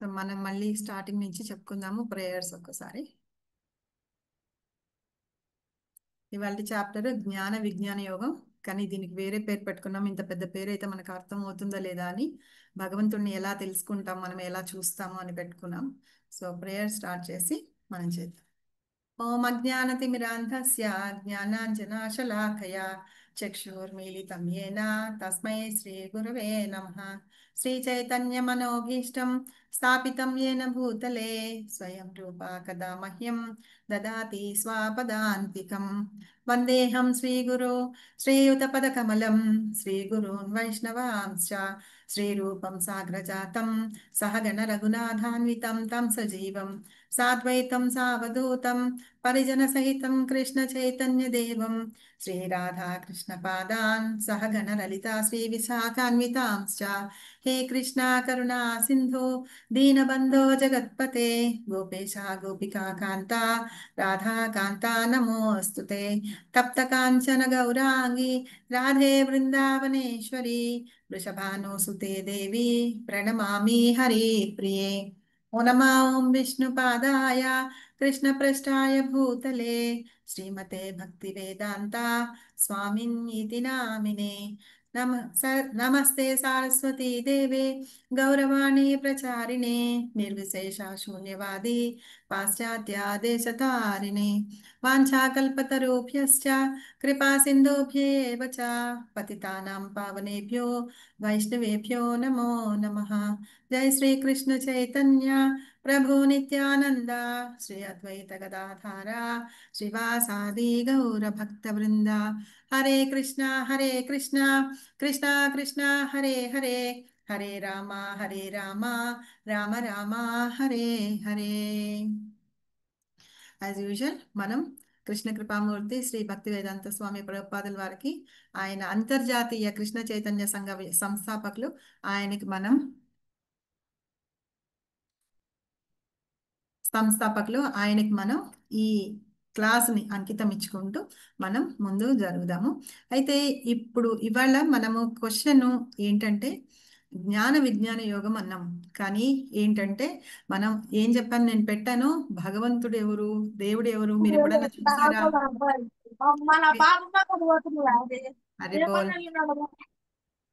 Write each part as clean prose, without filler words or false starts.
So మనం మళ్ళీ starting నుంచి చెప్పుకుందాము ప్రేయర్స్ ఒక్కసారి. ఇవాళ చాప్టర్ జ్ఞాన విజ్ఞాన యోగం. కానీ దీనికి వేరే పేరు పెట్టుకున్నాం. ఇంత పెద్ద పేరు అయితే మనకు అర్థం అవుతుందా లేదా అని, భగవంతుణ్ణి ఎలా తెలుసుకుంటాం, మనం ఎలా చూస్తాము అని పెట్టుకున్నాం. సో ప్రేయర్ స్టార్ట్ చేసి మనం చేద్దాం. ఓం అజ్ఞానతిమిరాంధస్య జ్ఞానాంజనాశలాకయా చక్షుర్మీలితం యేన తస్మై శ్రీగురవే నమః. శ్రీచైతన్యమనోభీష్టం స్థాపితం యేన భూతలే స్వయం రూపా కదా మహ్యం దదాతి స్వాపదాంతికం. వందేహం శ్రీగురు శ్రీయుతపదకమలం శ్రీగురూన్ వైష్ణవాంశ్చ శ్రీరూపం సాగ్రజాతం సహగణ రఘునాథాన్వితం తం సజీవం సాద్వైతం సావధూతం పరిజన సహితం కృష్ణ చైతన్య దేవం శ్రీ రాధా కృష్ణ పాదాన్ సహగణ లలితా శ్రీ విశాఖాన్వితాంశ్చ. హే కృష్ణ కరుణా సింధు దీనబంధో జగత్పతే గోపేశ గోపికా కాంత రాధా కాంత నమోస్తుతే. తప్త కాంచన గౌరాంగి రాధే బృందావనేశ్వరి వృషభానుసుతే దేవి ప్రణమామి హరి ప్రియే. ఓ నమో ఓం విష్ణుపాదాయ కృష్ణప్రష్టాయ భూతలే శ్రీమతే భక్తివేదాంత స్వామిన్నితి నామినే. నమస్తే సారస్వతీ దేవే గౌరవాణి ప్రచారిణే నిర్విశేష శూన్యవాది పాశ్చాత్య దేశతారిణే. వాంఛాకల్పతరుభ్యశ్చ కృపా సింధుభ్యేవ చ పతితానాం పావనేభ్యో వైష్ణవేభ్యో నమో నమః. జై శ్రీ కృష్ణ చైతన్య ప్రభు నిత్యానంద శ్రీ అద్వైత గదాధార శ్రీవాసాది గౌర భక్త వృంద. హరే కృష్ణ కృష్ణ కృష్ణ హరే హరే హరే రామ రామ రామ హరే హరే. యాజ్ యూజువల్ మనం కృష్ణ కృపామూర్తి శ్రీ భక్తి వేదాంత స్వామి ప్రభుపాదుల వారికి, ఆయన అంతర్జాతీయ కృష్ణ చైతన్య సంఘ సంస్థాపకులు, ఆయనకి మనం ఈ క్లాస్ని అంకితం ఇచ్చుకుంటూ మనం ముందు జరుగుదాము. అయితే ఇవాళ మనము క్వశ్చన్ ఏంటంటే జ్ఞాన విజ్ఞాన యోగం అన్నాం. కానీ ఏంటంటే మనం ఏం చెప్పాను, నేను పెట్టాను భగవంతుడు ఎవరు, దేవుడు ఎవరు, మీరు ఎప్పుడన్నా చూసారా? అరే బోల్,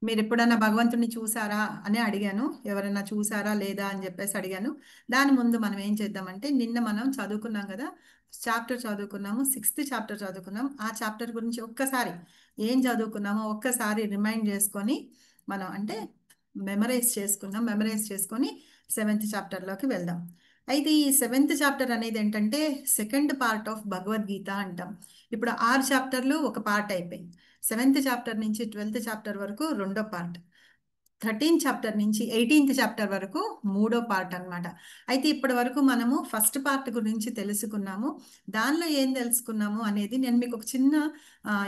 మీరు ఎప్పుడన్నా భగవంతుడిని చూసారా అని అడిగాను. ఎవరైనా చూసారా లేదా అని చెప్పేసి అడిగాను. దాని ముందు మనం ఏం చేద్దామంటే, నిన్న మనం చదువుకున్నాం కదా, చాప్టర్ చదువుకున్నాము, 6th చాప్టర్ చదువుకున్నాం. ఆ చాప్టర్ గురించి ఒక్కసారి ఏం చదువుకున్నామో ఒక్కసారి రిమైండ్ చేసుకొని మనం అంటే మెమరైజ్ చేసుకొని 7th చాప్టర్లోకి వెళ్దాం. అయితే ఈ 7th చాప్టర్ అనేది ఏంటంటే సెకండ్ పార్ట్ ఆఫ్ భగవద్గీత అంటాం. ఇప్పుడు 6 చాప్టర్లు ఒక పార్ట్ అయిపోయింది. 7th చాప్టర్ నుంచి 12th చాప్టర్ వరకు రెండో పార్ట్, 13th చాప్టర్ నుంచి 18th చాప్టర్ వరకు మూడో పార్ట్ అన్నమాట. అయితే ఇప్పటి వరకు మనము ఫస్ట్ పార్ట్ గురించి తెలుసుకున్నాము. దానిలో ఏం తెలుసుకున్నాము అనేది నేను మీకు ఒక చిన్న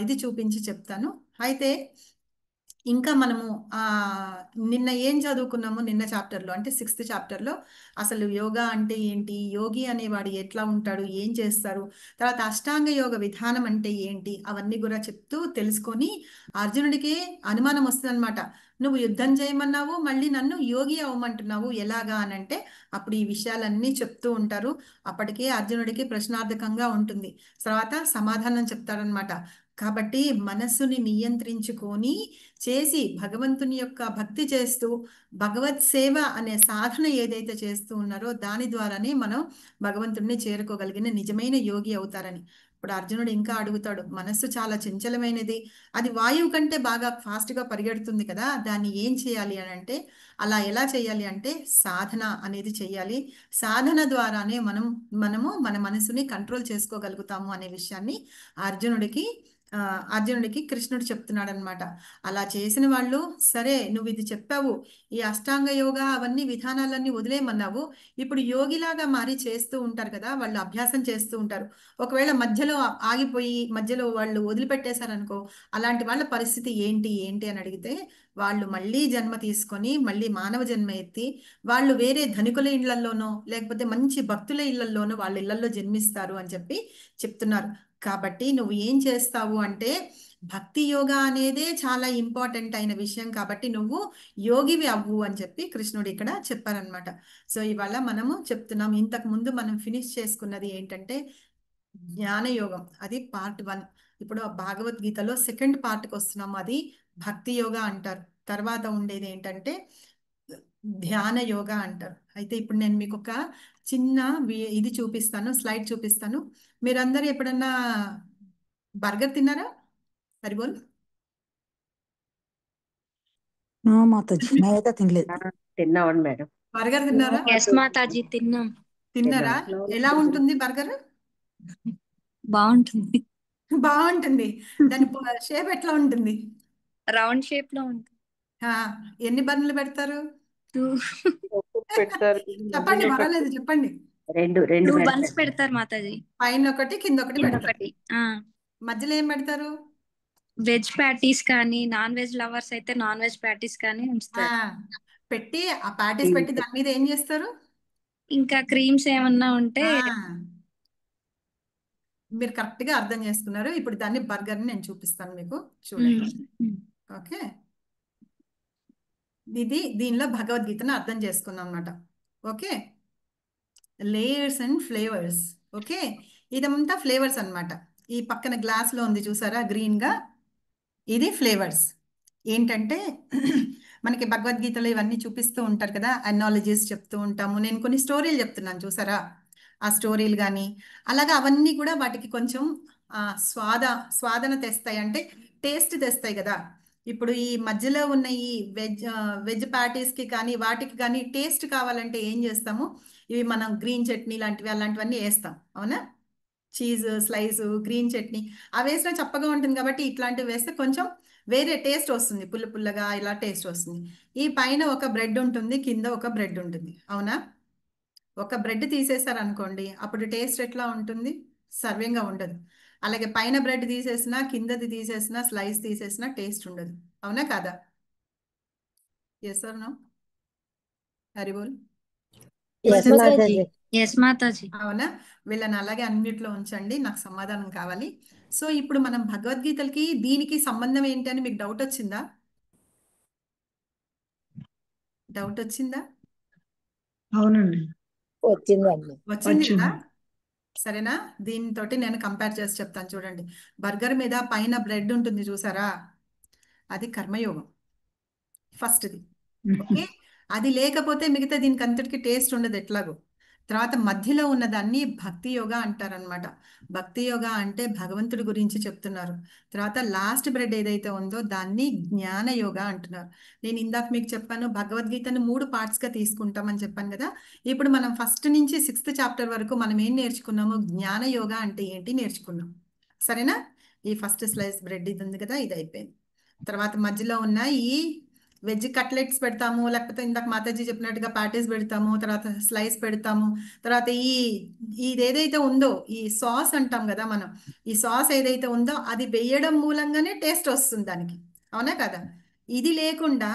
ఇది చూపించి చెప్తాను. అయితే ఇంకా మనము నిన్న ఏం చదువుకున్నాము, నిన్న చాప్టర్లో అంటే 6th చాప్టర్లో అసలు యోగా అంటే ఏంటి, యోగి అనేవాడు ఎట్లా ఉంటాడు, ఏం చేస్తారు, తర్వాత అష్టాంగ యోగ విధానం అంటే ఏంటి, అవన్నీ కూడా చెప్తూ తెలుసుకొని అర్జునుడికి అనుమానం వస్తుందన్నమాట. నువ్వు యుద్ధం చేయమన్నావు, మళ్ళీ నన్ను యోగి అవ్వమంటున్నావు, ఎలాగా అని అంటే అప్పుడు ఈ విషయాలన్నీ చెప్తూ ఉంటారు. అప్పటికే అర్జునుడికి ప్రశ్నార్థకంగా ఉంటుంది. తర్వాత సమాధానం చెప్తాడనమాట. కాబట్టి మనస్సుని నియంత్రించుకొని చేసి భగవంతుని యొక్క భక్తి చేస్తూ భగవత్ సేవ అనే సాధన ఏదైతే చేస్తూ ఉన్నారో దాని ద్వారానే మనం భగవంతుడిని చేరుకోగలిగిన నిజమైన యోగి అవుతారని. ఇప్పుడు అర్జునుడు ఇంకా అడుగుతాడు, మనస్సు చాలా చంచలమైనది, అది వాయువు కంటే బాగా ఫాస్ట్గా పరిగెడుతుంది కదా, దాన్ని ఏం చేయాలి అని అంటే, అలా ఎలా చేయాలి అంటే సాధన అనేది చేయాలి. సాధన ద్వారానే మనము మన మనసుని కంట్రోల్ చేసుకోగలుగుతాము అనే విషయాన్ని అర్జునుడికి కృష్ణుడు చెప్తున్నాడు అనమాట. అలా చేసిన వాళ్ళు, సరే నువ్వు ఇది చెప్పావు, ఈ అష్టాంగ యోగా అవన్నీ విధానాలన్నీ వదిలేయమన్నావు, ఇప్పుడు యోగిలాగా మారి చేస్తూ ఉంటారు కదా, వాళ్ళు అభ్యాసం చేస్తూ ఉంటారు. ఒకవేళ మధ్యలో ఆగిపోయి మధ్యలో వాళ్ళు వదిలిపెట్టేశారనుకో, అలాంటి వాళ్ళ పరిస్థితి ఏంటి ఏంటి అని అడిగితే, వాళ్ళు మళ్ళీ జన్మ తీసుకొని మళ్ళీ మానవ జన్మ ఎత్తి వాళ్ళు వేరే ధనికుల ఇళ్లలోనో లేకపోతే మంచి భక్తుల ఇళ్లలోనో వాళ్ళ ఇళ్లలో జన్మిస్తారు అని చెప్పి చెప్తున్నారు. కాబట్టి నువ్వు ఏం చేస్తావు అంటే భక్తి యోగా అనేదే చాలా ఇంపార్టెంట్ అయిన విషయం కాబట్టి నువ్వు యోగివి అవ్వు అని చెప్పి కృష్ణుడు ఇక్కడ చెప్పారనమాట. సో ఇవాళ మనము చెప్తున్నాం, ఇంతకు ముందు మనం ఫినిష్ చేసుకున్నది ఏంటంటే జ్ఞానయోగం, అది పార్ట్ 1. ఇప్పుడు భగవద్గీతలో సెకండ్ పార్ట్కి వస్తున్నాము, అది భక్తి యోగా అంటారు. తర్వాత ఉండేది ఏంటంటే ధ్యాన యోగా అంటారు. అయితే ఇప్పుడు నేను మీకు ఒక చిన్న ఇది చూపిస్తాను, స్లైడ్ చూపిస్తాను. మీరందరూ ఎప్పుడన్నా బర్గర్ తిన్నారా? హరిబోల్ మాతాజీ మేమైతే తినలేదు. తిన్నామండి మేడం. బర్గర్ తిన్నారా? ఎస్ మాతాజీ తిన్నాం. తిన్నారా? ఎలా ఉంటుంది బర్గర్? బాగుంటుంది. బాగుంటుంది. దాని షేప్ ఎట్లా ఉంటుంది? రౌండ్ షేప్ లో ఉంటుంది. ఆ, ఎన్ని బన్నులు పెడతారు? పెడతారు. చెప్పండి, పర్వాలేదు చెప్పండి. రెండు టూ పెడతారు. బన్స్ పెడతారు మాతాజీ. పైన ఒకటి కింద ఒకటి కింద పెడతారు. ఒకటి. మధ్యలో ఏం పెడతారు? వెజ్ ప్యాటీస్ కానీ, నాన్ వెజ్ లవర్స్ అయితే నాన్ వెజ్ ప్యాటీస్ కానీ ఆ, ఉంచుతారు. పెట్టి ఆ ప్యాటీస్ పెట్టి దాని మీద ఏం చేస్తారు? ఇంకా క్రీమ్స్ ఏమన్నా ఉంటే ఆ, మీరు కరెక్ట్ గా అర్థం చేసుకున్నారు. ఇప్పుడు దాన్ని బర్గర్ ని నేను చూపిస్తాను మీకు, చూడండి. ఓకే, దీనిలో భగవద్గీతను అర్థం చేసుకున్నాం అన్నమాట. Okay, layers and flavours. Okay, ఇదంతా ఫ్లేవర్స్ అన్నమాట. ఈ పక్కన గ్లాస్ లో ఉంది చూసారా గ్రీన్ గా, ఇది ఫ్లేవర్స్. ఏంటంటే మనకి భగవద్గీతలో ఇవన్నీ చూపిస్తూ ఉంటారు కదా, అనాలజీస్ చెప్తూ ఉంటాము. నేను కొన్ని స్టోరీలు చెప్తున్నాను చూసారా, ఆ స్టోరీలు కానీ అలాగా అవన్నీ కూడా వాటికి కొంచెం స్వాదన తెస్తాయి, అంటే టేస్ట్ తెస్తాయి కదా. ఇప్పుడు ఈ మధ్యలో ఉన్న ఈ వెజ్ ప్యాటీస్కి కానీ వాటికి కానీ టేస్ట్ కావాలంటే ఏం చేస్తాము, ఇవి మనం గ్రీన్ చట్నీ లాంటివి అలాంటివన్నీ వేస్తాం, అవునా? చీజ్ స్లైస్, గ్రీన్ చట్నీ అవి వేసినా చప్పగా ఉంటుంది కాబట్టి ఇట్లాంటివి వేస్తే కొంచెం వేరే టేస్ట్ వస్తుంది, పుల్ల పుల్లగా ఇలా టేస్ట్ వస్తుంది. ఈ పైన ఒక బ్రెడ్ ఉంటుంది, కింద ఒక బ్రెడ్ ఉంటుంది, అవునా? ఒక బ్రెడ్ తీసేసారు అనుకోండి, అప్పుడు టేస్ట్ ఎట్లా ఉంటుంది? సర్వంగా ఉండదు. అలాగే పైన బ్రెడ్ తీసేసినా కిందది తీసేసినా స్లైస్ తీసేసినా టేస్ట్ ఉండదు, అవునా కాదా? Yes or no? హరిబోల్. ఎస్ మాతాజీ. అవునా? వీళ్ళని అలాగే అన్నిట్లో ఉంచండి, నాకు సమాధానం కావాలి. సో ఇప్పుడు మనం భగవద్గీతలకి దీనికి సంబంధం ఏంటి అని మీకు డౌట్ వచ్చిందా? డౌట్ వచ్చిందా? అవునండి, వచ్చిందండి. వచ్చింది కదా. సరేనా, దీనితో నేను కంపేర్ చేసి చెప్తాను చూడండి. బర్గర్ మీద పైన బ్రెడ్ ఉంటుంది చూసారా, అది కర్మయోగం ఫస్ట్ది. ఓకే, అది లేకపోతే మిగతా దీనికి అంతటికి టేస్ట్ ఉండదు ఎట్లాగో. తర్వాత మధ్యలో ఉన్నదాన్ని భక్తి యోగా అంటారనమాట. భక్తి యోగా అంటే భగవంతుడి గురించి చెప్తున్నారు. తర్వాత లాస్ట్ బ్రెడ్ ఏదైతే ఉందో దాన్ని జ్ఞాన యోగా అంటున్నారు. నేను ఇందాక మీకు చెప్పాను భగవద్గీతను 3 పార్ట్స్గా తీసుకుంటామని చెప్పాను కదా. ఇప్పుడు మనం ఫస్ట్ నుంచి 6th చాప్టర్ వరకు మనం ఏం నేర్చుకున్నాము, జ్ఞాన యోగా అంటే ఏంటి నేర్చుకున్నాం. సరేనా? ఈ ఫస్ట్ స్లైస్ బ్రెడ్ ఇది ఉంది కదా, ఇది అయిపోయింది. తర్వాత మధ్యలో ఉన్న ఈ వెజ్ కట్లెట్స్ పెడతాము, లేకపోతే ఇందాక మాతాజీ చెప్పినట్టుగా ప్యాటీస్ పెడతాము, తర్వాత స్లైస్ పెడతాము. తర్వాత ఇది ఏదైతే ఉందో ఈ సాస్ అంటాం కదా మనం, ఈ సాస్ ఏదైతే ఉందో అది వేయడం మూలంగానే టేస్ట్ వస్తుంది దానికి, అవునా కదా? ఇది లేకుండా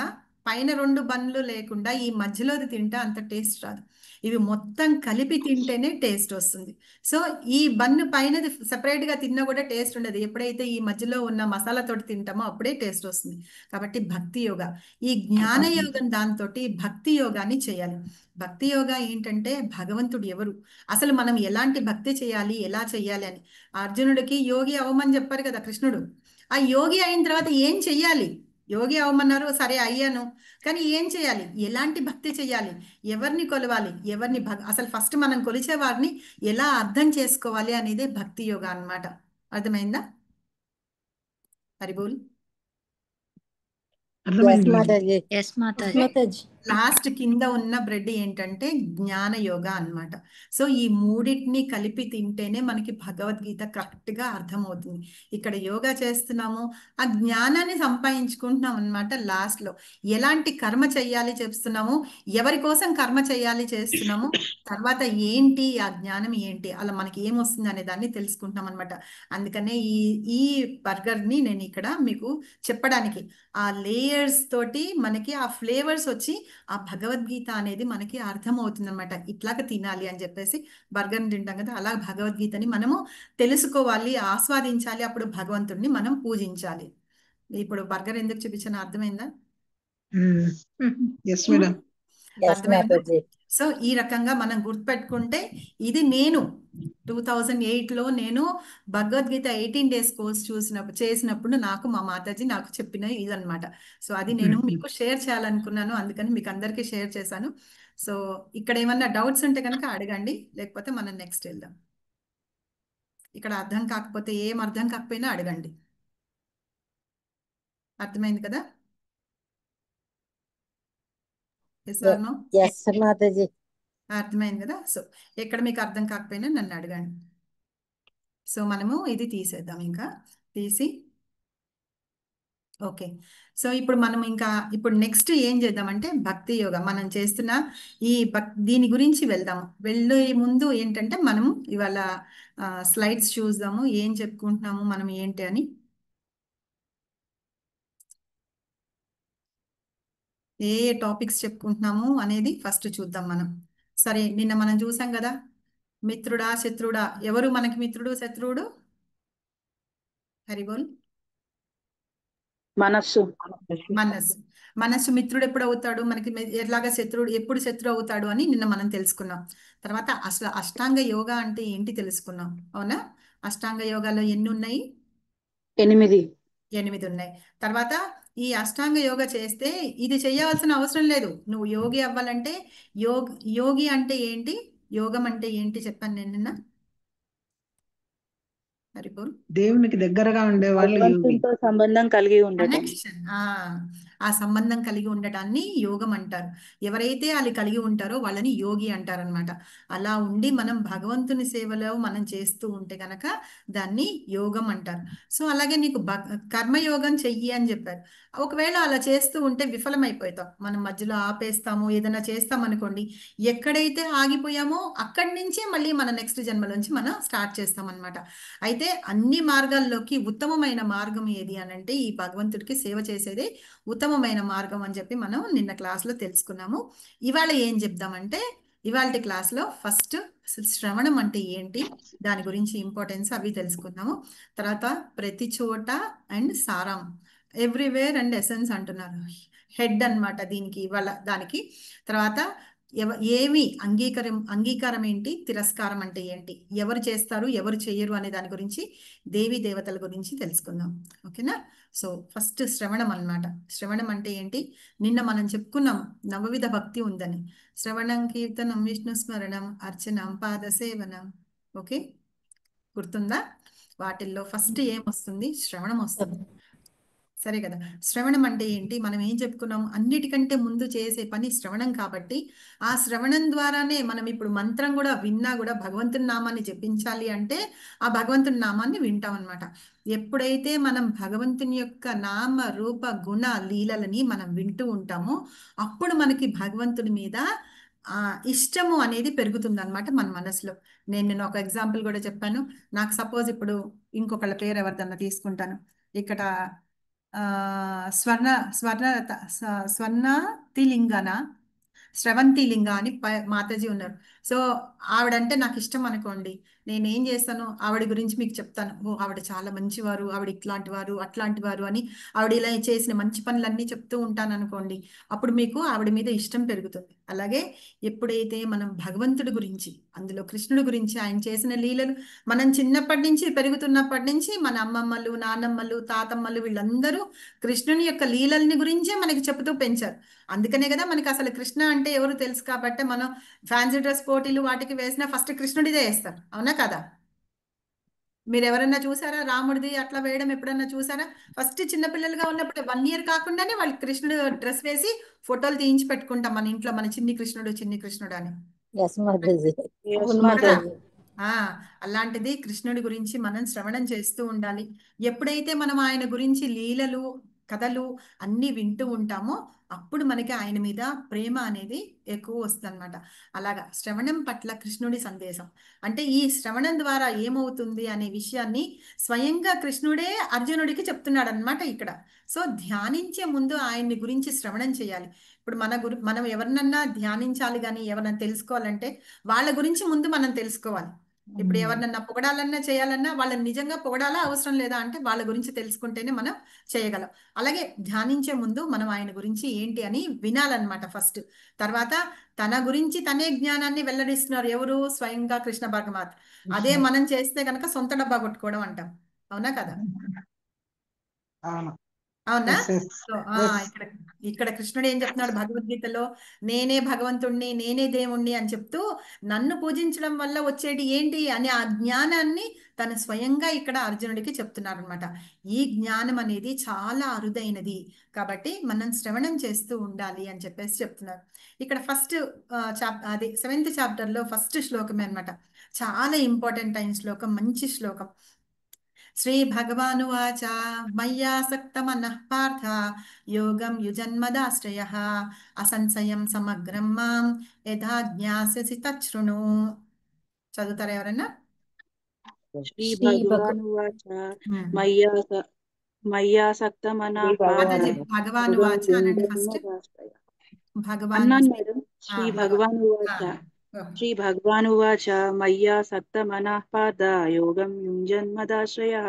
పైన 2 బన్లు లేకుండా ఈ మధ్యలోది తింటే అంత టేస్ట్ రాదు. ఇవి మొత్తం కలిపి తింటేనే టేస్ట్ వస్తుంది. సో ఈ బన్ను పైనది సపరేట్గా తిన్నా కూడా టేస్ట్ ఉండదు, ఎప్పుడైతే ఈ మధ్యలో ఉన్న మసాలాతోటి తింటామో అప్పుడే టేస్ట్ వస్తుంది. కాబట్టి భక్తి యోగా, ఈ జ్ఞాన యోగం దాంతో భక్తి యోగాన్ని చేయాలి. భక్తి యోగా ఏంటంటే భగవంతుడు ఎవరు, అసలు మనం ఎలాంటి భక్తి చేయాలి, ఎలా చేయాలి అని అర్జునుడికి యోగి అవ్వమని చెప్పారు కదా కృష్ణుడు. ఆ యోగి అయిన తర్వాత ఏం చెయ్యాలి? యోగి అవ్వమన్నారు, సరే అయ్యాను, కానీ ఏం చేయాలి, ఎలాంటి భక్తి చేయాలి, ఎవరిని కొలవాలి, అసలు ఫస్ట్ మనం కొలిచే వారిని ఎలా అర్థం చేసుకోవాలి అనేదే భక్తి యోగా అన్నమాట. అర్థమైందా హరిబోల్? ఎస్ మాతాజీ. లాస్ట్ కింద ఉన్న బ్రెడ్ ఏంటంటే జ్ఞాన యోగా అన్నమాట. సో ఈ మూడింటిని కలిపి తింటేనే మనకి భగవద్గీత కరెక్ట్గా అర్థమవుతుంది. ఇక్కడ యోగా చేస్తున్నాము, ఆ జ్ఞానాన్ని సంపాదించుకుంటున్నాం అన్నమాట. లాస్ట్లో ఎలాంటి కర్మ చెయ్యాలి చేస్తున్నాము, ఎవరి కోసం కర్మ చెయ్యాలి చేస్తున్నాము, తర్వాత ఏంటి ఆ జ్ఞానం ఏంటి, అలా మనకి ఏమొస్తుంది అనే దాన్ని తెలుసుకుంటున్నాం అనమాట. అందుకనే ఈ బర్గర్ని నేను ఇక్కడ మీకు చెప్పడానికి, ఆ లేయర్స్ తోటి మనకి ఆ ఫ్లేవర్స్ వచ్చి ఆ భగవద్గీత అనేది మనకి అర్థమవుతుంది అనమాట. ఇట్లాగ తినాలి అని చెప్పేసి బర్గర్ని తింటాం కదా, అలా భగవద్గీతని మనము తెలుసుకోవాలి, ఆస్వాదించాలి, అప్పుడు భగవంతుడిని మనం పూజించాలి. ఇప్పుడు బర్గర్ ఎందుకు చూపించానో అర్థమైందా? Yes madam. ఎస్ అర్థమైందా? మాతాజీ. సో ఈ రకంగా మనం గుర్తుపెట్టుకుంటే, ఇది నేను 2008లో నేను భగవద్గీత 18 డేస్ కోర్స్ చేసినప్పుడు నాకు మా మాతాజీ నాకు చెప్పిన ఇదన్నమాట. సో అది నేను మీకు షేర్ చేయాలనుకున్నాను, అందుకని మీకు అందరికీ షేర్ చేశాను. సో ఇక్కడ ఏమన్నా డౌట్స్ ఉంటే కనుక అడగండి, లేకపోతే మనం నెక్స్ట్ వెళ్దాం. ఇక్కడ అర్థం కాకపోతే, ఏం అర్థం కాకపోయినా అడగండి. అర్థమైంది కదా? Yes or no? ఎస్ మాతాజీ. అర్థమైంది కదా? సో ఎక్కడ మీకు అర్థం కాకపోయినా నన్ను అడగండి. సో మనము ఇది తీసేద్దాం, ఇంకా తీసి ఓకే. సో ఇప్పుడు మనం ఇంకా ఇప్పుడు నెక్స్ట్ ఏం చేద్దామంటే భక్తి యోగా మనం చేస్తున్న ఈ దీని గురించి వెళ్దాము. వెళ్ళే ముందు ఏంటంటే మనము ఇవాళ స్లైడ్స్ చూద్దాము, ఏం చెప్పుకుంటున్నాము మనం ఏంటి అని. ఏ టాపిక్స్ చెప్పుకుంటున్నాము అనేది ఫస్ట్ చూద్దాం మనం. సరే, నిన్న మనం చూసాం కదా, మిత్రుడా శత్రుడా, ఎవరు మనకి మిత్రుడు శత్రువుడు? హరిబోల్. మనస్సు. మనస్సు. మనస్సు మిత్రుడు ఎప్పుడు అవుతాడు మనకి, ఎలాగా శత్రువుడు ఎప్పుడు శత్రువు అవుతాడు అని నిన్న మనం తెలుసుకున్నాం. తర్వాత అసలు అష్టాంగ యోగా అంటే ఏంటి తెలుసుకున్నాం, అవునా? అష్టాంగ యోగాలో ఎన్ని ఉన్నాయి? 8. 8 ఉన్నాయి. తర్వాత ఈ అష్టాంగ యోగా చేస్తే ఇది చేయవలసిన అవసరం లేదు. నువ్వు యోగి అవ్వాలంటే యోగి అంటే ఏంటి, యోగం అంటే ఏంటి చెప్పాను నేను నిన్న. హరిపూర్. దేవునికి దగ్గరగా ఉండే వాళ్ళు యోగి. భగవంతునితో సంబంధం కలిగి ఉండటం. కనెక్షన్, ఆ సంబంధం కలిగి ఉండటాన్ని యోగం అంటారు. ఎవరైతే అది కలిగి ఉంటారో వాళ్ళని యోగి అంటారనమాట. అలా ఉండి మనం భగవంతుని సేవలో మనం చేస్తూ ఉంటే కనుక దాన్ని యోగం అంటారు. సో అలాగే నీకు కర్మయోగం చెయ్యి అని చెప్పారు. ఒకవేళ అలా చేస్తూ ఉంటే విఫలమైపోతాం, మనం మధ్యలో ఆపేస్తాము, ఏదైనా చేస్తాం అనుకోండి, ఎక్కడైతే ఆగిపోయామో అక్కడి నుంచే మళ్ళీ మన నెక్స్ట్ జన్మలోంచి మనం స్టార్ట్ చేస్తాం అనమాట. అయితే అన్ని మార్గాల్లోకి ఉత్తమమైన మార్గం ఏది అని అంటే ఈ భగవంతుడికి సేవ చేసేదే ఉత్తమమైన మార్గం అని చెప్పి మనం నిన్న క్లాస్లో తెలుసుకున్నాము. ఇవాళ ఏం చెప్దామంటే, ఇవాళ క్లాస్లో ఫస్ట్ శ్రవణం అంటే ఏంటి, దాని గురించి ఇంపార్టెన్స్ అవి తెలుసుకుందాము. తర్వాత ప్రతి చోట అండ్ సారం, ఎవ్రీవేర్ అండ్ ఎసెన్స్ అంటున్నారు, హెడ్ అన్నమాట దీనికి ఇవాళ దానికి. తర్వాత ఏమి అంగీకారం ఏంటి, తిరస్కారం అంటే ఏంటి, ఎవరు చేస్తారు ఎవరు చేయరు అనే దాని గురించి, దేవీ దేవతల గురించి తెలుసుకుందాం. ఓకేనా? సో ఫస్ట్ శ్రవణం అన్నమాట. శ్రవణం అంటే ఏంటి, నిన్న మనం చెప్పుకున్నాం నవవిధ భక్తి ఉందని. శ్రవణం, కీర్తనం, విష్ణు స్మరణం, అర్చనం, పాద సేవనం. ఓకే, గుర్తుందా? వాటిల్లో ఫస్ట్ ఏమొస్తుంది, శ్రవణం వస్తుంది. సరే కదా? శ్రవణం అంటే ఏంటి, మనం ఏం చెప్పుకున్నాం, అన్నిటికంటే ముందు చేసే పని శ్రవణం కాబట్టి ఆ శ్రవణం ద్వారానే మనం ఇప్పుడు మంత్రం కూడా విన్నా కూడా భగవంతుని నామాన్ని జపించాలి అంటే ఆ భగవంతుని నామాన్ని వింటాం అనమాట. ఎప్పుడైతే మనం భగవంతుని యొక్క నామ రూప గుణ లీలలని మనం వింటూ ఉంటామో అప్పుడు మనకి భగవంతుని మీద ఇష్టము అనేది పెరుగుతుంది అనమాట మన మనసులో. నేను ఒక ఎగ్జాంపుల్ కూడా చెప్పాను. నాకు సపోజ్ ఇప్పుడు ఇంకొకళ్ళ పేరు ఎవరిదన్నా తీసుకుంటాను. ఇక్కడ స్వర్ణ స్వర్ణ స్వర్ణ తిలింగన శ్రవంతి లింగ అని మాతాజీ ఉన్నారు. సో ఆవిడంటే నాకు ఇష్టం అనుకోండి, నేనేం చేస్తాను, ఆవిడ గురించి మీకు చెప్తాను. ఓ ఆవిడ చాలా మంచివారు, ఆవిడ ఇట్లాంటి వారు అట్లాంటి వారు అని ఆవిడ ఇలా చేసిన మంచి పనులన్నీ చెప్తూ ఉంటాను అనుకోండి, అప్పుడు మీకు ఆవిడ మీద ఇష్టం పెరుగుతుంది. అలాగే ఎప్పుడైతే మనం భగవంతుడి గురించి, అందులో కృష్ణుడి గురించి, ఆయన చేసిన లీలలు మనం చిన్నప్పటి నుంచి పెరుగుతున్నప్పటి నుంచి మన అమ్మమ్మలు, నానమ్మలు, తాతమ్మలు వీళ్ళందరూ కృష్ణుని యొక్క లీలల్ని గురించే మనకి చెబుతూ పెంచారు. అందుకనే కదా మనకి అసలు కృష్ణ అంటే ఎవరు తెలుసు కాబట్టి మనం ఫ్యాన్సీ డ్రెస్ పోటీలు వాటికి వేసినా ఫస్ట్ కృష్ణుడిదే వేస్తారు, అవునా కదా? మీరు ఎవరన్నా చూసారా రాముడిది అట్లా వేయడం, ఎప్పుడన్నా చూసారా? ఫస్ట్ చిన్నపిల్లలుగా ఉన్నప్పుడు 1 year కాకుండానే వాళ్ళు కృష్ణుడు డ్రెస్ వేసి ఫోటోలు తీయించి పెట్టుకుంటాం మన ఇంట్లో, మన చిన్ని కృష్ణుడు అని. ఎస్ మాతాజీ. అవును కదా? మాతాజీ. అలాంటిది కృష్ణుడి గురించి మనం శ్రవణం చేస్తూ ఉండాలి. ఎప్పుడైతే మనం ఆయన గురించి లీలలు కథలు అన్నీ వింటూ ఉంటామో అప్పుడు మనకి ఆయన మీద ప్రేమ అనేది ఎక్కువ వస్తుందన్నమాట. అలాగా శ్రవణం పట్ల కృష్ణుడి సందేశం అంటే ఈ శ్రవణం ద్వారా ఏమవుతుంది అనే విషయాన్ని స్వయంగా కృష్ణుడే అర్జునుడికి చెప్తున్నాడు అనమాట ఇక్కడ. సో ధ్యానించే ముందు ఆయన్ని గురించి శ్రవణం చేయాలి. ఇప్పుడు మనం ఎవరినన్నా ధ్యానించాలి కానీ ఎవరన్నా తెలుసుకోవాలంటే వాళ్ళ గురించి ముందు మనం తెలుసుకోవాలి. ఇప్పుడు ఎవరినన్నా పొగడాలన్నా చేయాలన్నా వాళ్ళని నిజంగా పొగడాలా అవసరం లేదా అంటే వాళ్ళ గురించి తెలుసుకుంటేనే మనం చేయగలం. అలాగే ధ్యానించే ముందు మనం ఆయన గురించి ఏంటి అని వినాలన్నమాట ఫస్ట్. తర్వాత తన గురించి తనే జ్ఞానాన్ని వెల్లడిస్తున్నారు ఎవరు? స్వయంగా కృష్ణ భగవాన్. అదే మనం చేస్తే కనుక సొంత డబ్బా కొట్టుకోవడం అంటాం. అవునా కదా? అవును. అవునా? Yes yes so yes. ఇక్కడ ఇక్కడ కృష్ణుడు ఏం చెప్తున్నాడు భగవద్గీతలో? నేనే భగవంతుణ్ణి, నేనే దేవుణ్ణి అని చెప్తూ నన్ను పూజించడం వల్ల వచ్చేటి ఏంటి అనే ఆ జ్ఞానాన్ని తను స్వయంగా ఇక్కడ అర్జునుడికి చెప్తున్నారు అనమాట. ఈ జ్ఞానం అనేది చాలా అరుదైనది కాబట్టి మనం శ్రవణం చేస్తూ ఉండాలి అని చెప్పేసి చెప్తున్నారు. ఇక్కడ ఫస్ట్ అది 7th చాప్టర్లో ఫస్ట్ శ్లోకమే అనమాట. చాలా ఇంపార్టెంట్ అయిన శ్లోకం, మంచి శ్లోకం. శ్రీ భగవానువాచ మయ్యాసక్తమనః పార్థ యోగం యుజన్మదాశ్రయః అసంశయం సమగ్రం మాం యథా జ్ఞాస్యసి తచ్ఛృణు. చదువుతారా ఎవరన్నా? శ్రీ శ్రీ భగవానువాచ ఉమ్. మయ్యాసక్తమనః పార్థ మాతాజీ భగవాన్ యోగం భగవానువాచ అనండి ఫస్ట్. యుంజన్మదాశ్రయ. భగవాన్ అన్నాను మేడం. శ్రీ భగవాన్ భగవానువాచ శ్రీ భగవానువాచ మయ్యాసక్తమనః పార్థ యోగం యుంజన్మదాశ్రయः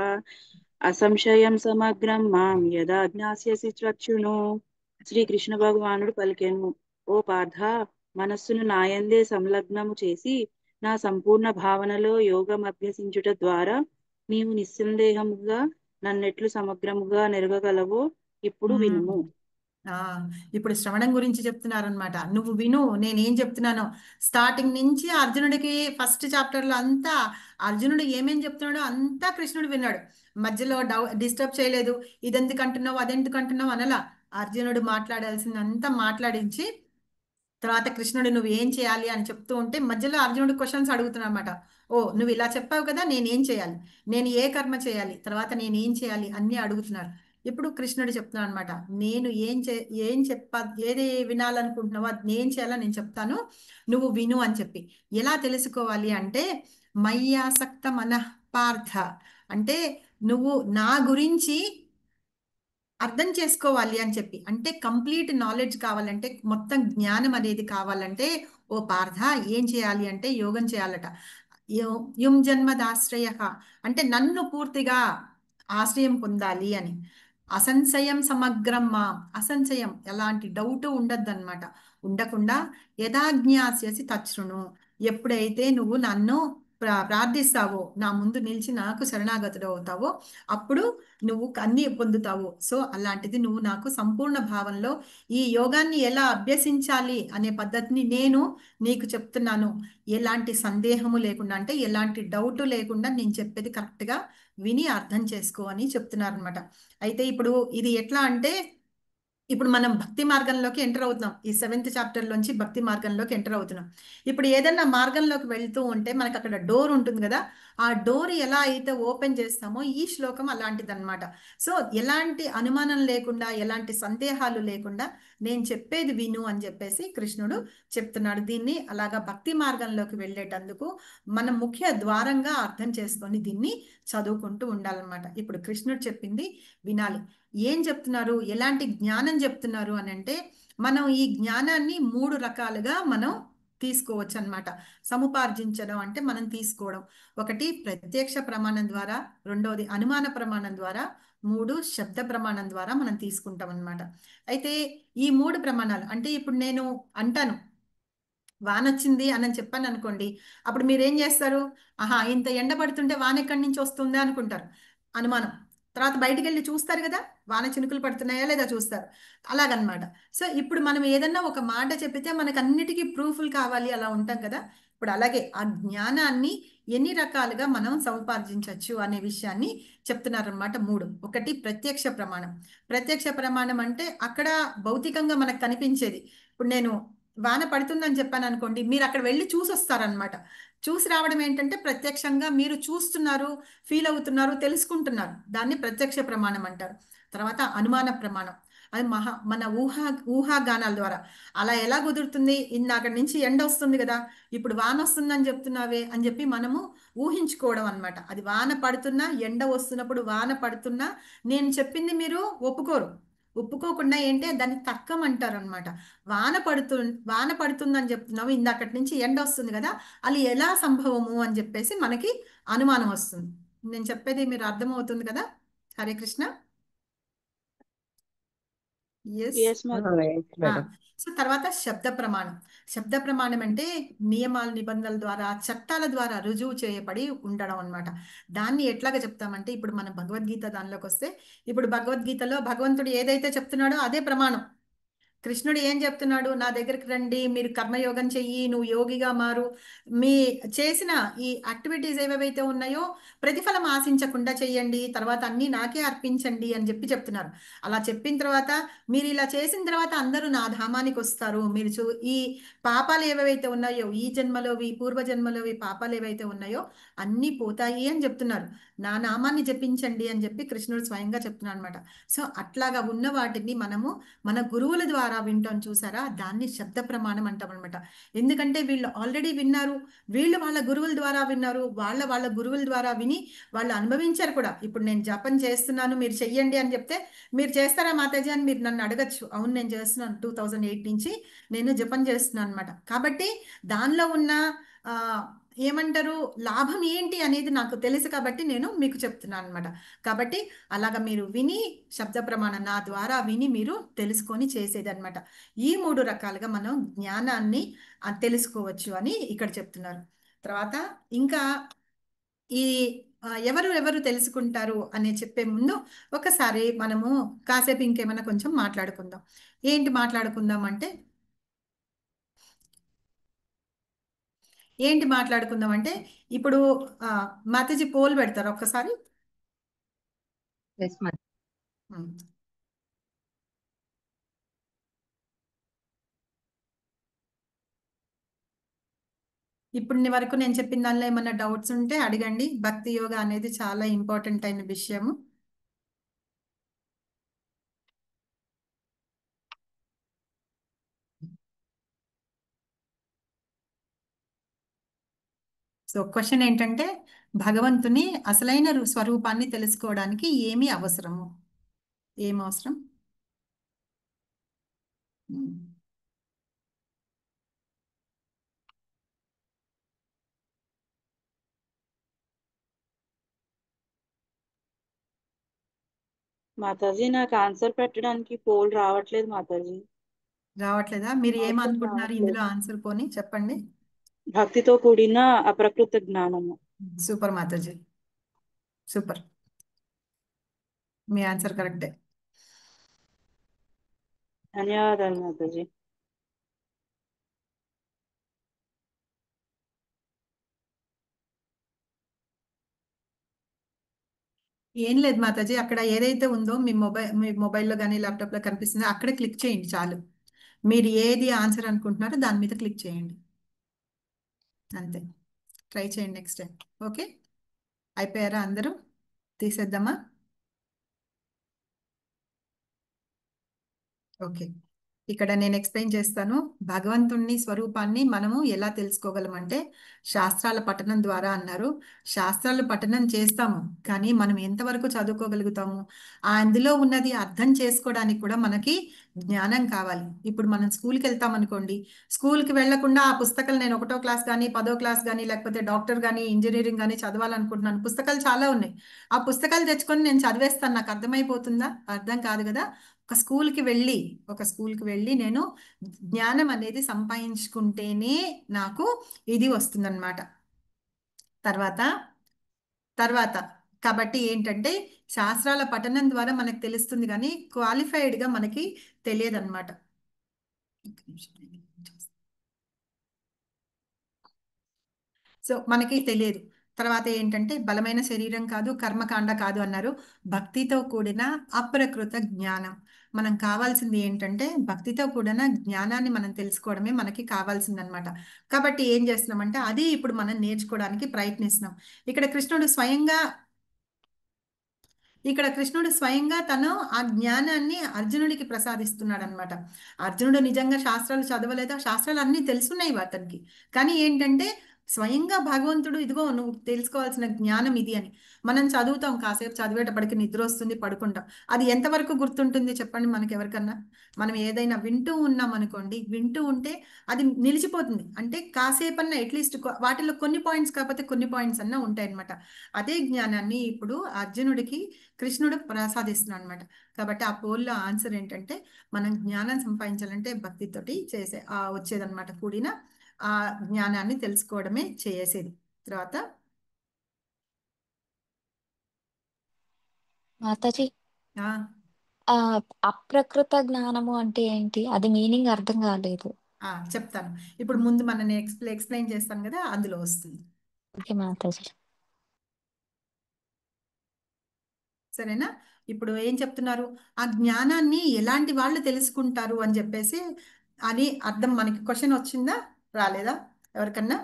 అసంశయం సమగ్రం మాం యదా జ్ఞాస్యసి త్వచ్ఛృణు. శ్రీ కృష్ణ భగవానుడు పలికెను, ఓ పార్థ, మనస్సును నాయందే సంలగ్నము చేసి నా సంపూర్ణ భావనలో యోగం అభ్యసించుట ద్వారా నీవు నిస్సందేహముగా నన్నెట్లు సమగ్రముగా నెరగగలవో ఇప్పుడు వినుము. ఆ ఇప్పుడు శ్రవణం గురించి చెప్తున్నారనమాట. నువ్వు విను నేనేం చెప్తున్నానో. స్టార్టింగ్ నుంచి అర్జునుడికి ఫస్ట్ చాప్టర్లో అంతా అర్జునుడు ఏమేం చెప్తున్నాడో అంతా కృష్ణుడు విన్నాడు. మధ్యలో డిస్టర్బ్ చేయలేదు. ఇదెందుకు అంటున్నావు అదెందుకు అంటున్నావు అనలా. అర్జునుడు మాట్లాడాల్సిందంతా మాట్లాడించి తర్వాత కృష్ణుడు నువ్వు ఏం చేయాలి అని చెప్తూ ఉంటే మధ్యలో అర్జునుడు క్వశ్చన్స్ అడుగుతున్నాడు అనమాట. ఓ నువ్వు ఇలా చెప్పావు కదా, నేనేం చేయాలి, నేను ఏ కర్మ చేయాలి, తర్వాత నేనేం చేయాలి అన్నీ అడుగుతున్నారు. ఇప్పుడు కృష్ణుడు చెప్తున్నాడు అనమాట. నేను ఏం ఏది వినాలనుకుంటున్నావో అది నేను చేయాలని నేను చెప్తాను, నువ్వు విను అని చెప్పి. ఎలా తెలుసుకోవాలి అంటే మయ్యాసక్త మనః పార్థ అంటే నువ్వు నా గురించి అర్థం చేసుకోవాలి అని చెప్పి. అంటే కంప్లీట్ నాలెడ్జ్ కావాలంటే మొత్తం జ్ఞానం అనేది కావాలంటే ఓ పార్థ ఏం చేయాలి అంటే యోగం చేయాలట. యుం జన్మదాశ్రయ అంటే నన్ను పూర్తిగా ఆశ్రయం పొందాలి అని. అసంశయం సమగ్రం మా అసంశయం ఎలాంటి డౌట్ ఉండద్దన్నమాట. ఉండకుండా యథాజ్ఞాస్యసి తచ్ఛృణు ఎప్పుడైతే నువ్వు నన్ను ప్రార్థిస్తావో, నా ముందు నిలిచి నాకు శరణాగతుడు అవుతావో అప్పుడు నువ్వు అన్ని పొందుతావు. సో అలాంటిది నువ్వు నాకు సంపూర్ణ భావంలో ఈ యోగాన్ని ఎలా అభ్యసించాలి అనే పద్ధతిని నేను నీకు చెప్తున్నాను. ఎలాంటి సందేహము లేకుండా అంటే ఎలాంటి డౌట్ లేకుండా నేను చెప్పేది కరెక్ట్గా విని అర్థం చేసుకో అని చెప్తున్నారు అనమాట. అయితే ఇప్పుడు ఇది ఎట్లా అంటే ఇప్పుడు మనం భక్తి మార్గంలోకి ఎంటర్ అవుతున్నాం. ఈ 7th చాప్టర్లోంచి భక్తి మార్గంలోకి ఎంటర్ అవుతున్నాం. ఇప్పుడు ఏదైనా మార్గంలోకి వెళ్తూ ఉంటే మనకు అక్కడ డోర్ ఉంటుంది కదా, ఆ డోర్ ఎలా అయితే ఓపెన్ చేస్తామో ఈ శ్లోకం అలాంటిదన్నమాట. సో ఎలాంటి అనుమానం లేకుండా ఎలాంటి సందేహాలు లేకుండా నేను చెప్పేది విను అని చెప్పేసి కృష్ణుడు చెప్తున్నాడు. దీన్ని అలాగా భక్తి మార్గంలోకి వెళ్ళేటందుకు మనం ముఖ్య ద్వారంగా అర్థం చేసుకొని దీన్ని చదువుకుంటూ ఉండాలన్నమాట. ఇప్పుడు కృష్ణుడు చెప్పింది వినాలి. ఏం చెప్తున్నారు, ఎలాంటి జ్ఞానం చెప్తున్నారు అని అంటే మనం ఈ జ్ఞానాన్ని 3 రకాలుగా మనం తీసుకోవచ్చు అన్నమాట. సముపార్జించడం అంటే మనం తీసుకోవడం. ఒకటి ప్రత్యక్ష ప్రమాణం ద్వారా, రెండవది అనుమాన ప్రమాణం ద్వారా, 3 శబ్ద ప్రమాణం ద్వారా మనం తీసుకుంటాం అన్నమాట. అయితే ఈ 3 ప్రమాణాలు అంటే ఇప్పుడు నేను అంటాను వానొచ్చింది అని చెప్పాను అనుకోండి, అప్పుడు మీరేం చేస్తారు? ఆహా ఇంత ఎండ పడుతుంటే వాన ఎక్కడి నుంచి వస్తుందా అనుకుంటారు, అనుమానం. తర్వాత బయటికి వెళ్ళి చూస్తారు కదా, వాన చినుకులు పడుతున్నాయా లేదా చూస్తారు. అలాగనమాట. సో ఇప్పుడు మనం ఏదన్నా ఒక మాట చెప్పితే మనకు అన్నిటికీ ప్రూఫ్లు కావాలి అలా ఉంటాం కదా. ఇప్పుడు అలాగే ఆ జ్ఞానాన్ని ఎన్ని రకాలుగా మనం సముపార్జించవచ్చు అనే విషయాన్ని చెప్తున్నారనమాట. 3. ఒకటి ప్రత్యక్ష ప్రమాణం. ప్రత్యక్ష ప్రమాణం అంటే అక్కడ భౌతికంగా మనకు కనిపించేది. ఇప్పుడు నేను వాన పడుతుందని చెప్పాను అనుకోండి, మీరు అక్కడ వెళ్ళి చూసి వస్తారనమాట. చూసి రావడం ఏంటంటే ప్రత్యక్షంగా మీరు చూస్తున్నారు, ఫీల్ అవుతున్నారు, తెలుసుకుంటున్నారు. దాన్ని ప్రత్యక్ష ప్రమాణం అంటారు. తర్వాత అనుమాన ప్రమాణం, అది మన ఊహాగానాల ద్వారా. అలా ఎలా కుదురుతుంది? అక్కడి నుంచి ఎండ వస్తుంది కదా, ఇప్పుడు వాన వస్తుందని చెప్తున్నావే అని చెప్పి మనము ఊహించుకోవడం అన్నమాట. అది వాన పడుతున్నా, ఎండ వస్తున్నప్పుడు వాన పడుతున్నా నేను చెప్పింది మీరు ఒప్పుకోకుండా ఏంటి దాన్ని తర్కం అంటారు అనమాట. వాన పడుతుందని చెప్తున్నావు, ఇందాకటి నుంచి ఎండ వస్తుంది కదా, అది ఎలా సంభవము అని చెప్పేసి మనకి అనుమానం వస్తుంది. నేను చెప్పేది మీరు అర్థమవుతుంది కదా? హరే కృష్ణ. ఎస్. yes మాతాజీ. Yes, madam. సో తర్వాత శబ్ద ప్రమాణం. శబ్ద ప్రమాణం అంటే నియమాల నిబంధనల ద్వారా, చట్టాల ద్వారా రుజువు చేయబడి ఉండడం అన్నమాట. దాన్ని ఎట్లాగా చెప్తామంటే, ఇప్పుడు మన భగవద్గీత దానిలోకి వస్తే, ఇప్పుడు భగవద్గీతలో భగవంతుడు ఏదైతే చెప్తున్నాడో అదే ప్రమాణం. కృష్ణుడు ఏం చెప్తున్నాడు? నా దగ్గరికి రండి, మీరు కర్మయోగం చెయ్యి, నువ్వు యోగిగా మారు, మీ చేసిన ఈ యాక్టివిటీస్ ఏవేవైతే ఉన్నాయో ప్రతిఫలం ఆశించకుండా చెయ్యండి, తర్వాత అన్నీ నాకే అర్పించండి అని చెప్పి చెప్తున్నారు. అలా చెప్పిన తర్వాత మీరు ఇలా చేసిన తర్వాత అందరూ నా ధామానికి వస్తారు, మీరు ఈ పాపాలు ఏవైతే ఉన్నాయో, ఈ జన్మలోవి పూర్వ జన్మలోవి పాపాలు ఏవైతే ఉన్నాయో అన్నీ పోతాయి అని చెప్తున్నారు. నా నామాన్ని జపించండి అని చెప్పి కృష్ణుడు స్వయంగా చెప్తున్నాడు అనమాట. సో అట్లాగా ఉన్న వాటిని మనము మన గురువుల ద్వారా వింటాం చూసారా, దాన్ని శబ్ద ప్రమాణం అంటాం అనమాట. ఎందుకంటే వీళ్ళు ఆల్రెడీ విన్నారు, వీళ్ళు వాళ్ళ గురువుల ద్వారా విన్నారు, వాళ్ళ గురువుల ద్వారా విని వాళ్ళు అనుభవించారు కూడా. ఇప్పుడు నేను జపం చేస్తున్నాను, మీరు చెయ్యండి అని చెప్తే మీరు చేస్తారా మాతాజీ అని మీరు నన్ను అడగచ్చు. అవును, నేను చేస్తున్నాను, 2008 నుంచి నేను జపం చేస్తున్నాను అనమాట. కాబట్టి దానిలో ఉన్న ఏమంటారు లాభం ఏంటి అనేది నాకు తెలుసు, కాబట్టి నేను మీకు చెప్తున్నాను అనమాట. కాబట్టి అలాగా మీరు విని శబ్ద ప్రమాణం నా ద్వారా విని మీరు తెలుసుకొని చేసేది అనమాట. ఈ 3 రకాలుగా మనం జ్ఞానాన్ని తెలుసుకోవచ్చు అని ఇక్కడ చెప్తున్నారు. తర్వాత ఇంకా ఈ ఎవరు తెలుసుకుంటారు అని చెప్పే ముందు ఒకసారి మనము కాసేపు ఇంకేమైనా కొంచెం మాట్లాడుకుందాం. ఏంటి మాట్లాడుకుందాం అంటే, ఇప్పుడు మాతాజీ పోల్ పెడతారు ఒక్కసారి. Yes, madam. ఉమ్. ఇప్పుడు వరకు నేను చెప్పిన దానిలో ఏమైనా డౌట్స్ ఉంటే అడగండి. భక్తి యోగా అనేది చాలా ఇంపార్టెంట్ అయిన విషయము. సో క్వశ్చన్ ఏంటంటే, భగవంతుని అసలైన స్వరూపాన్ని తెలుసుకోవడానికి ఏమి అవసరము? ఏం అవసరం? మాతాజీ నాకు ఆన్సర్ పెట్టడానికి పోల్ రావట్లేదు మాతాజీ. రావట్లేదా? మీరు ఆన్సర్ ఏమనుకుంటున్నారు రావట్లేదు. ఇందులో? ఆన్సర్ పోని చెప్పండి. భక్తితో కూడిన అప్రకృత జ్ఞానము. సూపర్ మాతాజీ, సూపర్, మీ ఆన్సర్ కరెక్టే. ధన్యవాదాలు మాతాజీ. ఏం లేదు మాతాజీ, అక్కడ ఏదైతే ఉందో మీ మొబైల్లో కానీ ల్యాప్టాప్లో కనిపిస్తుందో అక్కడే క్లిక్ చేయండి చాలు. మీరు ఏది ఆన్సర్ అనుకుంటున్నారో దాని మీద క్లిక్ చేయండి, అంతే. ట్రై చేయండి నెక్స్ట్ టైం. ఓకే, అయిపోయారా అందరూ? తీసేద్దామా? ఓకే, ఇక్కడ నేను ఎక్స్ప్లెయిన్ చేస్తాను. భగవంతుణ్ణి స్వరూపాన్ని మనము ఎలా తెలుసుకోగలమంటే శాస్త్రాల పఠనం ద్వారా అన్నారు. శాస్త్రాలు పఠనం చేస్తాము, కానీ మనం ఎంతవరకు చదువుకోగలుగుతాము? అందులో ఉన్నది అర్థం చేసుకోవడానికి కూడా మనకి జ్ఞానం కావాలి. ఇప్పుడు మనం స్కూల్కి వెళ్తాం అనుకోండి, స్కూల్కి వెళ్లకుండా ఆ పుస్తకాలు నేను 1వ క్లాస్ కానీ 10వ క్లాస్ కానీ లేకపోతే డాక్టర్ కానీ ఇంజనీరింగ్ కానీ చదవాలనుకుంటున్నాను, పుస్తకాలు చాలా ఉన్నాయి, ఆ పుస్తకాలు తెచ్చుకొని నేను చదివేస్తాను, నాకు అర్థమైపోతుందా? అర్థం కాదు కదా. ఒక స్కూల్కి వెళ్ళి నేను జ్ఞానం అనేది సంపాదించుకుంటేనే నాకు ఇది వస్తుందన్నమాట. తర్వాత తర్వాత కాబట్టి ఏంటంటే శాస్త్రాల పఠనం ద్వారా మనకు తెలుస్తుంది, కానీ క్వాలిఫైడ్గా మనకి తెలియదు అనమాట. సో మనకి తెలియదు. తర్వాత ఏంటంటే బలమైన శరీరం కాదు, కర్మకాండ కాదు అన్నారు. భక్తితో కూడిన అప్రకృత జ్ఞానం. మనం కావాల్సింది ఏంటంటే భక్తితో కూడిన జ్ఞానాన్ని మనం తెలుసుకోవడమే మనకి కావాల్సిందనమాట. కాబట్టి ఏం చేస్తున్నామంటే అది ఇప్పుడు మనం నేర్చుకోవడానికి ప్రయత్నిస్తున్నాం. ఇక్కడ ఇక్కడ కృష్ణుడు స్వయంగా తను ఆ జ్ఞానాన్ని అర్జునుడికి ప్రసాదిస్తున్నాడు అనమాట. అర్జునుడు నిజంగా శాస్త్రాలు చదవలేదా, శాస్త్రాలు అన్నీ తెలుసున్నాయి అతనికి. కానీ ఏంటంటే స్వయంగా భగవంతుడు ఇదిగో నువ్వు తెలుసుకోవాల్సిన జ్ఞానం ఇది అని. మనం చదువుతాం, కాసేపు చదివేటప్పటికి నిద్ర వస్తుంది, పడుకుంటాం. అది ఎంతవరకు గుర్తుంటుంది చెప్పండి మనకి ఎవరికన్నా? మనం ఏదైనా వింటూ ఉన్నాం అనుకోండి, వింటూ ఉంటే అది నిలిచిపోతుంది. అంటే కాసేపన్నా అట్లీస్ట్ వాటిలో కొన్ని పాయింట్స్ కాకపోతే కొన్ని పాయింట్స్ అన్నా ఉంటాయి అనమాట. అదే జ్ఞానాన్ని ఇప్పుడు అర్జునుడికి కృష్ణుడు ప్రసాదిస్తున్నాడు అనమాట. కాబట్టి ఆ పోల్లో ఆన్సర్ ఏంటంటే మనం జ్ఞానం సంపాదించాలంటే భక్తితోటి చేసే వచ్చేదన్నమాట. కూడిన ఆ జ్ఞానాన్ని తెలుసుకోవడమే చేసేది. తర్వాత మాతాజీ, ఆ ఆ అప్రకృత జ్ఞానము అంటే ఏంటి? అది మీనింగ్ అర్థం కాలేదు. చెప్తాను. ఇప్పుడు ముందు మనం ఎక్స్ప్లెయిన్ చేస్తాను కదా, అందులో వస్తుంది. ఓకే మాతాజీ. సరేనా? ఇప్పుడు ఏం చెప్తున్నారు? ఆ జ్ఞానాన్ని ఎలాంటి వాళ్ళు తెలుసుకుంటారు అని చెప్పేసి అని అర్థం. మనకి క్వశ్చన్ వచ్చిందా, రాలేదా ఎవరికన్నా?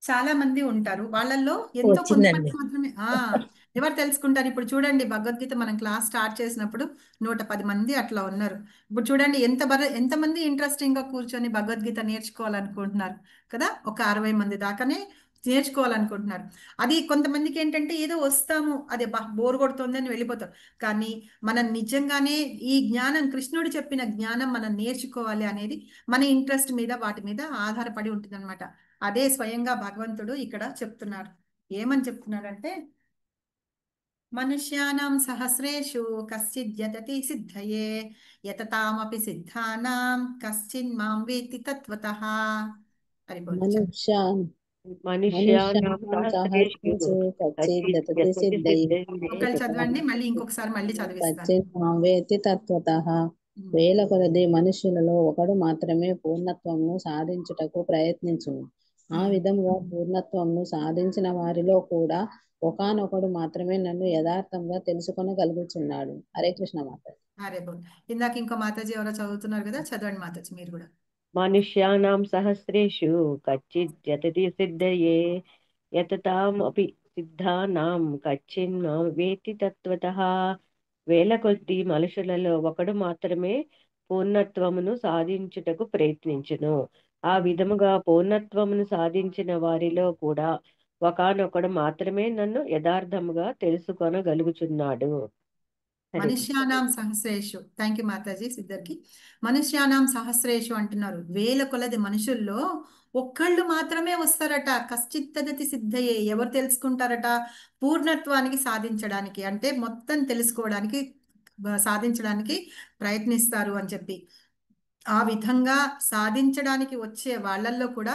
చాలా మంది ఉంటారు, వాళ్ళల్లో ఎంతో వచ్చిందండి. కొంతమంది మాత్రమే ఎవరు తెలుసుకుంటారు. ఇప్పుడు చూడండి, భగవద్గీత మనం క్లాస్ స్టార్ట్ చేసినప్పుడు 110 మంది అట్లా ఉన్నారు. ఇప్పుడు చూడండి ఎంతమంది ఇంట్రెస్టింగ్ గా కూర్చొని భగవద్గీత నేర్చుకోవాలనుకుంటున్నారు కదా. ఒక 60 మంది దాకానే నేర్చుకోవాలనుకుంటున్నారు. అది కొంతమందికి ఏంటంటే ఏదో వస్తాము, అదే బోర్ కొడుతుంది అని వెళ్ళిపోతారు. కానీ మనం నిజంగానే ఈ జ్ఞానం, కృష్ణుడు చెప్పిన జ్ఞానం మనం నేర్చుకోవాలి అనేది మన ఇంట్రెస్ట్ మీద, వాటి మీద ఆధారపడి ఉంటుంది. అదే స్వయంగా భగవంతుడు ఇక్కడ చెప్తున్నారు. ఏమని చెప్తున్నాడంటే, మనుష్యానాం సహస్రేషు కశ్చిద్ యతతి సిద్ధయే యతతామపి సిద్ధానాం కశ్చిన్ మాం వేత్తి తత్వతః. అది మనుష్యాన్ మనుష్యానాం సహస్రేషు కచ్చిదతి కచ్చిదతి సిద్ధయే ఒకళ్ళు చదవండి, మళ్ళీ మళ్ళీ చదివిస్తాను. కచ్చిన్మావేతి తత్వతః. వేల కొలది మనుష్యులలో ఒకడు మాత్రమే పూర్ణత్వమును సాధించుటకు ప్రయత్నించును. ఆ విధంగా పూర్ణత్వమును సాధించిన వారిలో కూడా ఒకానొకడు మాత్రమే నన్ను యథార్థంగా తెలుసుకొనగలుగుచున్నాడు. హరే కృష్ణ మాత. హరే బోల్. ఇందాక ఇంకో మాతాజీ ఎవరో చదువుతున్నారు కదా, చదవండి మాతాజీ మీరు కూడా. మనుష్యానాం సహస్రేషు కచ్చిద్ యతతి సిద్ధయే యతతామపి సిద్ధానాం కచ్చిన్ మాం వేత్తి తత్వతః. వేల కొద్ది మనుషులలో ఒకడు మాత్రమే పూర్ణత్వమును సాధించుటకు ప్రయత్నించును. ఆ విధముగా పూర్ణత్వమును సాధించిన వారిలో కూడా ఒకానొకడు మాత్రమే నన్ను యథార్థముగా తెలుసుకొనగలుగుచున్నాడు. మనుష్యానాం సహస్రేషు. థ్యాంక్ యూ మాతాజీ సిద్ధర్కి. మనుష్యానాం సహస్రేషు అంటున్నారు. వేల కొలది మనుషుల్లో ఒక్కళ్ళు మాత్రమే వస్తారట. కశ్చిత్తదతి సిద్ధయే. ఎవరు తెలుసుకుంటారట? పూర్ణత్వానికి సాధించడానికి, అంటే మొత్తం తెలుసుకోవడానికి, సాధించడానికి ప్రయత్నిస్తారు అని చెప్పి. ఆ విధంగా సాధించడానికి వచ్చే వాళ్ళల్లో కూడా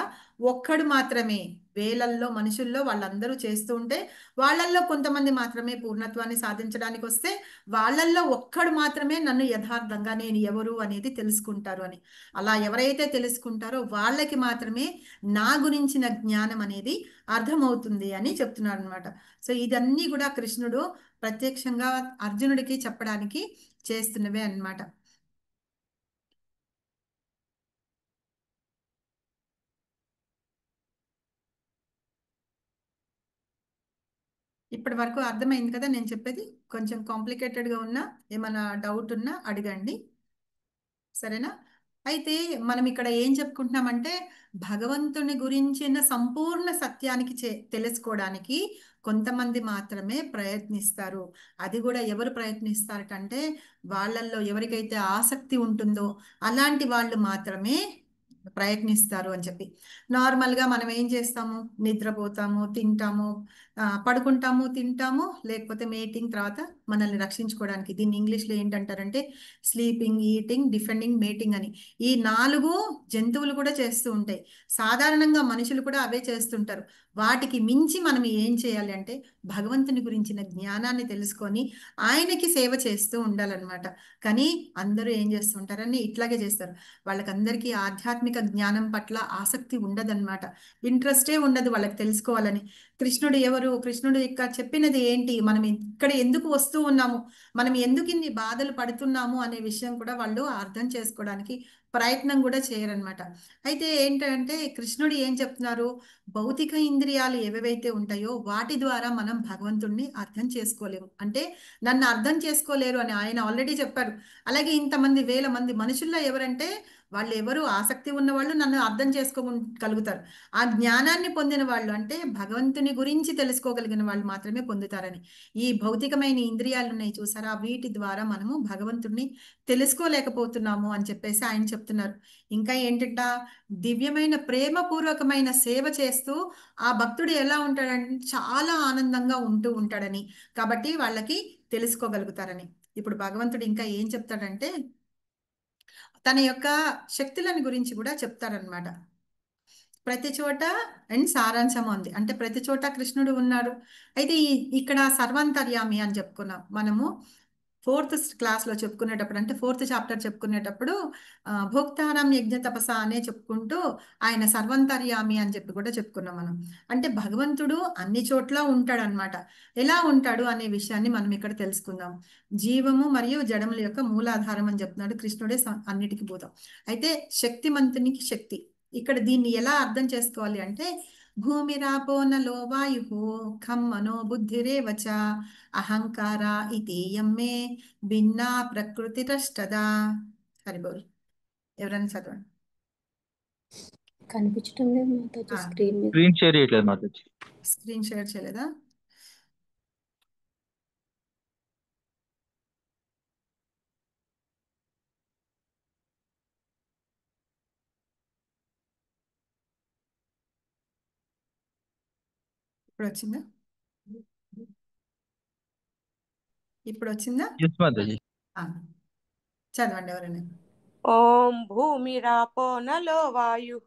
ఒక్కడు మాత్రమే, వేలల్లో మనుషుల్లో వాళ్ళందరూ చేస్తూ ఉంటే వాళ్ళల్లో కొంతమంది మాత్రమే పూర్ణత్వాన్ని సాధించడానికి వస్తే వాళ్ళల్లో ఒక్కడు మాత్రమే నన్ను యథార్థంగా నేను ఎవరు అనేది తెలుసుకుంటారు అని. అలా ఎవరైతే తెలుసుకుంటారో వాళ్ళకి మాత్రమే నా గురించిన జ్ఞానం అనేది అర్థమవుతుంది అని చెప్తున్నారు అనమాట. సో ఇదన్నీ కూడా కృష్ణుడు ప్రత్యక్షంగా అర్జునుడికి చెప్పడానికి చేస్తున్నవే అన్నమాట. ఇప్పటి వరకు అర్థమైంది కదా నేను చెప్పేది? కొంచెం కాంప్లికేటెడ్గా ఉన్నా, ఏమైనా డౌట్ ఉన్నా అడగండి, సరేనా? అయితే మనం ఇక్కడ ఏం చెప్పుకుంటున్నామంటే, భగవంతుని గురించిన సంపూర్ణ సత్యానికి తెలుసుకోవడానికి కొంతమంది మాత్రమే ప్రయత్నిస్తారు. అది కూడా ఎవరు ప్రయత్నిస్తారటంటే, వాళ్ళల్లో ఎవరికైతే ఆసక్తి ఉంటుందో అలాంటి వాళ్ళు మాత్రమే ప్రయత్నిస్తారు అని చెప్పి. నార్మల్గా మనం ఏం చేస్తాము? నిద్రపోతాము, తింటాము, పడుకుంటాము, తింటాము, లేకపోతే మేటింగ్ తర్వాత మనల్ని రక్షించుకోవడానికి. దీన్ని ఇంగ్లీష్లో ఏంటంటారంటే స్లీపింగ్, ఈటింగ్, డిఫెండింగ్, మేటింగ్ అని. ఈ 4 జంతువులు కూడా చేస్తూ ఉంటాయి. సాధారణంగా మనుషులు కూడా అవే చేస్తుంటారు. వాటికి మించి మనం ఏం చేయాలి అంటే భగవంతుని గురించిన జ్ఞానాన్ని తెలుసుకొని ఆయనకి సేవ చేస్తూ ఉండాలన్నమాట. కానీ అందరూ ఏం చేస్తుంటారని ఇట్లాగే చేస్తారు. వాళ్ళకందరికీ ఆధ్యాత్మిక ఆధ్యాత్మిక జ్ఞానం పట్ల ఆసక్తి ఉండదన్నమాట. ఇంట్రెస్టే ఉండదు వాళ్ళకి తెలుసుకోవాలని. కృష్ణుడు ఎవరు, కృష్ణుడు ఇక్కడ చెప్పినది ఏంటి, మనం ఇక్కడ ఎందుకు వస్తూ ఉన్నాము, మనం ఎందుకు ఇన్ని బాధలు పడుతున్నాము అనే విషయం కూడా వాళ్ళు అర్థం చేసుకోవడానికి ప్రయత్నం కూడా చేయరనమాట. అయితే ఏంటంటే కృష్ణుడు ఏం చెప్తున్నారు, భౌతిక ఇంద్రియాలు ఏవేవైతే ఉంటాయో వాటి ద్వారా మనం భగవంతుణ్ణి అర్థం చేసుకోలేము. అంటే నన్ను అర్థం చేసుకోలేరు అని ఆయన ఆల్రెడీ చెప్పారు. అలాగే ఇంతమంది వేల మంది మనుషుల్లో ఎవరంటే వాళ్ళు ఎవరు ఆసక్తి ఉన్న వాళ్ళు నన్ను అర్థం చేసుకోగలుగుతారు. ఆ జ్ఞానాన్ని పొందిన వాళ్ళు అంటే భగవంతుని గురించి తెలుసుకోగలిగిన వాళ్ళు మాత్రమే పొందుతారని. ఈ భౌతికమైన ఇంద్రియాలు ఉన్నాయి చూసారా, వీటి ద్వారా మనము భగవంతుణ్ణి తెలుసుకోలేకపోతున్నాము అని చెప్పేసి ఆయన చెప్తున్నారు. ఇంకా ఏంటంట, దివ్యమైన ప్రేమపూర్వకమైన సేవ చేస్తూ ఆ భక్తుడు ఎలా ఉంటాడంటే చాలా ఆనందంగా ఉంటూ ఉంటాడని, కాబట్టి వాళ్ళకి తెలుసుకోగలుగుతారని. ఇప్పుడు భగవంతుడు ఇంకా ఏం చెప్తాడంటే తన యొక్క శక్తులను గురించి కూడా చెప్తారనమాట. ప్రతి చోట అండ్ సారాంశం ఉంది, అంటే ప్రతి చోట కృష్ణుడు ఉన్నాడు. అయితే ఇక్కడ సర్వాంతర్యామి అని చెప్పుకున్నాం మనము 4th క్లాస్లో చెప్పుకునేటప్పుడు, అంటే 4th చాప్టర్ చెప్పుకునేటప్పుడు భోక్తారం యజ్ఞ తపస అనే చెప్పుకుంటూ ఆయన సర్వంతర్యామి అని చెప్పి కూడా చెప్పుకున్నాం మనం. అంటే భగవంతుడు అన్ని చోట్ల ఉంటాడు అనమాట. ఎలా ఉంటాడు అనే విషయాన్ని మనం ఇక్కడ తెలుసుకుందాం. జీవము మరియు జడముల యొక్క మూలాధారం అని చెప్తున్నాడు కృష్ణుడే, అన్నిటికీ భూతం. అయితే శక్తిమంతునికి శక్తి, ఇక్కడ దీన్ని ఎలా అర్థం చేసుకోవాలి అంటే భూమిరాపో నలో వాయు ఖం మనో బుద్ధిరేవచ అహంకార ఇతేయం మే భిన్నా ప్రకృతిరష్టదా. హరిబోల్. ఎవరైనా చదవండి. కనిపించడం లేదు మాతాజీ ఆ, స్క్రీన్ మీద. స్క్రీన్ షేర్ చేయట్లేదు మాతాజీ. స్క్రీన్ షేర్ చేయలేదా? ఇప్పుడు వచ్చిందా? ఇప్పుడు వచ్చిందా? ఎస్ మాతాజీ. ఆ, చదవండి ఎవరైనా. ఓం భూమిరాపో నలో వాయు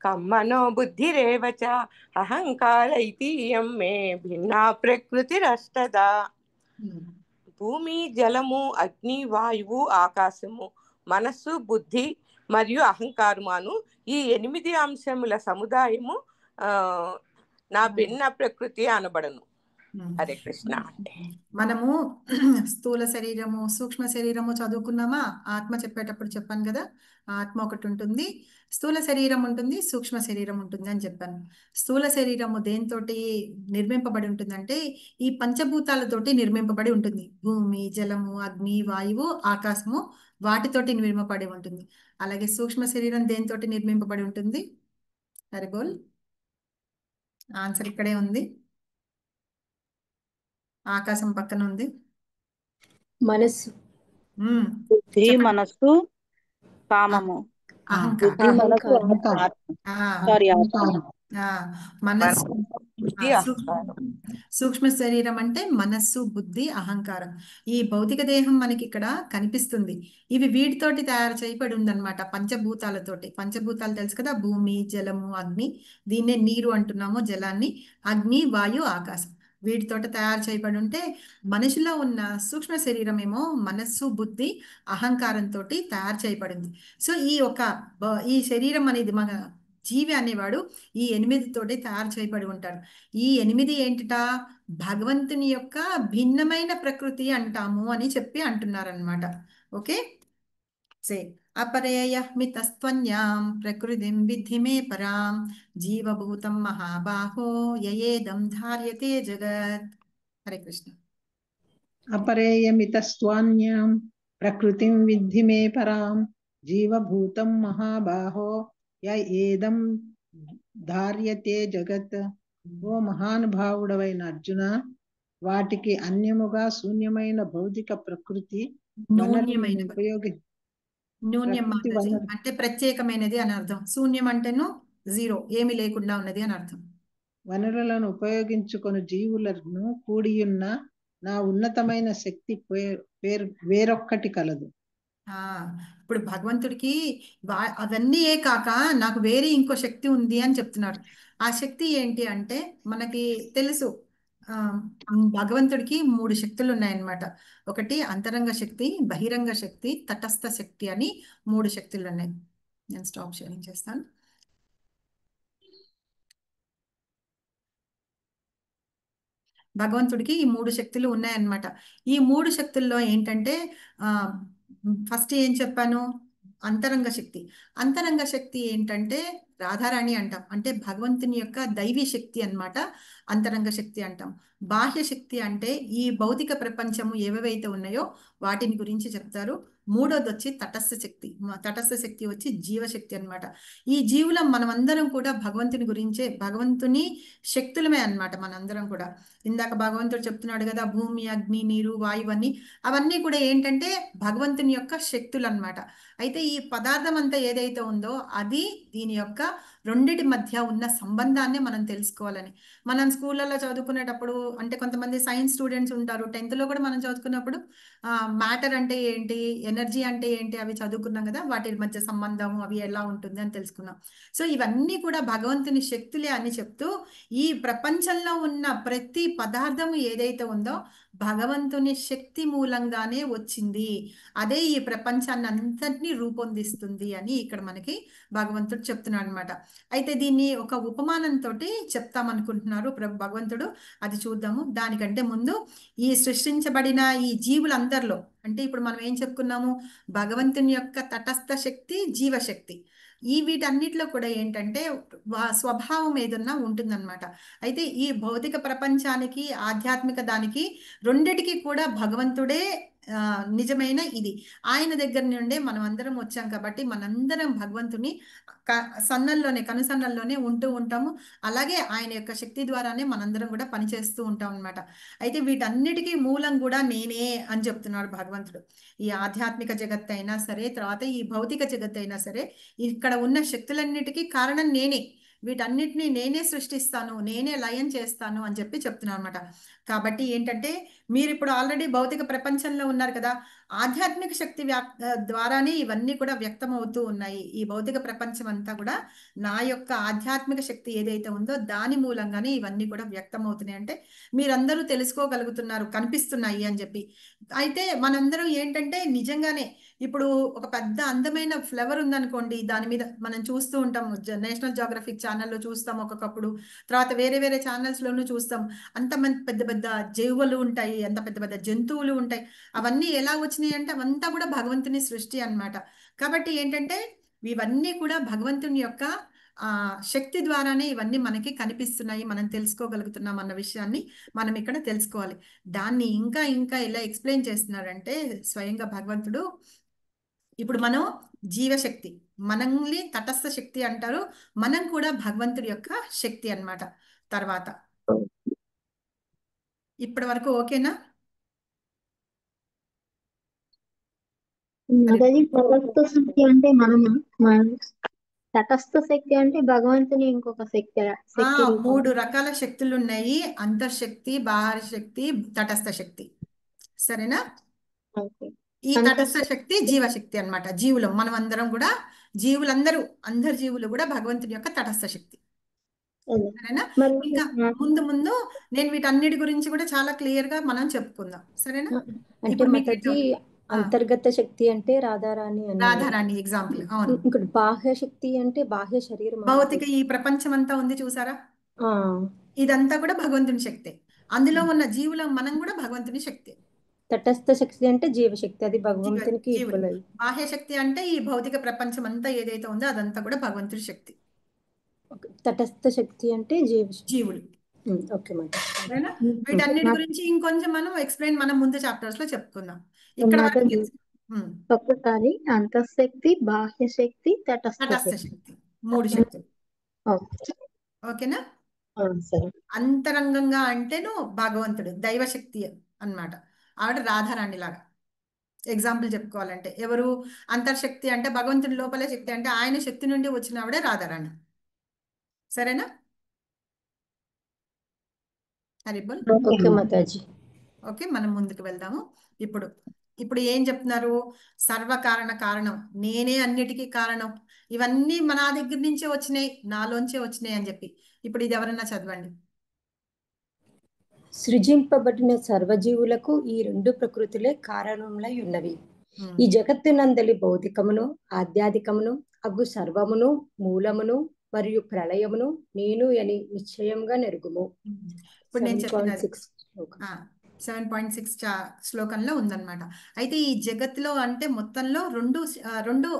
కమ్మనో బుద్ధిరేవ చ అహంకార ఇతీయం మే భిన్నా ప్రకృతిరష్టదా. భూమి, జలము, అగ్ని, వాయువు, ఆకాశము, మనస్సు, బుద్ధి మరియు అహంకారమును ఈ 8 అంశముల సముదాయము నా భిన్న ప్రకృతి అనబడను. హరే కృష్ణ. మనము స్థూల శరీరము, సూక్ష్మ శరీరము చదువుకున్నామా? ఆత్మ చెప్పేటప్పుడు చెప్పాను కదా, ఆత్మ ఒకటి ఉంటుంది, స్థూల శరీరం ఉంటుంది, సూక్ష్మ శరీరం ఉంటుంది అని చెప్పాను. స్థూల శరీరము దేనితోటి నిర్మింపబడి ఉంటుందంటే ఈ పంచభూతాలతోటి నిర్మింపబడి ఉంటుంది. భూమి, జలము, అగ్ని, వాయువు, ఆకాశము వాటితోటి నిర్మింపబడి ఉంటుంది. అలాగే సూక్ష్మ శరీరం దేనితోటి నిర్మింపబడి ఉంటుంది? హరిబోల్. ఆన్సర్ ఇక్కడే ఉంది, ఆకాశం పక్కన ఉంది. మనస్సు, బుద్ధి, చెప్పండి. మనస్సు, కామము. అహంకారం. బుద్ధి, మనస్సు, అహంకారం. సారీ ఆత్మ. మనస్సు, బుద్ధి, అహంకారం. సూక్ష్మ శరీరం అంటే మనస్సు, బుద్ధి, అహంకారం. ఈ భౌతిక దేహం మనకి ఇక్కడ కనిపిస్తుంది. ఇవి వీటితోటి తయారు చేయబడి ఉందన్నమాట, పంచభూతాలతోటి. పంచభూతాలు తెలుసు కదా, భూమి, జలము, అగ్ని. దీన్నే నీరు అంటున్నాము, జలాన్ని. అగ్ని, వాయు, ఆకాశం వీటితోటి తయారు చేయబడి ఉంటే మనిషిలో ఉన్న సూక్ష్మ శరీరం ఏమో మనస్సు, బుద్ధి, అహంకారంతో తయారు చేయబడింది. సో ఈ శరీరం అనేది మన జీవి అనేవాడు ఈ 8 తోటి తయారు చేయబడి ఉంటాడు. ఈ 8 ఏంటిట, భగవంతుని యొక్క భిన్నమైన ప్రకృతి అంటాము అని చెప్పి అంటున్నారనమాట. ఓకే, సే అపరేయ మితస్త్వన్యాం ప్రకృతిం విద్ధి మే పరాం జీవభూతం మహాబాహో యయేదం ధార్యతే జగత్. హరే కృష్ణ. అపరేయమితస్త్వాన్యాం ప్రకృతిం విద్ధి మే పరాం జీవభూతం మహాబాహో య ఏదం ధార్యతే జగత్. ఓ మహానుభావుడవైన అర్జున, వాటికి అన్యముగా శూన్యమైన భౌతిక ప్రకృతి వనరులను న్యూన్యం అంటే ప్రత్యేకమైనది అని అర్థం. శూన్యం అంటేను జీరో, ఏమి లేకుండా ఉన్నది అని అర్థం. వనరులను ఉపయోగించుకొని జీవులను కూడియున్న నా ఉన్నతమైన శక్తి వేరొక్కటి కలదు. ఇప్పుడు భగవంతుడికి అవన్నీ కాక నాకు వేరే ఇంకో శక్తి ఉంది అని చెప్తున్నారు. ఆ శక్తి ఏంటి అంటే మనకి తెలుసు, భగవంతుడికి 3 శక్తులు ఉన్నాయన్నమాట. ఒకటి అంతరంగ శక్తి, బహిరంగ శక్తి, తటస్థ శక్తి అని 3 శక్తులు ఉన్నాయి. నేను స్టాప్ షేరింగ్ చేస్తాను. భగవంతుడికి ఈ 3 శక్తులు ఉన్నాయన్నమాట. ఈ 3 శక్తుల్లో ఏంటంటే ఫస్ట్ ఏం చెప్పాను, అంతరంగ శక్తి. అంతరంగ శక్తి ఏంటంటే రాధారాణి అంటాం, అంటే భగవంతుని యొక్క దైవీ శక్తి అన్నమాట. అంతరంగ శక్తి అంటాం. బాహ్య శక్తి అంటే ఈ భౌతిక ప్రపంచము ఏవేవైతే ఉన్నాయో వాటిని గురించి చెప్తారు. మూడోది వచ్చి తటస్థ శక్తి. తటస్థ శక్తి వచ్చి జీవశక్తి అన్నమాట. ఈ జీవులం మనమందరం కూడా భగవంతుని గురించే, భగవంతుని శక్తులమే అన్నమాట మనందరం కూడా. ఇందాక భగవంతుడు చెప్తున్నాడు కదా, భూమి, అగ్ని, నీరు, వాయువు అవన్నీ కూడా ఏంటంటే భగవంతుని యొక్క శక్తులు అన్నమాట. అయితే ఈ పదార్థం అంతా ఏదైతే ఉందో అది దీని యొక్క రెండిటి మధ్య ఉన్న సంబంధాన్ని మనం తెలుసుకోవాలని. మనం స్కూళ్ళలో చదువుకునేటప్పుడు, అంటే కొంతమంది సైన్స్ స్టూడెంట్స్ ఉంటారు, 10th లో కూడా మనం చదువుకున్నప్పుడు మ్యాటర్ అంటే ఏంటి, ఎనర్జీ అంటే ఏంటి అవి చదువుకున్నాం కదా, వాటి మధ్య సంబంధం అవి ఎలా ఉంటుంది అని తెలుసుకున్నాం. సో ఇవన్నీ కూడా భగవంతుని శక్తులే అని చెప్తూ, ఈ ప్రపంచంలో ఉన్న ప్రతి పదార్థం ఏదైతే ఉందో భగవంతుని శక్తి మూలంగానే వచ్చింది, అదే ఈ ప్రపంచాన్ని అంతటినీ రూపొందిస్తుంది అని ఇక్కడ మనకి భగవంతుడు చెప్తున్నాడు అనమాట. అయితే దీన్ని ఒక ఉపమానంతో చెప్తామనుకుంటున్నారు భగవంతుడు, అది చూద్దాము. దానికంటే ముందు ఈ సృష్టించబడిన ఈ జీవులందరిలో, అంటే ఇప్పుడు మనం ఏం చెప్పుకున్నాము, భగవంతుని యొక్క తటస్థ శక్తి, జీవశక్తి, ఈ వీటన్నిటిలో కూడా ఏంటంటే స్వభావం ఏదన్నా ఉంటుందన్నమాట. అయితే ఈ భౌతిక ప్రపంచానికి, ఆధ్యాత్మిక దానికి రెండిటికి కూడా భగవంతుడే నిజమైన ఇది. ఆయన దగ్గర నుండే మనం అందరం వచ్చాం కాబట్టి మనందరం భగవంతుని కనుసన్నల్లోనే ఉంటూ ఉంటాము. అలాగే ఆయన యొక్క శక్తి ద్వారానే మనందరం కూడా పనిచేస్తూ ఉంటాం అనమాట. అయితే వీటన్నిటికీ మూలం కూడా నేనే అని చెప్తున్నాడు భగవంతుడు. ఈ ఆధ్యాత్మిక జగత్ అయినా సరే, తర్వాత ఈ భౌతిక జగత్ అయినా సరే, ఇక్కడ ఉన్న శక్తులన్నిటికీ కారణం నేనే, వీటన్నిటిని నేనే సృష్టిస్తాను, నేనే లయం చేస్తాను అని చెప్పి చెప్తున్నాను అనమాట. కాబట్టి ఏంటంటే మీరు ఇప్పుడు ఆల్రెడీ భౌతిక ప్రపంచంలో ఉన్నారు కదా, ఆధ్యాత్మిక శక్తి ద్వారానే ఇవన్నీ కూడా వ్యక్తం అవుతూ ఉన్నాయి. ఈ భౌతిక ప్రపంచం అంతా కూడా నా యొక్క ఆధ్యాత్మిక శక్తి ఏదైతే ఉందో దాని మూలంగానే ఇవన్నీ కూడా వ్యక్తం అవుతున్నాయి. అంటే మీరందరూ తెలుసుకోగలుగుతున్నారు, కనిపిస్తున్నాయి అని చెప్పి. అయితే మనందరం ఏంటంటే నిజంగానే ఇప్పుడు ఒక పెద్ద అందమైన ఫ్లవర్ ఉందనుకోండి, దాని మీద మనం చూస్తూ ఉంటాం, నేషనల్ జియోగ్రఫిక్ ఛానల్లో చూస్తాం ఒక్కొక్కప్పుడు, తర్వాత వేరే వేరే ఛానల్స్లోనూ చూస్తాం. అంత పెద్ద పెద్ద జీవులు ఉంటాయి, అంత పెద్ద పెద్ద జంతువులు ఉంటాయి. అవన్నీ ఎలా వచ్చినాయి అంటే అవంతా కూడా భగవంతుని సృష్టి అన్నమాట. కాబట్టి ఏంటంటే ఇవన్నీ కూడా భగవంతుని యొక్క శక్తి ద్వారానే ఇవన్నీ మనకి కనిపిస్తున్నాయి, మనం తెలుసుకోగలుగుతున్నాం అన్న విషయాన్ని మనం ఇక్కడ తెలుసుకోవాలి. దాన్ని ఇంకా ఇంకా ఎలా ఎక్స్ప్లెయిన్ చేస్తున్నారంటే స్వయంగా భగవంతుడు, ఇప్పుడు మనం జీవశక్తి, మనల్ని తటస్థ శక్తి అంటారు, మనం కూడా భగవంతుడి యొక్క శక్తి అన్నమాట. తర్వాత ఇప్పటి వరకు ఓకేనా? తటస్థ శక్తి అంటే తటస్థ శక్తి అంటే భగవంతుని ఇంకొక శక్తి. 3 రకాల శక్తులు ఉన్నాయి, అంతర్శక్తి, బాహ్య శక్తి, తటస్థ శక్తి. సరేనా? ఈ తటస్థ శక్తి జీవశక్తి అన్నమాట. జీవులు మనం అందరం కూడా, అందరు జీవులు కూడా భగవంతుని యొక్క తటస్థ శక్తి. సరేనా? ఇంకా ముందు ముందు నేను వీటన్నిటి గురించి కూడా చాలా క్లియర్ గా మనం చెప్పుకుందాం. సరేనా? అంటే మాతాజీ అంతర్గత శక్తి అంటే రాధారాణి ఎగ్జాంపుల్. అవును. ఇక్కడ బాహ్య శక్తి అంటే బాహ్య శరీరం, భౌతిక ఈ ప్రపంచం అంతా ఉంది చూసారా, ఇదంతా కూడా భగవంతుని శక్తి. అందులో ఉన్న జీవులం మనం కూడా భగవంతుని శక్తి. తటస్థ శక్తి అంటే జీవశక్తి, అది భగవంతునికి ఈక్వల్. బాహ్య శక్తి అంటే ఈ భౌతిక ప్రపంచం అంతా ఏదైతే ఉందో అదంతా కూడా భగవంతుడి శక్తి. తటస్థ శక్తి అంటే జీవులు. Okay madam. వీటన్నిటి గురించి ఇంకొంచెం మనం ఎక్స్ప్లెయిన్ మనం ముందు చాప్టర్స్ లో చెప్పుకుందాం. ఇక్కడ ఒక్కసారి అంతఃశక్తి, బాహ్య శక్తి, తటస్థ శక్తి, 3 శక్తులు. ఓకేనా? అంతరంగంగా అంటేను భగవంతుడు దైవశక్తి అన్నమాట. ఆవిడ రాధారాణి లాగా. ఎగ్జాంపుల్ చెప్పుకోవాలంటే ఎవరు, అంతర్శక్తి అంటే భగవంతుడి లోపలే శక్తి, అంటే ఆయన శక్తి నుండి వచ్చిన ఆవిడే రాధారాణి. సరేనా? హరిబోల్. ఓకే, మనం ముందుకు వెళ్దాము. ఇప్పుడు ఏం చెప్తున్నారు, సర్వకారణ కారణం, నేనే అన్నిటికీ కారణం, ఇవన్నీ మన దగ్గర నుంచే వచ్చినాయి, నాలోంచే వచ్చినాయి అని చెప్పి. ఇప్పుడు ఇది ఎవరన్నా చదవండి. సృజింపబడిన సర్వజీవులకు ఈ 2 ప్రకృతులే కారణములై ఉన్నవి. ఈ జగత్తునందలి భౌతికమును, ఆధ్యాత్మికమును, అగు సర్వమును మూలమును మరియు ప్రళయమును నేను అని నిశ్చయంగా నెరుగుము. ఇప్పుడు నేను 7.6 చెప్పినది 7.6 శ్లోకంలో ఉందన్నమాట. అయితే ఈ జగత్తులో అంటే మొత్తంలో రెండు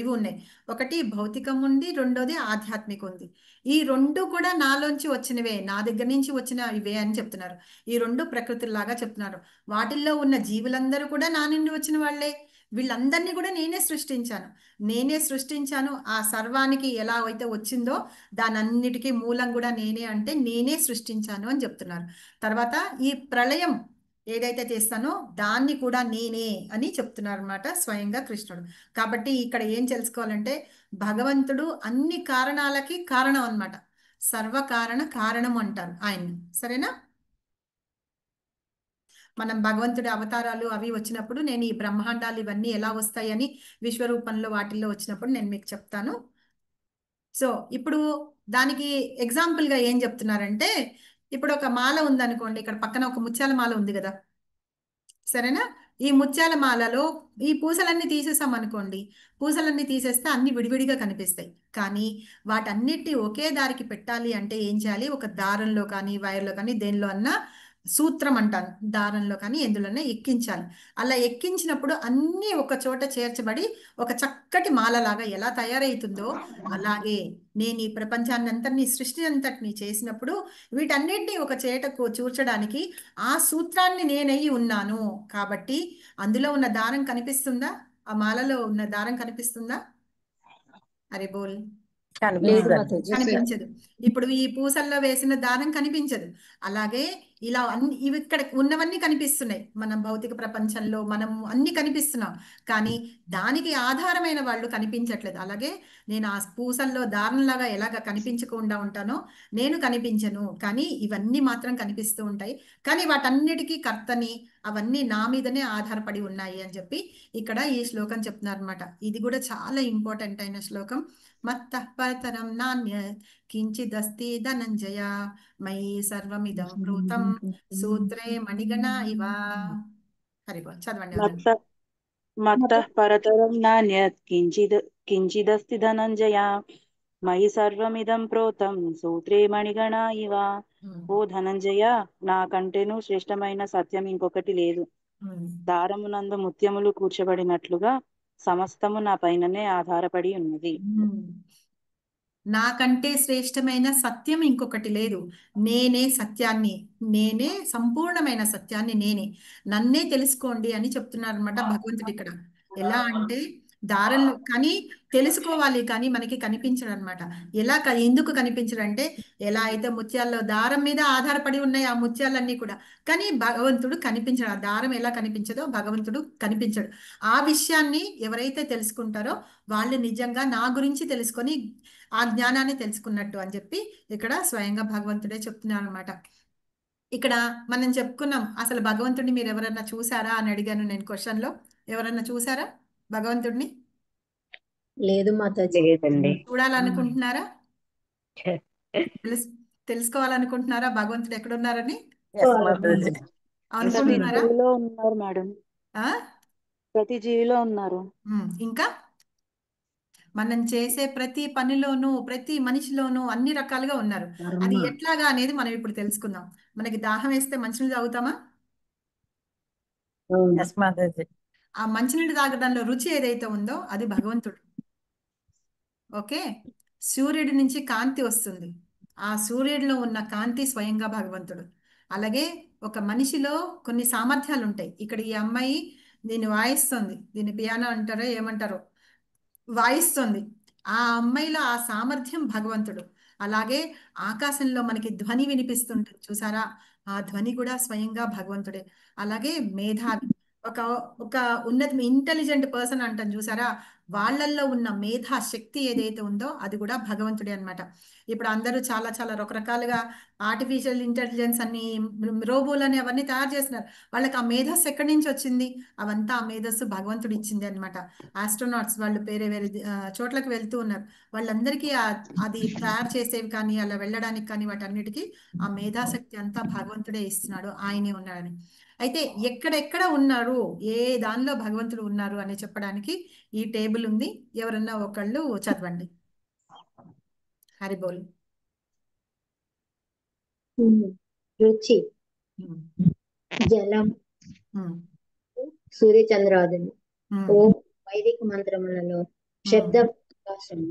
ఇవి ఉన్నాయి. ఒకటి భౌతికం ఉంది, రెండోది ఆధ్యాత్మిక ఉంది. ఈ రెండు కూడా నాలోంచి వచ్చినవే, నా దగ్గర నుంచి వచ్చిన ఇవే అని చెప్తున్నారు. ఈ రెండు ప్రకృతిలాగా చెప్తున్నారు. వాటిల్లో ఉన్న జీవులందరూ కూడా నా నుండి వచ్చిన వాళ్ళే. వీళ్ళందరినీ కూడా నేనే సృష్టించాను. ఆ సర్వానికి ఎలా అయితే వచ్చిందో దానన్నిటికీ మూలం కూడా నేనే, అంటే నేనే సృష్టించాను అని చెప్తున్నారు. తర్వాత ఈ ప్రళయం ఏదైతే చేస్తానో దాన్ని కూడా నేనే అని చెప్తున్నారు అన్నమాట స్వయంగా కృష్ణుడు. కాబట్టి ఇక్కడ ఏం తెలుసుకోవాలంటే భగవంతుడు అన్ని కారణాలకి కారణం అన్నమాట. సర్వకారణ కారణం అంటారు ఆయన్ని. సరేనా? మనం భగవంతుడి అవతారాలు అవి వచ్చినప్పుడు నేను ఈ బ్రహ్మాండాలు ఇవన్నీ ఎలా వస్తాయని విశ్వరూపంలో వాటిల్లో వచ్చినప్పుడు నేను మీకు చెప్తాను. సో ఇప్పుడు దానికి ఎగ్జాంపుల్గా ఏం చెప్తున్నారంటే, ఇప్పుడు ఒక మాల ఉందనుకోండి, ఇక్కడ పక్కన ఒక ముత్యాల మాల ఉంది కదా, సరేనా? ఈ ముత్యాల మాలలో ఈ పూసలన్నీ తీసేసాం అనుకోండి, పూసలన్నీ తీసేస్తే అన్ని విడివిడిగా కనిపిస్తాయి. కానీ వాటన్నిటి ఒకే దారికి పెట్టాలి అంటే ఏం చేయాలి? ఒక దారంలో కానీ వైర్లో కానీ దేనిలో అన్నా సూత్రం అంటాను, దారంలో కానీ ఎందులోనే ఎక్కించాలి. అలా ఎక్కించినప్పుడు అన్నీ ఒక చోట చేర్చబడి ఒక చక్కటి మాలలాగా ఎలా తయారవుతుందో అలాగే నేను ఈ ప్రపంచాన్ని అంతటినీ సృష్టి అంతటినీ చేసినప్పుడు వీటన్నిటినీ ఒక చేటకు చూర్చడానికి ఆ సూత్రాన్ని నేనయ్యి ఉన్నాను. కాబట్టి అందులో ఉన్న దారం కనిపిస్తుందా? ఆ మాలలో ఉన్న దారం కనిపిస్తుందా? అరే బోల్. లేదు మాతాజీ. కనిపించదు. ఇప్పుడు ఈ పూసల్లో వేసిన దారం కనిపించదు. అలాగే ఇలా ఇవి ఇక్కడ ఉన్నవన్నీ కనిపిస్తున్నాయి. మన భౌతిక ప్రపంచంలో మనం అన్ని కనిపిస్తున్నాం, కానీ దానికి ఆధారమైన వాళ్ళు కనిపించట్లేదు. అలాగే నేను ఆ పూసల్లో దారంలాగా ఎలాగ కనిపించకుండా ఉంటానో నేను కనిపించను, కానీ ఇవన్నీ మాత్రం కనిపిస్తూ ఉంటాయి. కానీ వాటన్నిటికీ కర్తని, అవన్నీ నా మీదనే ఆధారపడి ఉన్నాయి అని చెప్పి ఇక్కడ ఈ శ్లోకం చెప్తున్నారు అనమాట. ఇది కూడా చాలా ఇంపార్టెంట్ అయిన శ్లోకం. మత్తః పరతరం నాన్యత్ కించిదస్తి ధనంజయ మయి సర్వమిదం ప్రోతం సూత్రే మణిగణా ఇవ. హరిబోల్ చదవండి ఎవరన్నా. మత్తః పరతరం నాన్యత్ కించిదస్తి ధనంజయ మయి సర్వమిదం ప్రోతం సూత్రే మణిగణా ఇవ. ఓ ధనంజయ, నాకంటేను శ్రేష్టమైన సత్యం ఇంకొకటి లేదు. దారమునందు ముత్యములు కూర్చబడినట్లుగా సమస్తము నా పైననే ఆధారపడి ఉన్నది. నాకంటే శ్రేష్టమైన సత్యం ఇంకొకటి లేదు. నేనే సత్యాన్ని, నేనే సంపూర్ణమైన సత్యాన్ని, నేనే, నన్నే తెలుసుకోండి అని చెప్తున్నారు అనమాట భగవంతుడు ఇక్కడ. ఎలా అంటే దారంలో కానీ తెలుసుకోవాలి, కానీ మనకి కనిపించడు అనమాట. ఎందుకు కనిపించడు అంటే, ఎలా అయితే ముత్యాల్లో దారం మీద ఆధారపడి ఉన్నాయి ఆ ముత్యాలన్నీ కూడా, కానీ భగవంతుడు కనిపించడు. ఆ దారం ఎలా కనిపించదో భగవంతుడు కనిపించడు. ఆ విషయాన్ని ఎవరైతే తెలుసుకుంటారో వాళ్ళు నిజంగా నా గురించి తెలుసుకొని ఆ జ్ఞానాన్ని తెలుసుకున్నట్టు అని చెప్పి ఇక్కడ స్వయంగా భగవంతుడే చెప్తున్నారు అనమాట. ఇక్కడ మనం చెప్పుకున్నాం, అసలు భగవంతుడిని మీరు ఎవరన్నా చూసారా అని అడిగాను నేను క్వశ్చన్లో. ఎవరన్నా చూసారా భగవంతుడిని? లేదు మాతాజీ. చూడాలనుకుంటున్నారా? తెలుసుకోవాలనుకుంటున్నారా భగవంతుడు ఎక్కడున్నారని? అనుకుంటున్నారా? ఉన్నారు మేడం, ప్రతి జీవిలో ఉన్నారు. ఇంకా మనం చేసే ప్రతి పనిలోనూ ప్రతి మనిషిలోనూ అన్ని రకాలుగా ఉన్నారు. అది ఎట్లాగా అనేది మనం ఇప్పుడు తెలుసుకుందాం. మనకి దాహం వేస్తే మంచినీళ్ళు తాగుతామా? ఆ మంచినీళ్ళు తాగడంలో రుచి ఏదైతే ఉందో అది భగవంతుడు. ఓకే, సూర్యుడి నుంచి కాంతి వస్తుంది, ఆ సూర్యుడిలో ఉన్న కాంతి స్వయంగా భగవంతుడు. అలాగే ఒక మనిషిలో కొన్ని సామర్థ్యాలు ఉంటాయి. ఇక్కడ ఈ అమ్మాయి దీన్ని వాయిస్తుంది, దీన్ని పియానో అంటారో ఏమంటారో, వాయిస్తుంది. ఆ అమ్మాయిలో ఆ సామర్థ్యం భగవంతుడు. అలాగే ఆకాశంలో మనకి ధ్వని వినిపిస్తుంటుంది చూసారా, ఆ ధ్వని కూడా స్వయంగా భగవంతుడే. అలాగే మేధావి, ఒక ఒక ఇంటెలిజెంట్ పర్సన్ అంటాం చూసారా, వాళ్ళల్లో ఉన్న మేధా శక్తి ఏదైతే ఉందో అది కూడా భగవంతుడే అన్నమాట. ఇప్పుడు అందరూ చాలా చాలా రకరకాలుగా ఆర్టిఫిషియల్ ఇంటెలిజెన్స్ అని, రోబోలని అవన్నీ తయారు చేస్తున్నారు. వాళ్ళకి ఆ మేధస్సు ఎక్కడి నుంచి వచ్చింది? అవంతా ఆ మేధస్సు భగవంతుడు ఇచ్చింది అనమాట. ఆస్ట్రోనాట్స్ వాళ్ళు వేరే వేరే చోట్లకు వెళ్తూ ఉన్నారు. వాళ్ళందరికీ అది తయారు చేసేవి కానీ అలా వెళ్ళడానికి కానీ వాటన్నిటికీ ఆ మేధాశక్తి అంతా భగవంతుడే ఇస్తున్నాడు, ఆయనే ఉన్నాడని. అయితే ఎక్కడెక్కడ ఉన్నారు, ఏ దానిలో భగవంతుడు ఉన్నారు అని చెప్పడానికి ఈ టేబుల్ ఉంది. ఎవరన్నా ఒకళ్ళు చదవండి. హరిబోల్. రుచి, జలం, సూర్యచంద్రాదులు. ఓం వైదిక మంత్రములలో శబ్ద ప్రకాశం,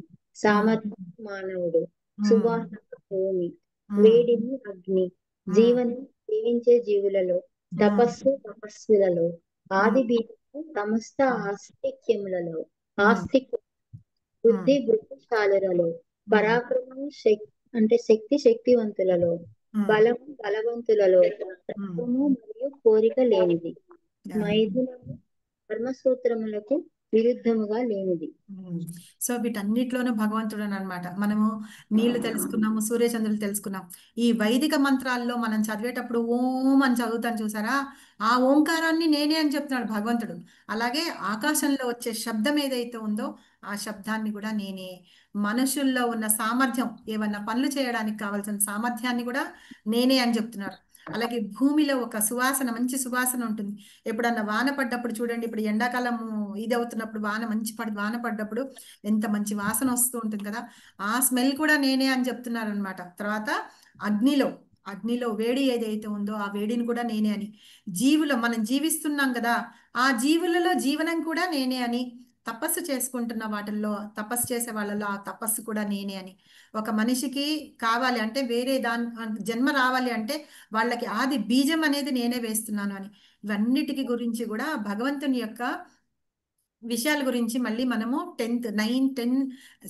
సామర్థ్యం మానవుడు, సువాసన భూమి, వేడిని అగ్ని, జీవనం జీవించే జీవులలో, తపస్సు తపస్సులలో, ఆది బీజము సమస్త ఆస్తిక్యములలో, బుద్ధి బుద్ధిశాలులలో, పరాక్రమం శక్తి శక్తివంతులలో, బలము బలవంతులలో, తత్వము మరియు కోరిక లేనిది, మైథునము ధర్మసూత్రములకు విరుద్ధముగా లేనిది. సో వీటన్నిటిలోనూ భగవంతుడు అనమాట. మనము నీళ్లు తెలుసుకున్నాము, సూర్యచంద్రులు తెలుసుకున్నాం. ఈ వైదిక మంత్రాల్లో మనం చదివేటప్పుడు ఓం అని చదువుతాం చూసారా, ఆ ఓంకారాన్ని నేనే అని చెప్తున్నాడు భగవంతుడు. అలాగే ఆకాశంలో వచ్చే శబ్దం ఏదైతే ఉందో ఆ శబ్దాన్ని కూడా నేనే. మనుషుల్లో ఉన్న సామర్థ్యం, ఏమన్నా పనులు చేయడానికి కావాల్సిన సామర్థ్యాన్ని కూడా నేనే అని చెప్తున్నారు. అలాగే భూమిలో ఒక సువాసన, మంచి సువాసన ఉంటుంది. ఎప్పుడన్నా వాన పడ్డప్పుడు చూడండి, ఇప్పుడు ఎండాకాలం ఇది అవుతున్నప్పుడు వాన పడ్డప్పుడు ఎంత మంచి వాసన వస్తూ ఉంటుంది కదా, ఆ స్మెల్ కూడా నేనే అని చెప్తున్నారు అనమాట. తర్వాత అగ్నిలో వేడి ఏదైతే ఉందో ఆ వేడిని కూడా నేనే అని. మనం జీవిస్తున్నాం కదా, ఆ జీవులలో జీవనం కూడా నేనే అని. తపస్సు చేసుకుంటున్న వాటిల్లో, తపస్సు చేసే వాళ్ళలో ఆ తపస్సు కూడా నేనే అని. ఒక మనిషికి కావాలి అంటే, వేరే జన్మ రావాలి అంటే వాళ్ళకి ఆది బీజం అనేది నేనే వేస్తున్నాను అని. ఇవన్నిటికి గురించి కూడా భగవంతుని యొక్క విషయాల గురించి మళ్ళీ మనము 10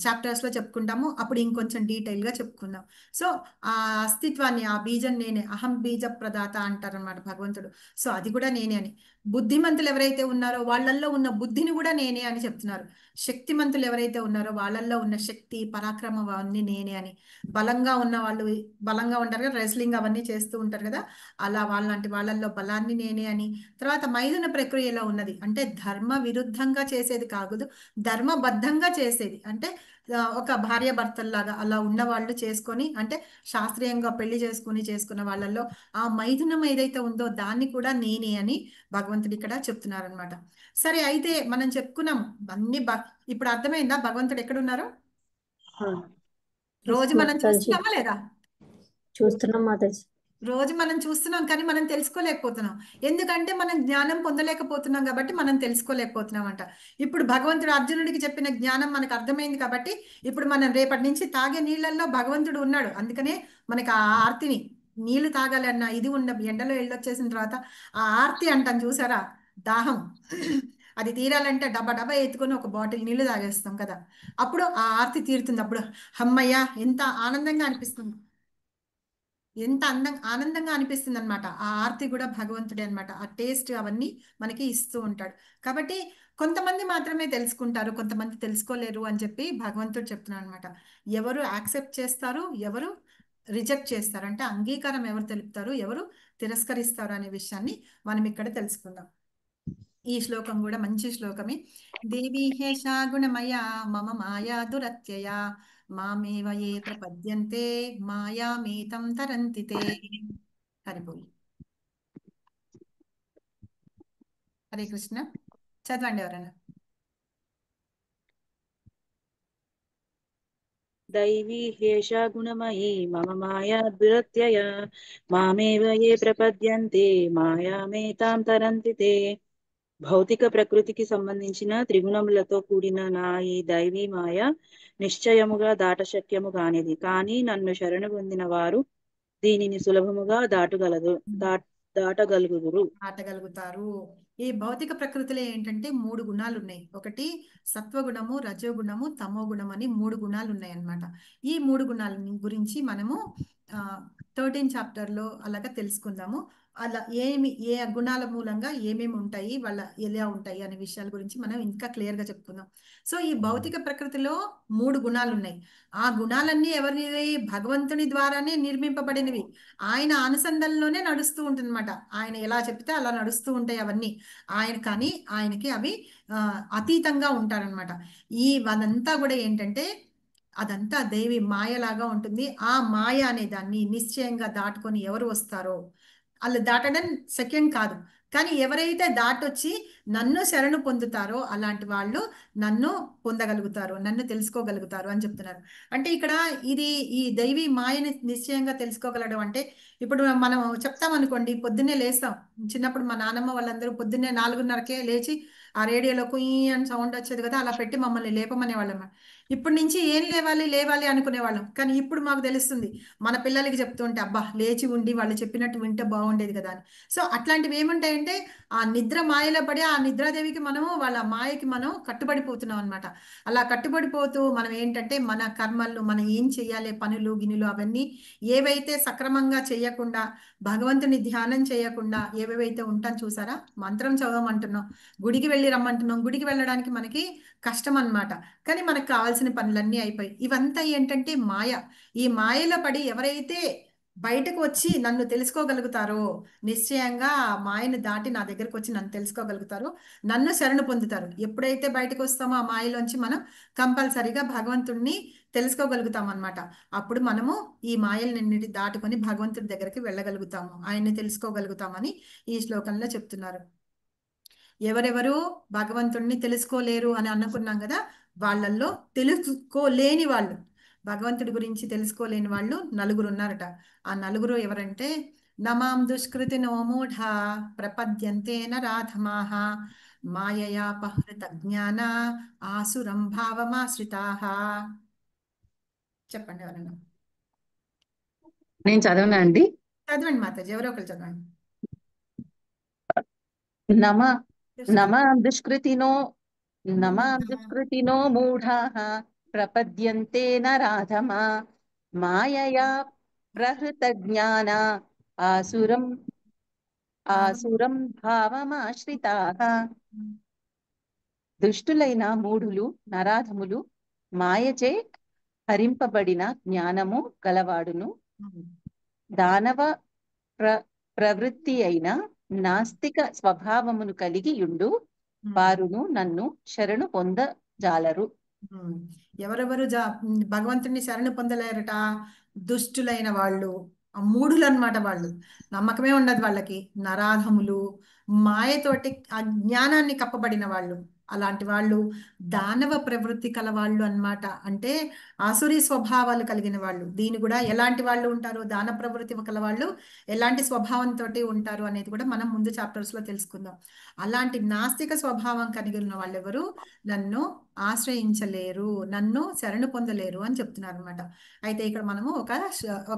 చాప్టర్స్ లో చెప్పుకుంటాము. అప్పుడు ఇంకొంచెం డీటెయిల్ గా చెప్పుకుందాం. సో ఆ అస్తిత్వాన్ని, ఆ బీజం నేనే, అహం బీజ ప్రదాత అంటారనమాట భగవంతుడు. సో అది కూడా నేనే అని. బుద్ధిమంతులు ఎవరైతే ఉన్నారో వాళ్ళల్లో ఉన్న బుద్ధిని కూడా నేనే అని చెప్తున్నారు. శక్తిమంతులు ఎవరైతే ఉన్నారో వాళ్ళల్లో ఉన్న శక్తి పరాక్రమం అవన్నీ నేనే అని. బలంగా ఉన్న వాళ్ళు బలంగా ఉంటారు కదా, రెస్లింగ్ అవన్నీ చేస్తూ ఉంటారు కదా, అలా వాళ్ళంటి వాళ్ళల్లో బలాన్ని నేనే అని. తర్వాత మైథున ప్రక్రియలో ఉన్నది అంటే ధర్మ విరుద్ధంగా చేసేది కాదు, ధర్మబద్ధంగా చేసేది. అంటే ఒక భార్య భర్తల్లాగా అలా ఉన్న వాళ్ళు చేసుకొని, అంటే శాస్త్రీయంగా పెళ్లి చేసుకున్న వాళ్ళల్లో ఆ మైథునం ఏదైతే ఉందో దాన్ని కూడా నేనే అని భగవంతుడు ఇక్కడ చెప్తున్నారనమాట. సరే, అయితే మనం చెప్పుకున్నాం అన్ని. ఇప్పుడు అర్థమైందా భగవంతుడు ఎక్కడున్నారో? రోజు మనం చూస్తున్నామా లేదా? చూస్తున్నాం మాతాజీ. రోజు మనం చూస్తున్నాం కానీ మనం తెలుసుకోలేకపోతున్నాం. ఎందుకంటే మనం జ్ఞానం పొందలేకపోతున్నాం కాబట్టి మనం తెలుసుకోలేకపోతున్నాం అంట. ఇప్పుడు భగవంతుడు అర్జునుడికి చెప్పిన జ్ఞానం మనకు అర్థమైంది కాబట్టి ఇప్పుడు మనం రేపటి నుంచి తాగే నీళ్ళల్లో భగవంతుడు ఉన్నాడు. అందుకనే మనకి ఆ ఆర్తిని, నీళ్లు తాగాలన్న ఇది ఎండలో వెళ్ళొచ్చేసిన తర్వాత ఆ ఆర్తి అంటాం చూసారా, దాహం, అది తీరాలంటే డబ్బా ఎత్తుకొని ఒక బాటిల్ నీళ్లు తాగేస్తాం కదా, అప్పుడు ఆ ఆర్తి తీరుతుంది. అప్పుడు అమ్మయ్య ఎంత ఆనందంగా అనిపిస్తుంది, ఎంత ఆనందంగా అనిపిస్తుంది అనమాట. ఆ ఆర్తి కూడా భగవంతుడే అనమాట. ఆ టేస్ట్ అవన్నీ మనకి ఇస్తూ ఉంటాడు. కాబట్టి కొంతమంది మాత్రమే తెలుసుకుంటారు, కొంతమంది తెలుసుకోలేరు అని చెప్పి భగవంతుడు చెప్తున్నాడు అనమాట. ఎవరు యాక్సెప్ట్ చేస్తారు, ఎవరు రిజెక్ట్ చేస్తారు, అంటే అంగీకారం ఎవరు తెలుపుతారు, ఎవరు తిరస్కరిస్తారు అనే విషయాన్ని మనం ఇక్కడ తెలుసుకుందాం. ఈ శ్లోకం కూడా మంచి శ్లోకమే. దేవీ హేషా గుణమయ మమ మాయా దురత్యయ మామేవ ఏ ప్రపద్యంతే మాయామేతం తరంతి తే. హరిబోల్. హరే కృష్ణ. చదవండి ఎవరైనా. దైవీ హేషా గుణమయీ మమ మాయా దురత్యయ మామేవ ఏ ప్రపద్యంతే మాయామేతాం తరంతి తే. భౌతిక ప్రకృతికి సంబంధించిన త్రిగుణములతో కూడిన నా ఈ దైవీ మాయ నిశ్చయముగా దాటశక్యము కానిది. కానీ నన్ను శరణు పొందిన వారు దీనిని సులభముగా దాటగలుగుతారు. ఈ భౌతిక ప్రకృతిలో ఏంటంటే 3 గుణాలు ఉన్నాయి. ఒకటి సత్వగుణము, రజోగుణము, తమో గుణం అని 3 గుణాలు ఉన్నాయి అన్నమాట. ఈ 3 గుణాల గురించి మనము 13 చాప్టర్లో అలాగా తెలుసుకుందాము. అలా ఏ గుణాల మూలంగా ఏమేమి ఉంటాయి, వాళ్ళ ఎలా ఉంటాయి అనే విషయాల గురించి మనం ఇంకా క్లియర్గా చెప్పుకుందాం. సో ఈ భౌతిక ప్రకృతిలో 3 గుణాలు ఉన్నాయి. ఆ గుణాలన్నీ ఎవరి భగవంతుని ద్వారానే నిర్మింపబడినవి. ఆయన అనుసంధానంలోనే నడుస్తూ ఉంటుందన్నమాట. ఆయన ఎలా చెప్తే అలా నడుస్తూ ఉంటాయి అవన్నీ. కానీ ఆయనకి అవి అతీతంగా ఉంటారనమాట. అదంతా కూడా ఏంటంటే అదంతా దేవి మాయలాగా ఉంటుంది. ఆ మాయ అనే దాన్ని నిశ్చయంగా దాటుకొని ఎవరు వస్తారో, వాళ్ళు దాటడం సెకండ్ కాదు. కానీ ఎవరైతే దాటొచ్చి నన్ను శరణు పొందుతారో అలాంటి వాళ్ళు నన్ను పొందగలుగుతారు, నన్ను తెలుసుకోగలుగుతారు అని చెప్తున్నారు. అంటే ఇక్కడ ఇది ఈ దైవీ మాయని నిశ్చయంగా తెలుసుకోగలడం అంటే, ఇప్పుడు మనం చెప్తామనుకోండి, పొద్దున్నే లేస్తాం. చిన్నప్పుడు మా నాన్నమ్మ వాళ్ళందరూ పొద్దున్నే 4:30కే లేచి ఆ రేడియోలో కుయ్ అని సౌండ్ వచ్చేది కదా, అలా పెట్టి మమ్మల్ని లేపమనే వాళ్ళం. ఇప్పటి నుంచి ఏం లేవాలి లేవాలి అనుకునేవాళ్ళం. కానీ ఇప్పుడు మాకు తెలుస్తుంది, మన పిల్లలకి చెప్తుంటే అబ్బా లేచి ఉండి వాళ్ళు చెప్పినట్టు వింటే బాగుండేది కదా అని. సో అట్లాంటివి ఏముంటాయంటే, ఆ నిద్ర మాయలో పడి ఆ నిద్రాదేవికి మనము వాళ్ళ మాయకి మనం కట్టుబడిపోతున్నాం అనమాట. అలా కట్టుబడిపోతూ మనం ఏంటంటే మన కర్మలు, మనం ఏం చెయ్యాలి, పనులు గినులు అవన్నీ ఏవైతే సక్రమంగా చేయకుండా, భగవంతుని ధ్యానం చేయకుండా ఏవేవైతే ఉంటాం చూసారా, మంత్రం చదవమంటున్నాం, గుడికి వెళ్ళి రమ్మంటున్నాం, గుడికి వెళ్ళడానికి మనకి కష్టం అన్నమాట. కానీ మనకు కావాల్సిన పనులన్నీ అయిపోయి, ఇవంతా ఏంటంటే మాయ. ఈ మాయలో పడి ఎవరైతే బయటకు వచ్చి నన్ను తెలుసుకోగలుగుతారో, నిశ్చయంగా ఆ మాయను దాటి నా దగ్గరకు వచ్చి నన్ను తెలుసుకోగలుగుతారో, నన్ను శరణు పొందుతారు. ఎప్పుడైతే బయటకు వస్తామో ఆ మాయలోంచి మనం కంపల్సరిగా భగవంతుడిని తెలుసుకోగలుగుతాం అన్నమాట. అప్పుడు మనము ఈ మాయలన్నిటి దాటుకొని భగవంతుడి దగ్గరికి వెళ్ళగలుగుతాము, ఆయన్ని తెలుసుకోగలుగుతామని ఈ శ్లోకంలో చెప్తున్నారు. ఎవరెవరు భగవంతుణ్ణి తెలుసుకోలేరు అని అనుకున్నాం కదా, వాళ్ళల్లో తెలుసుకోలేని వాళ్ళు, భగవంతుడి గురించి తెలుసుకోలేని వాళ్ళు నలుగురు ఉన్నారట. ఆ నలుగురు ఎవరంటే, నమాం దుష్కృతి నోమూఢ ప్రపద్యంతే నరాధమాః మాయయాపహృత జ్ఞాన ఆసురం భావమాశ్రితాః. చెప్పండి ఎవరన్నా. నేను చదవనా అండి? చదవండి మాతాజీ, ఎవరో ఒకరు చదవండి. నమాం దుష్కృతినో మూఢాః ప్రపద్యంతే నరాధమా మాయయా ప్రహృత జ్ఞాన ఆసురం భావమాశ్రితాః. దుష్టులైన మూఢులు, నరాధములు, మాయచే హరింపబడిన జ్ఞానము గలవాడును, దానవ ప్రవృత్తి అయిన నాస్తిక స్వభావమును కలిగి యుండు వారును నన్ను శరణు పొందజాలరు. ఎవరెవరు భగవంతుడిని శరణు పొందలేరట? దుష్టులైన వాళ్ళు, మూఢులు అన్నమాట. వాళ్ళు నమ్మకమే ఉండదు వాళ్ళకి, నరాధములు, మాయతోటి అజ్ఞానాన్ని కప్పబడిన వాళ్ళు, అలాంటి వాళ్ళు, దానవ ప్రవృత్తి కల వాళ్ళు అన్నమాట. అంటే ఆసురీ స్వభావాలు కలిగిన వాళ్ళు. దీని కూడా ఎలాంటి వాళ్ళు ఉంటారు, దాన ప్రవృత్తి కల వాళ్ళు ఎలాంటి స్వభావంతో ఉంటారు అనేది కూడా మనం ముందు చాప్టర్స్ లో తెలుసుకుందాం. అలాంటి నాస్తిక స్వభావం కలిగి ఉన్న వాళ్ళు ఎవరు నన్ను ఆశ్రయించలేరు, నన్ను శరణు పొందలేరు అని చెప్తున్నారు అనమాట. అయితే ఇక్కడ మనము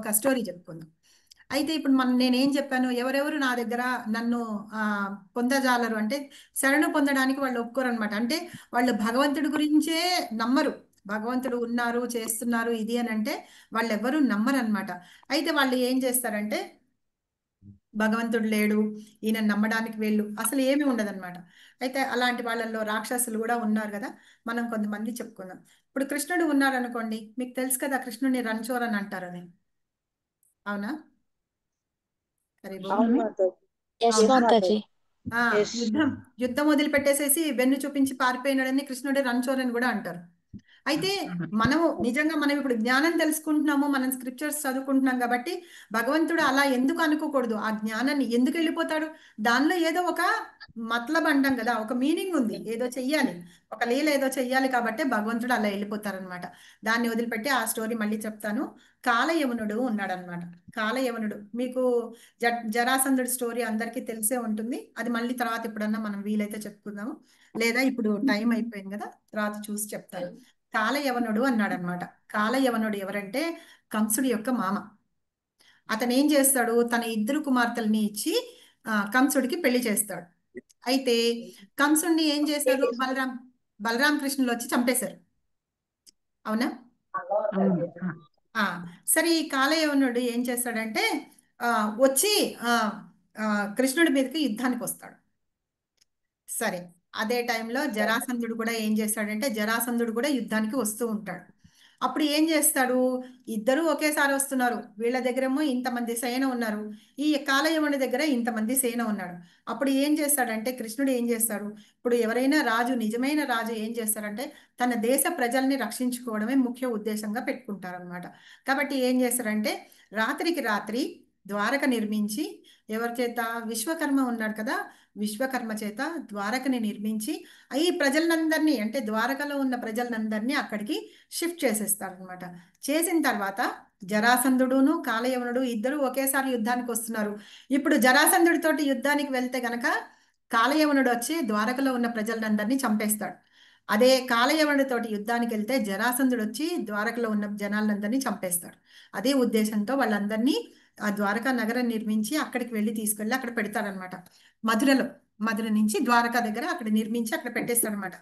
ఒక స్టోరీ చెప్పుకుందాం. అయితే ఇప్పుడు నేనేం చెప్పాను, ఎవరెవరు నా దగ్గర నన్ను పొందజాలరు అంటే, శరణు పొందడానికి వాళ్ళు ఒప్పుకోరు అనమాట. అంటే వాళ్ళు భగవంతుడి గురించే నమ్మరు, భగవంతుడు ఉన్నారు చేస్తున్నారు ఇది అని అంటే వాళ్ళు ఎవరు నమ్మరు అనమాట. అయితే వాళ్ళు ఏం చేస్తారంటే, భగవంతుడు లేడు, ఈయన నమ్మడానికి వీళ్ళు అసలు ఏమీ ఉండదన్నమాట. అయితే అలాంటి వాళ్ళల్లో రాక్షసులు కూడా ఉన్నారు కదా, మనం కొంతమంది చెప్పుకుందాం. ఇప్పుడు కృష్ణుడు ఉన్నారు అనుకోండి, మీకు తెలుసు కదా కృష్ణుడిని రణచోర్ అని అంటారని, అవునా? యుద్ధం వదిలిపెట్టేసేసి వెన్ను చూపించి పారిపోయినాడని కృష్ణుడి రణచోర్ అని కూడా అంటారు. అయితే మనం ఇప్పుడు జ్ఞానం తెలుసుకుంటున్నాము, మనం స్క్రిప్చర్స్ చదువుకుంటున్నాం కాబట్టి భగవంతుడు అలా ఎందుకు అనుకోకూడదు, ఆ జ్ఞానాన్ని ఎందుకు వెళ్ళిపోతాడు, దానిలో ఏదో ఒక మతలబ్ అంటాం కదా, ఒక మీనింగ్ ఉంది, ఏదో చెయ్యాలి, ఒక లీల ఏదో చెయ్యాలి కాబట్టి భగవంతుడు అలా వెళ్ళిపోతారనమాట. దాన్ని వదిలిపెట్టి ఆ స్టోరీ మళ్ళీ చెప్తాను. కాలయవనుడు ఉన్నాడనమాట. కాలయవనుడు మీకు జరాసంధుడి స్టోరీ అందరికీ తెలిసే ఉంటుంది. అది మళ్ళీ తర్వాత ఎప్పుడన్నా మనం వీలైతే చెప్పుకుందాము, లేదా ఇప్పుడు టైం అయిపోయింది కదా, తర్వాత చూసి చెప్తాను. కాలయవనుడు అన్నాడనమాట. కాలయవనుడు ఎవరంటే కంసుడి యొక్క మామ. అతను ఏం చేస్తాడు, తన 2 కుమార్తెల్ని ఇచ్చి కంసుడికి పెళ్లి చేస్తాడు. అయితే కంసుడిని ఏం చేశారు, బలరాం కృష్ణులు వచ్చి చంపేశారు, అవునా? సరే ఈ కాలయవనుడు ఏం చేస్తాడంటే వచ్చి కృష్ణుడి మీదకి యుద్ధానికి వస్తాడు. సరే అదే టైంలో జరాసంధుడు కూడా ఏం చేస్తాడంటే, జరాసంధుడు కూడా యుద్ధానికి వస్తూ ఉంటాడు. అప్పుడు ఏం చేస్తాడు, ఇద్దరు ఒకేసారి వస్తున్నారు, వీళ్ళ దగ్గరేమో ఇంతమంది సేన ఉన్నారు, ఈ కాలయవనుడి దగ్గర ఇంతమంది సేన ఉన్నాడు. అప్పుడు ఏం చేస్తాడంటే కృష్ణుడు ఏం చేస్తాడు, ఇప్పుడు ఎవరైనా రాజు, నిజమైన రాజు ఏం చేస్తారంటే తన దేశ ప్రజల్ని రక్షించుకోవడమే ముఖ్య ఉద్దేశంగా పెట్టుకుంటారనమాట. కాబట్టి ఏం చేస్తారంటే రాత్రికి రాత్రి ద్వారక నిర్మించి ఎవరి చేత? విశ్వకర్మ ఉన్నాడు కదా, విశ్వకర్మ చేత ద్వారకని నిర్మించి ఈ ప్రజలందరినీ, అంటే ద్వారకలో ఉన్న ప్రజలందరినీ అక్కడికి షిఫ్ట్ చేసేస్తారనమాట. చేసిన తర్వాత జరాసంధుడును కాలయవనుడు ఇద్దరు ఒకేసారి యుద్ధానికి వస్తున్నారు. ఇప్పుడు జరాసంధుడితోటి యుద్ధానికి వెళ్తే గనక కాలయవనుడు వచ్చి ద్వారకలో ఉన్న ప్రజలందరినీ చంపేస్తాడు. అదే కాలయవనుడితోటి యుద్ధానికి వెళ్తే జరాసంధుడు వచ్చి ద్వారకలో ఉన్న జనాలందరినీ చంపేస్తాడు. అదే ఉద్దేశంతో వాళ్ళందరినీ ఆ ద్వారకా నగరం నిర్మించి అక్కడికి వెళ్ళి తీసుకెళ్ళి అక్కడ పెడతారనమాట. మధుర నుంచి ద్వారకా దగ్గర అక్కడ నిర్మించి అక్కడ పెట్టేస్తాడనమాట.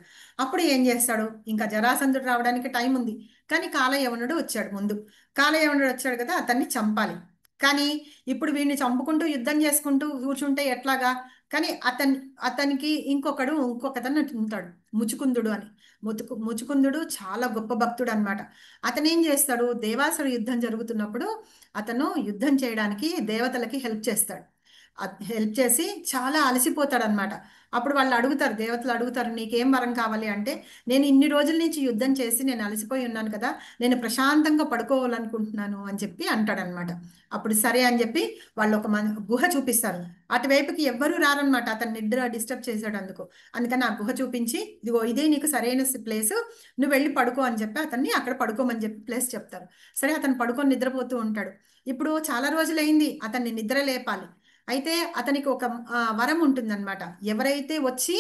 అప్పుడు ఏం చేస్తాడు? ఇంకా జరాసంధుడు రావడానికి టైం ఉంది, కానీ కాలయవనుడు వచ్చాడు ముందు. కాలయవనుడు వచ్చాడు కదా, అతన్ని చంపాలి. కానీ ఇప్పుడు వీడిని చంపుకుంటూ యుద్ధం చేసుకుంటూ కూర్చుంటే ఎట్లాగా? కానీ అతనికి ఇంకొకతను ఉంటాడు, ముచుకుందుడు అని. ముచుకుందుడు చాలా గొప్ప భక్తుడు అనమాట. అతను ఏం చేస్తాడు? దేవాసుర యుద్ధం జరుగుతున్నప్పుడు అతను యుద్ధం చేయడానికి దేవతలకి హెల్ప్ చేస్తాడు. హెల్ప్ చేసి చాలా అలసిపోతాడు అనమాట. అప్పుడు వాళ్ళు అడుగుతారు, దేవతలు అడుగుతారు, నీకేం వరం కావాలి అంటే, నేను ఇన్ని రోజుల నుంచి యుద్ధం చేసి నేను అలసిపోయి ఉన్నాను కదా, నేను ప్రశాంతంగా పడుకోవాలనుకుంటున్నాను అని చెప్పి అంటాడనమాట. అప్పుడు సరే అని చెప్పి వాళ్ళు ఒక గుహ చూపిస్తారు. అటువైపుకి ఎవ్వరూ రారనమాట, అతను నిద్ర డిస్టర్బ్ చేశాడు అందుకు. అందుకని ఆ గుహ చూపించి, ఇదిగో ఇదే నీకు సరైన ప్లేస్, నువ్వు వెళ్ళి పడుకో అని చెప్పి అతన్ని అక్కడ పడుకోమని చెప్పి ప్లేస్ చెప్తారు. సరే అతను పడుకొని నిద్రపోతూ ఉంటాడు. ఇప్పుడు చాలా రోజులైంది, అతన్ని నిద్ర లేపాలి. అయితే అతనికి ఒక వరం ఉంటుందన్నమాట. ఎవరైతే వచ్చి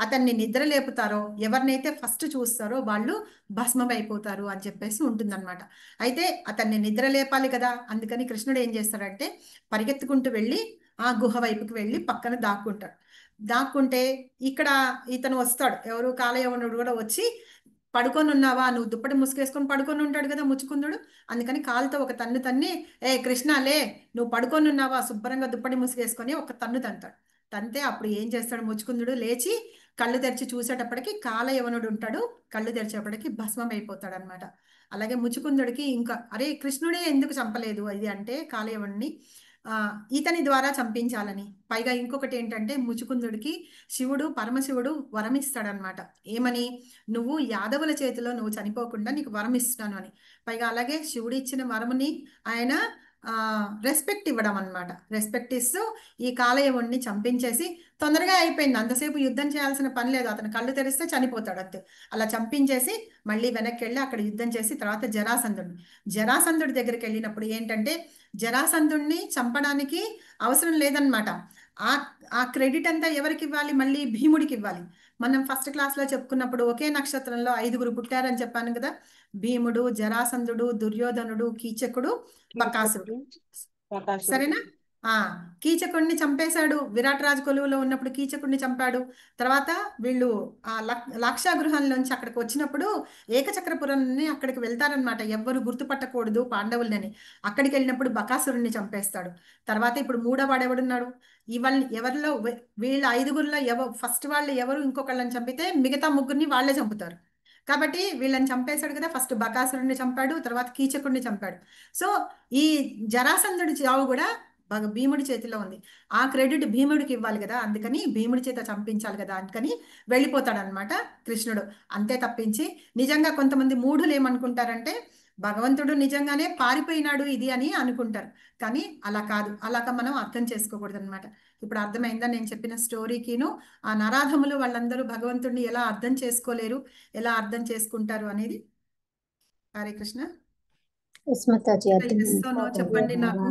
అతన్ని నిద్ర లేపుతారో, ఎవరినైతే ఫస్ట్ చూస్తారో వాళ్ళు భస్మం అయిపోతారు అని చెప్పేసి ఉంటుందన్నమాట. అయితే అతన్ని నిద్ర లేపాలి కదా, అందుకని కృష్ణుడు ఏం చేస్తాడంటే పరిగెత్తుకుంటూ వెళ్ళి ఆ గుహ వైపుకి వెళ్ళి పక్కన దాక్కుంటే ఇక్కడ ఇతను వస్తాడు, ఎవరు? కాలయవనుడు కూడా వచ్చి, పడుకొని ఉన్నావా, నువ్వు దుప్పటి ముసుగేసుకొని పడుకొని ఉంటాడు కదా ముచుకుందుడు. అందుకని కాలుతో ఒక తన్ను తన్ని, ఏ కృష్ణ లే, నువ్వు పడుకొని ఉన్నావా, శుభ్రంగా దుప్పటి ముసుగేసుకొని ఒక తన్ను తంతాడు. తంతే అప్పుడు ఏం చేస్తాడు? ముచుకుందుడు లేచి కళ్ళు తెరిచి చూసేటప్పటికి కాలయవనుడు ఉంటాడు, కళ్ళు తెరిచేటప్పటికి భస్మం అయిపోతాడు అనమాట. అలాగే ముచుకుందుడికి ఇంకా, అరే కృష్ణుడే ఎందుకు చంపలేదు ఇది అంటే కాలయవనుడిని ఇతని ద్వారా చంపించాలని. పైగా ఇంకొకటి ఏంటంటే ముచుకుందుడికి శివుడు, పరమశివుడు వరం ఇస్తాడనమాట. ఏమని? నువ్వు యాదవుల చేతిలో నువ్వు చనిపోకుండా నీకు వరం ఇస్తున్నాను అని. పైగా అలాగే శివుడు ఇచ్చిన వరముని ఆయన రెస్పెక్ట్ ఇవ్వడం అనమాట. రెస్పెక్ట్ ఇస్తూ ఈ కాలయవుణ్ణి చంపించేసి, తొందరగా అయిపోయింది, అంతసేపు యుద్ధం చేయాల్సిన పని లేదు, అతను కళ్ళు తెరిస్తే చనిపోతాడు అంతే. అలా చంపించేసి మళ్ళీ వెనక్కి వెళ్ళి అక్కడ యుద్ధం చేసి తర్వాత జరాసంధుడి దగ్గరికి వెళ్ళినప్పుడు ఏంటంటే, జరాసంధుడిని చంపడానికి అవసరం లేదనమాట. ఆ క్రెడిట్ అంతా ఎవరికి ఇవ్వాలి? మళ్ళీ భీముడికి ఇవ్వాలి. మనం ఫస్ట్ క్లాస్లో చెప్పుకున్నప్పుడు ఒకే నక్షత్రంలో 5గురు పుట్టారని చెప్పాను కదా, భీముడు, జరాసంధుడు, దుర్యోధనుడు, కీచకుడు, బకాసురుడు. సరేనా? కీచకుడిని చంపేశాడు. విరాట్ రాజు కొలువులో ఉన్నప్పుడు కీచకుడిని చంపాడు. తర్వాత వీళ్ళు ఆ లాక్షాగృహంలోంచి అక్కడికి వచ్చినప్పుడు ఏకచక్రపురాన్ని అక్కడికి వెళ్తారనమాట, ఎవ్వరు గుర్తుపట్టకూడదు పాండవులని. అక్కడికి వెళ్ళినప్పుడు బకాసురుణ్ణి చంపేస్తాడు. తర్వాత ఇప్పుడు మూడో వాడెవడున్నాడు? ఎవరిలో వీళ్ళ 5గురిలో ఫస్ట్ వాళ్ళు ఎవరు ఇంకొకళ్ళని చంపితే మిగతా 3గురిని వాళ్ళే చంపుతారు. కాబట్టి వీళ్ళని చంపేశాడు కదా, ఫస్ట్ బకాసురుడిని చంపాడు, తర్వాత కీచకుడిని చంపాడు. సో ఈ జరాసంధుడి చావు కూడా భీముడి చేతిలో ఉంది. ఆ క్రెడిట్ భీముడికి ఇవ్వాలి కదా, అందుకని భీముడి చేత చంపించాలి కదా, అందుకని వెళ్ళిపోతాడనమాట కృష్ణుడు. అంతే తప్పించి నిజంగా కొంతమంది మూఢులు ఏమనుకుంటారంటే భగవంతుడు నిజంగానే పారిపోయినాడు ఇది అని అనుకుంటారు. కానీ అలా కాదు, అలాగా మనం అర్థం చేసుకోకూడదు అనమాట. ఇప్పుడు అర్థమైందా నేను చెప్పిన స్టోరీకిను? ఆ నరాధములు వాళ్ళందరూ భగవంతుడిని ఎలా అర్థం చేసుకోలేరు, ఎలా అర్థం చేసుకుంటారు అనేది. హరే కృష్ణ. చెప్పండి నాకు.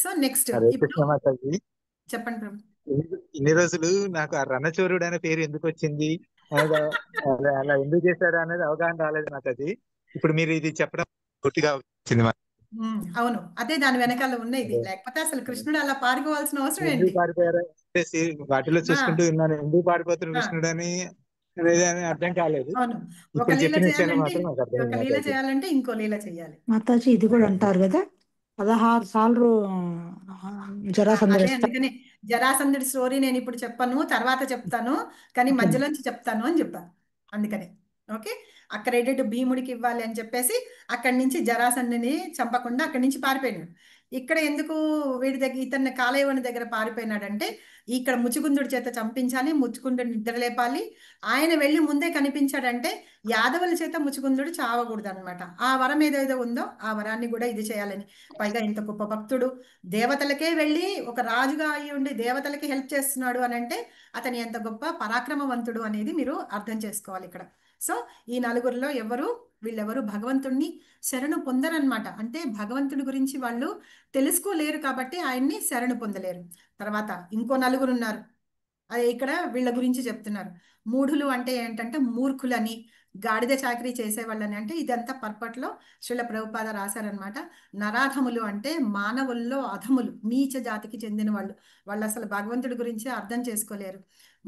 సో నెక్స్ట్ ఇప్పుడు చెప్పండి ప్రభు. ఇన్ని రోజులు నాకు ఆ రణచోరుడు అనే పేరు ఎందుకు వచ్చింది, అలా ఎందుకు చేశాడు అనేది అవగాహన రాలేదు నాకు. అది ఇప్పుడు మీరు ఇది చెప్పడం పూర్తిగా వచ్చింది. అవును, అదే దాని వెనకాల ఉన్నది. లేకపోతే అసలు కృష్ణుడు అలా పారిపోవాల్సిన అవసరం ఏంటి? పారిపోయారు వాటిలో చూసుకుంటూ ఉన్నాను, ఎందుకు పారిపోతున్న కృష్ణుడు అని అర్థం కాలేదు. అవును, ఒక లీల చేయాలంటే ఇంకో లీల చేయాలి. మాతాజీ ఇది కూడా అంటారు కదా, 16 సార్లు అందుకని జరాసంధుడి స్టోరీ నేను ఇప్పుడు చెప్పను, తర్వాత చెప్తాను, కానీ మధ్యలోంచి చెప్తాను అని చెప్పాను. అందుకని ఓకే, ఆ క్రెడిట్ భీముడికి ఇవ్వాలి అని చెప్పేసి అక్కడి నుంచి జరాసంధుని చంపకుండా అక్కడి నుంచి పారిపోయినాడు. ఇక్కడ ఎందుకు వీడి దగ్గర ఇతన్ని కాలయవని దగ్గర పారిపోయినాడంటే, ఇక్కడ ముచుకుందుడి చేత చంపించాలి, ముచుకుందుడి నిద్రలేపాలి. ఆయన వెళ్ళి ముందే కనిపించాడంటే యాదవుల చేత ముచుకుందుడు చావకూడదు అనమాట. ఆ వరం ఏదేదో ఉందో ఆ వరాన్ని కూడా ఇది చేయాలని. పైగా ఇంత గొప్ప భక్తుడు, దేవతలకే వెళ్ళి ఒక రాజుగా అయి ఉండి దేవతలకి హెల్ప్ చేస్తున్నాడు అని అంటే అతని ఎంత గొప్ప పరాక్రమవంతుడు అనేది మీరు అర్థం చేసుకోవాలి ఇక్కడ. సో ఈ నలుగురిలో వీళ్ళెవరు భగవంతుణ్ణి శరణు పొందరనమాట. అంటే భగవంతుడి గురించి వాళ్ళు తెలుసుకోలేరు కాబట్టి ఆయన్ని శరణు పొందలేరు. తర్వాత ఇంకో నలుగురు ఉన్నారు, అదే ఇక్కడ వీళ్ళ గురించి చెప్తున్నారు. మూఢులు అంటే ఏంటంటే మూర్ఖులని, గాడిద చాకరీ చేసేవాళ్ళని. అంటే ఇదంతా పర్పట్లో శ్రీల ప్రభుపాద రాశారనమాట. నరాధములు అంటే మానవుల్లో అధములు, నీచ జాతికి చెందిన వాళ్ళు అసలు భగవంతుడి గురించి అర్థం చేసుకోలేరు.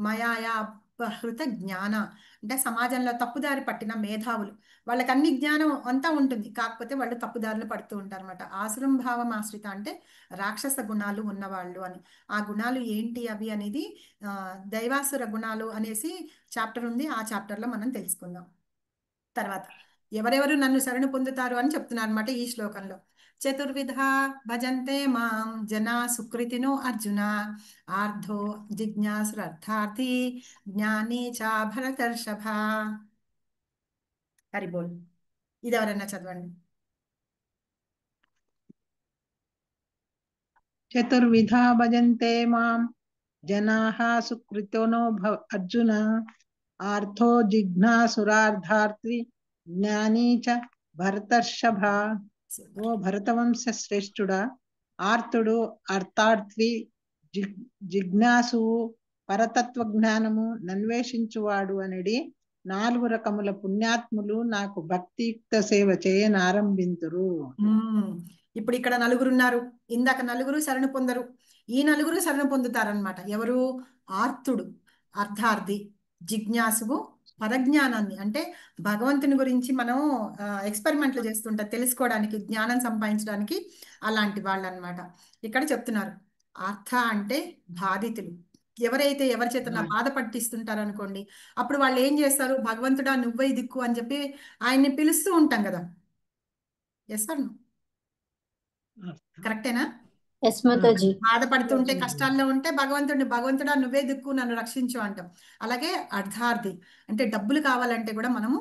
మయాయా అపహృత జ్ఞాన అంటే సమాజంలో తప్పుదారి పట్టిన మేధావులు, వాళ్ళకి అన్ని జ్ఞానం అంతా ఉంటుంది, కాకపోతే వాళ్ళు తప్పుదారులు పడుతూ ఉంటారు అనమాట. ఆసురం భావం ఆశ్రిత అంటే రాక్షస గుణాలు ఉన్నవాళ్ళు అని. ఆ గుణాలు ఏంటి అవి అనేది దైవాసుర గుణాలు అనేసి చాప్టర్ ఉంది, ఆ చాప్టర్లో మనం తెలుసుకుందాం. తర్వాత ఎవరెవరు నన్ను శరణు పొందుతారు అని చెప్తున్నారు అనమాట ఈ శ్లోకంలో. చతుర్విధ భజంతే మాం జనా సుకృతినో అర్జున ఆర్ధో జిజ్ఞాసురర్థార్థి జ్ఞాని చ భరతర్షభ. హరిబోల్. ఇది ఎవరన్నా చదవండి. చతుర్విధా భజంతే మాం జనాః సుకృతినో అర్జున ఆర్థో జిజ్ఞాసురార్థార్థి జ్ఞానీ చ భరతర్షభ. ఓ భరతవంశ శ్రేష్ఠుడా, ఆర్తుడు అర్థార్థి జిజ్ఞాసు పరతత్వ జ్ఞానము నన్వేషించువాడు అనేది 4 రకముల పుణ్యాత్ములు నాకు భక్తియుక్త సేవ చేయనారంభింతురు. ఇప్పుడు ఇక్కడ నలుగురు ఉన్నారు, ఇందాక నలుగురు శరణు పొందరు, ఈ నలుగురు శరణు పొందుతారనమాట. ఎవరు? ఆర్తుడు, అర్థార్థి, జిజ్ఞాసువు, పరజ్ఞానాన్ని అంటే భగవంతుని గురించి మనం ఎక్స్పెరిమెంట్లు చేస్తుంటాం తెలుసుకోవడానికి, జ్ఞానం సంపాదించడానికి, అలాంటి వాళ్ళు అనమాట. ఇక్కడ చెప్తున్నారు. అర్థ అంటే బాధితులు, ఎవరైతే ఎవరి చేత నా బాధ పట్టిస్తుంటారు అనుకోండి, అప్పుడు వాళ్ళు ఏం చేస్తారు? భగవంతుడా నువ్వే దిక్కు అని చెప్పి ఆయన్ని పిలుస్తూ ఉంటాం కదా. ఎస్ సార్, కరెక్టేనా? బాధపడుతుంటే కష్టాల్లో ఉంటే భగవంతుడా నువ్వే దిక్కు నన్ను రక్షించు అంటాం. అలాగే అర్థార్థి అంటే డబ్బులు కావాలంటే కూడా మనము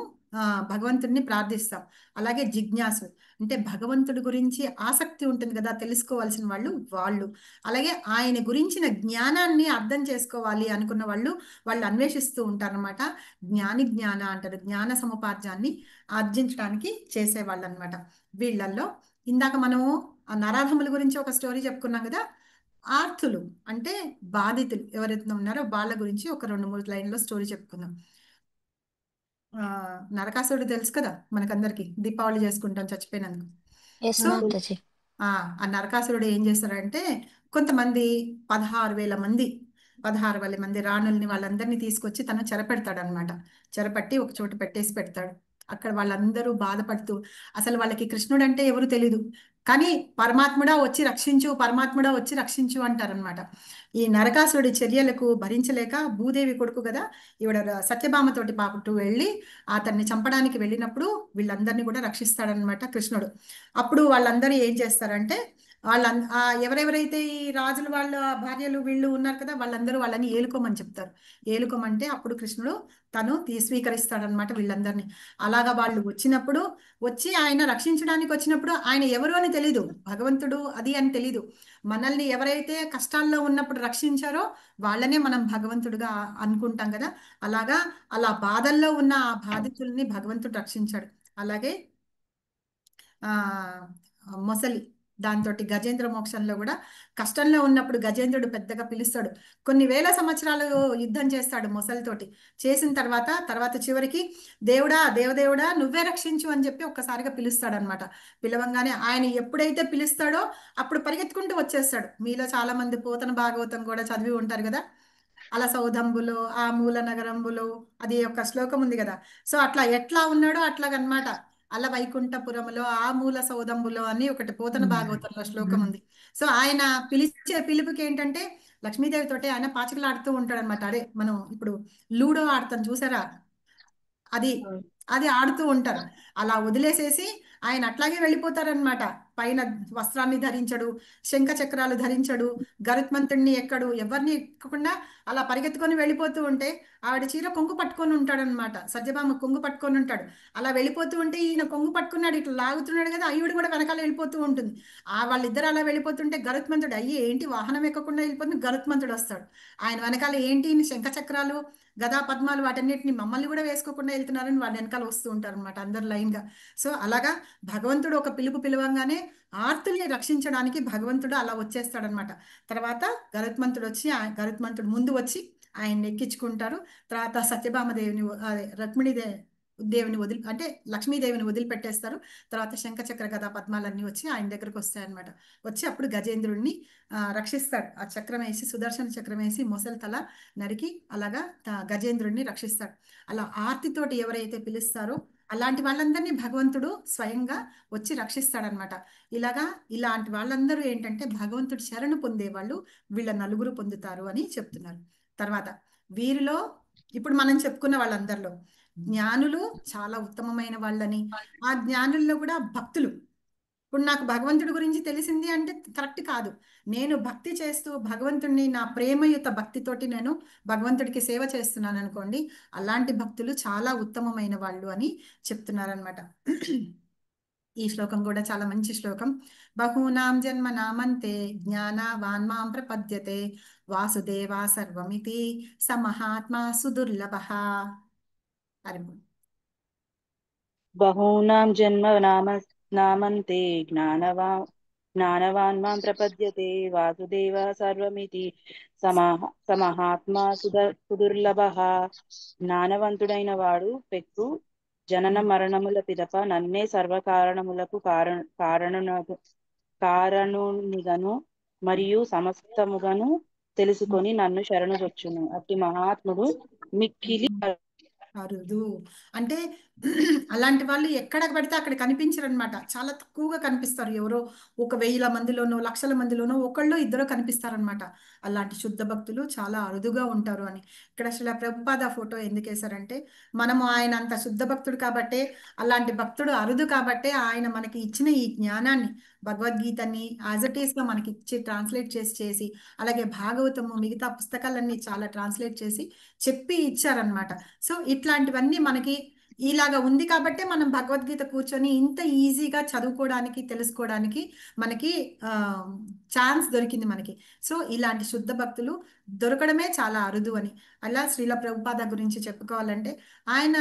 భగవంతుడిని ప్రార్థిస్తాం. అలాగే జిజ్ఞాసు అంటే భగవంతుడి గురించి ఆసక్తి ఉంటుంది కదా, తెలుసుకోవాల్సిన వాళ్ళు. అలాగే ఆయన గురించిన జ్ఞానాన్ని అర్థం చేసుకోవాలి అనుకున్న వాళ్ళు అన్వేషిస్తూ ఉంటారనమాట. జ్ఞాన అంటారు, జ్ఞాన సముపార్జాన్ని ఆర్జించడానికి చేసేవాళ్ళు అనమాట. వీళ్ళల్లో ఇందాక మనము ఆ నరాధముల గురించి ఒక స్టోరీ చెప్పుకున్నాం కదా. ఆర్తులు అంటే బాధితులు ఎవరైతే ఉన్నారో వాళ్ళ గురించి ఒక 2-3 లైన్లో స్టోరీ చెప్పుకుందాం. నరకాసురుడు తెలుసు కదా మనకందరికి, దీపావళి చేసుకుంటాం చచ్చిపోయినందుకు. సో ఆ నరకాసురుడు ఏం చేస్తాడంటే కొంతమంది 16,000 మంది రాణుల్ని వాళ్ళందరినీ తీసుకొచ్చి తను చెరపెడతాడు అనమాట. చెరపట్టి ఒక చోట పెట్టేసి పెడతాడు. అక్కడ వాళ్ళందరూ బాధపడుతూ, అసలు వాళ్ళకి కృష్ణుడు అంటే ఎవరు తెలీదు, కానీ పరమాత్ముడా వచ్చి రక్షించు అంటారనమాట. ఈ నరకాసురుడి చర్యలకు భరించలేక భూదేవి కొడుకు కదా ఈవిడ సత్యభామతోటి పాటు వెళ్ళి అతన్ని చంపడానికి వెళ్ళినప్పుడు వీళ్ళందరినీ కూడా రక్షిస్తాడనమాట కృష్ణుడు. అప్పుడు వాళ్ళందరూ ఏం చేస్తారంటే ఎవరెవరైతే ఈ రాజులు వాళ్ళ భార్యలు వీళ్ళు ఉన్నారు కదా వాళ్ళందరూ వాళ్ళని ఏలుకోమని చెప్తారు. ఏలుకోమంటే అప్పుడు కృష్ణుడు తను స్వీకరిస్తాడనమాట వీళ్ళందరినీ. అలాగా వాళ్ళు వచ్చి ఆయన రక్షించడానికి వచ్చినప్పుడు ఆయన ఎవరు అని తెలీదు, భగవంతుడు అది అని తెలీదు. మనల్ని ఎవరైతే కష్టాల్లో ఉన్నప్పుడు రక్షించారో వాళ్ళనే మనం భగవంతుడుగా అనుకుంటాం కదా. అలా బాధల్లో ఉన్న ఆ బాధితుల్ని భగవంతుడు రక్షించాడు. అలాగే మొసలి దాంతో గజేంద్ర మోక్షంలో కూడా కష్టంలో ఉన్నప్పుడు గజేంద్రుడు పెద్దగా పిలుస్తాడు, కొన్ని వేల సంవత్సరాలు యుద్ధం చేస్తాడు మొసలితోటి. చేసిన తర్వాత చివరికి దేవదేవుడా నువ్వే రక్షించు అని చెప్పి ఒక్కసారిగా పిలుస్తాడు అనమాట. పిలవంగానే ఆయన ఎప్పుడైతే పిలుస్తాడో అప్పుడు పరిగెత్తుకుంటూ వచ్చేస్తాడు. మీలో చాలా మంది పోతన భాగవతం కూడా చదివి ఉంటారు కదా. అలా సౌదంబులో ఆ మూల నగరంబులో అది ఒక శ్లోకం ఉంది కదా. సో అట్లా ఎట్లా ఉన్నాడో అట్లాగనమాట. అల వైకుంఠపురములో ఆ మూల సౌదంబులో అని ఒకటి పోతన భాగవతంలో శ్లోకం ఉంది. సో ఆయన పిలిచే పిలుపుకి ఏంటంటే లక్ష్మీదేవి తోటి ఆయన పాచికలు ఆడుతూ ఉంటాడు అనమాట. అదే మనం ఇప్పుడు లూడో ఆడతాం చూసారా, అది ఆడుతూ ఉంటారు. అలా వదిలేసేసి ఆయన అట్లాగే వెళ్ళిపోతారనమాట. పైన వస్త్రాన్ని ధరించడు, శంఖ చక్రాలు ధరించడు, గరుత్మంతుడిని ఎక్కడు, ఎవరిని ఎక్కకుండా అలా పరిగెత్తుకొని వెళ్ళిపోతూ ఉంటే ఆవిడ చీర కొంగు పట్టుకొని ఉంటాడనమాట. సత్యభామ కొంగు పట్టుకొని ఉంటాడు. అలా వెళ్ళిపోతూ ఉంటే ఈయన కొంగు పట్టుకున్నాడు, ఇట్లా లాగుతున్నాడు కదా, అయ్యుడు కూడా వెనకాల వెళ్ళిపోతూ ఉంటుంది. వాళ్ళిద్దరు అలా వెళ్ళిపోతుంటే గరుత్మంతుడు అయ్యి ఏంటి వాహనం ఎక్కకుండా వెళ్ళిపోతుంది, గరుత్మంతుడు వస్తాడు. ఆయన వెనకాల ఏంటి శంఖ చక్రాలు గదా పద్మాలు వాటన్నిటిని మమ్మల్ని కూడా వేసుకోకుండా వెళ్తున్నారని వాళ్ళ వెనకాల వస్తూ ఉంటారు అనమాట, అందరు లైన్గా. సో అలాగా భగవంతుడు ఒక పిలుపు పిలవంగానే ఆర్తుల్ని రక్షించడానికి భగవంతుడు అలా వచ్చేస్తాడనమాట. తర్వాత గరుత్మంతుడు వచ్చి గరుత్మంతుడు ముందు వచ్చి ఆయన్ని ఎక్కించుకుంటారు. తర్వాత సత్యభామదేవిని దేవుని అంటే లక్ష్మీదేవిని వదిలిపెట్టేస్తారు. తర్వాత శంఖచక్ర గదా పద్మాలన్నీ వచ్చి ఆయన దగ్గరకు వస్తాయన్నమాట. వచ్చి అప్పుడు గజేంద్రుడిని రక్షిస్తాడు. ఆ చక్రం వేసి, సుదర్శన చక్రం వేసి మొసలి తల నరికి అలాగా గజేంద్రుడిని రక్షిస్తాడు. అలా ఆర్తితోటి ఎవరైతే పిలుస్తారో అలాంటి వాళ్ళందరినీ భగవంతుడు స్వయంగా వచ్చి రక్షిస్తాడనమాట. ఇలాంటి వాళ్ళందరూ ఏంటంటే భగవంతుడు శరణు పొందేవాళ్ళు వీళ్ళ నలుగురు పొందుతారు అని చెప్తున్నారు. తర్వాత వీరిలో ఇప్పుడు మనం చెప్పుకున్న వాళ్ళందరిలో జ్ఞానులు చాలా ఉత్తమమైన వాళ్ళని, ఆ జ్ఞానుల్లో కూడా భక్తులు. ఇప్పుడు నాకు భగవంతుడి గురించి తెలిసింది అంటే కరెక్ట్ కాదు. నేను భక్తి చేస్తూ భగవంతుడిని నా ప్రేమయుత భక్తితోటి నేను భగవంతుడికి సేవ చేస్తున్నాను అనుకోండి, అలాంటి భక్తులు చాలా ఉత్తమమైన వాళ్ళు అని చెప్తున్నారనమాట. ఈ శ్లోకం కూడా చాలా మంచి శ్లోకం. బహూనాం జన్మ నామంతే జ్ఞానవాన్ మాం ప్రపద్యతే వాసుదేవా సర్వమితి స మహాత్మా సుదుర్లభః. బహూనాం జన్మ నామంతే జ్ఞానవాన్ మాం ప్రపద్యతే వాసుదేవ సర్వమితి సమహాత్మా సుదుర్లభః. జ్ఞానవంతుడైన వాడు పెక్కు జనన మరణముల పిదప నన్నే సర్వకారణములకు కారణునిగను మరియు సమస్తముగను తెలుసుకొని నన్ను శరణుజొచ్చును. అట్టి మహాత్ముడు మిక్కిలి అరుదు. అంటే అలాంటి వాళ్ళు ఎక్కడ పడితే అక్కడ కనిపించరు అనమాట. చాలా తక్కువగా కనిపిస్తారు. ఎవరో 1000 మందిలోనో 1,00,000 మందిలోనో ఒకళ్ళు ఇద్దరు కనిపిస్తారనమాట. అలాంటి శుద్ధ భక్తులు చాలా అరుదుగా ఉంటారు అని. ఇక్కడ అసలు ప్రభుపాద ఫోటో ఎందుకు వేశారంటే, మనము ఆయన అంత శుద్ధ భక్తుడు కాబట్టే, అలాంటి భక్తుడు అరుదు కాబట్టే ఆయన మనకి ఇచ్చిన ఈ జ్ఞానాన్ని భగవద్గీతని యాజ్ ఇట్ ఈస్గా మనకి ఇచ్చి ట్రాన్స్లేట్ చేసి అలాగే భాగవతము మిగతా పుస్తకాలన్నీ చాలా ట్రాన్స్లేట్ చేసి చెప్పి ఇచ్చారనమాట. సో ఇట్లాంటివన్నీ మనకి ఇలాగా ఉంది కాబట్టే మనం భగవద్గీత కూర్చొని ఇంత ఈజీగా చదువుకోవడానికి తెలుసుకోవడానికి మనకి ఛాన్స్ దొరికింది మనకి. సో ఇలాంటి శుద్ధ భక్తులు దొరకడమే చాలా అరుదు అని. అలా శ్రీల ప్రభుపాద గురించి చెప్పుకోవాలంటే ఆయన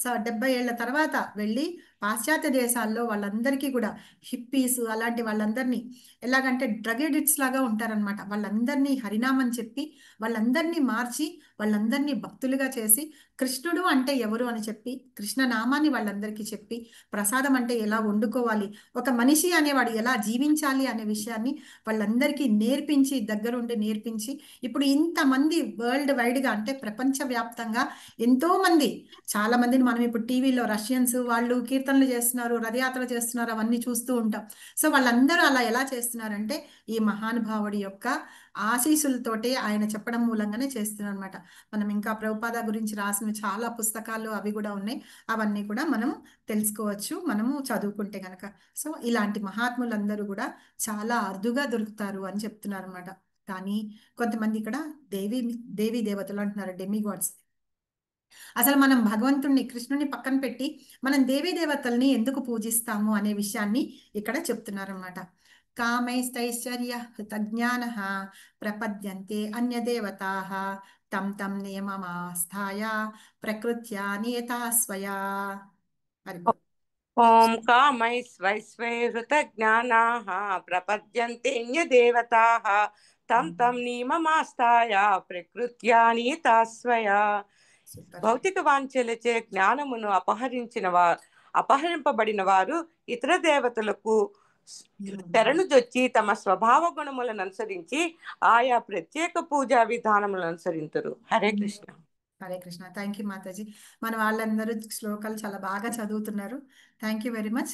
70 ఏళ్ల తర్వాత వెళ్ళి పాశ్చాత్య దేశాల్లో వాళ్ళందరికీ కూడా హిప్పీస్ అలాంటి వాళ్ళందరినీ ఎలాగంటే డ్రగ్ ఎడిక్ట్స్ లాగా ఉంటారనమాట. వాళ్ళందరినీ హరినామం చెప్పి వాళ్ళందరినీ మార్చి వాళ్ళందరినీ భక్తులుగా చేసి కృష్ణుడు అంటే ఎవరు అని చెప్పి కృష్ణనామాన్ని వాళ్ళందరికీ చెప్పి ప్రసాదం అంటే ఎలా వండుకోవాలి, ఒక మనిషి అనేవాడు ఎలా జీవించాలి అనే విషయాన్ని వాళ్ళందరికీ నేర్పించి దగ్గరుండి నేర్పించి ఇప్పుడు ఇంతమంది వరల్డ్ వైడ్గా అంటే ప్రపంచవ్యాప్తంగా ఎంతో మంది చాలా మందిని మనం ఇప్పుడు టీవీలో రష్యన్స్ వాళ్ళు కీర్తనలు చేస్తున్నారు, రథయాత్ర చేస్తున్నారు, అవన్నీ చూస్తూ ఉంటాం. సో వాళ్ళందరూ అలా ఎలా చేస్తున్నారంటే ఈ మహానుభావుడి యొక్క ఆశీస్సులతోటే ఆయన చెప్పడం మూలంగానే చేస్తున్నారు అనమాట. మనం ఇంకా ప్రభుపాద గురించి రాసిన చాలా పుస్తకాలు అవి కూడా ఉన్నాయి. అవన్నీ కూడా మనం తెలుసుకోవచ్చు మనము చదువుకుంటే కనుక. సో ఇలాంటి మహాత్ములందరూ కూడా చాలా అరుదుగా దొరుకుతారు అని చెప్తున్నారు అనమాట. కానీ కొంతమంది ఇక్కడ దేవీ దేవతలు అంటున్నారు, డెమిగాడ్స్. అసలు మనం భగవంతుణ్ణి కృష్ణుని పక్కన పెట్టి మనం దేవీ దేవతల్ని ఎందుకు పూజిస్తాము అనే విషయాన్ని ఇక్కడ చెప్తున్నారన్నమాట. కామైస్తైశ్వర్య హృతజ్ఞాన ప్రపద్యంతే అన్యదేవతాః తం తం నియమమాస్థాయ ప్రకృత్యా నియతా స్వయా. ఓం కామైస్వైస్వైహృతజ్ఞానాః ప్రపద్యంతేన్యదేవతాః తం తం నియమమాస్థాయ ప్రకృత్యా నియతా స్వయా. భౌతిక వాంఛలచే జ్ఞానమును అపహరింపబడిన వారు ఇతర దేవతలకు శరణుజొచ్చి తమ స్వభావ గుణములను అనుసరించి ఆయా ప్రత్యేక పూజా విధానములను అనుసరించరు. హరే కృష్ణ. హరే కృష్ణ. థ్యాంక్ యూ మాతాజీ. మన వాళ్ళందరూ శ్లోకాలు చాలా బాగా చదువుతున్నారు. Thank you very much.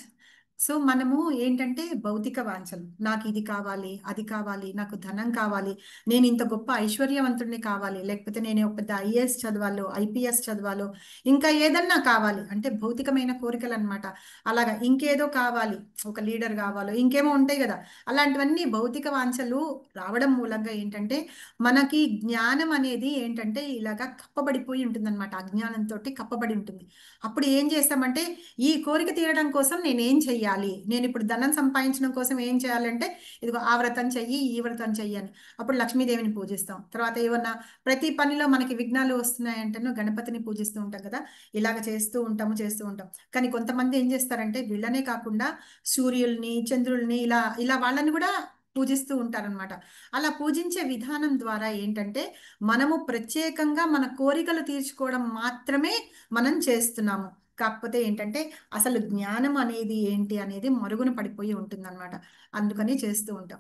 So మనము ఏంటంటే భౌతిక వాంఛలు, నాకు ఇది కావాలి, అది కావాలి, నాకు ధనం కావాలి, నేను ఇంత గొప్ప ఐశ్వర్యవంతుడిని కావాలి, లేకపోతే నేను ఒక పెద్ద ఐఏఎస్ చదవాలో, ఐపీఎస్ చదవాలో, ఇంకా ఏదన్నా కావాలి అంటే భౌతికమైన కోరికలు అనమాట. అలాగా ఇంకేదో కావాలి, ఒక లీడర్ కావాలో, ఇంకేమో ఉంటాయి కదా. అలాంటివన్నీ భౌతిక వాంఛలు రావడం మూలంగా ఏంటంటే మనకి జ్ఞానం అనేది ఏంటంటే ఇలాగా కప్పబడిపోయి ఉంటుంది అనమాట. అజ్ఞానంతో కప్పబడి ఉంటుంది. అప్పుడు ఏం చేస్తామంటే ఈ కోరిక తీరడం కోసం నేను ఏం చెయ్యాలి, నేను ఇప్పుడు ధనం సంపాదించడం కోసం ఏం చేయాలంటే ఇదిగో ఆ వ్రతం చెయ్యి, ఈ వ్రతం చెయ్యి అని. అప్పుడు లక్ష్మీదేవిని పూజిస్తాం. తర్వాత ఏమన్నా ప్రతి పనిలో మనకి విఘ్నాలు వస్తున్నాయంటేనో గణపతిని పూజిస్తూ ఉంటాం కదా. ఇలాగ చేస్తూ ఉంటాం. కానీ కొంతమంది ఏం చేస్తారంటే వీళ్ళనే కాకుండా సూర్యుల్ని, చంద్రుల్ని, ఇలా ఇలా వాళ్ళని కూడా పూజిస్తూ ఉంటారనమాట. అలా పూజించే విధానం ద్వారా ఏంటంటే మనము ప్రత్యేకంగా మన కోరికలు తీర్చుకోవడం మాత్రమే మనం చేస్తున్నాము. కాకపోతే ఏంటంటే అసలు జ్ఞానం అనేది ఏంటి అనేది మరుగున పడిపోయి ఉంటుందన్నమాట. అందుకని చేస్తూ ఉంటాం.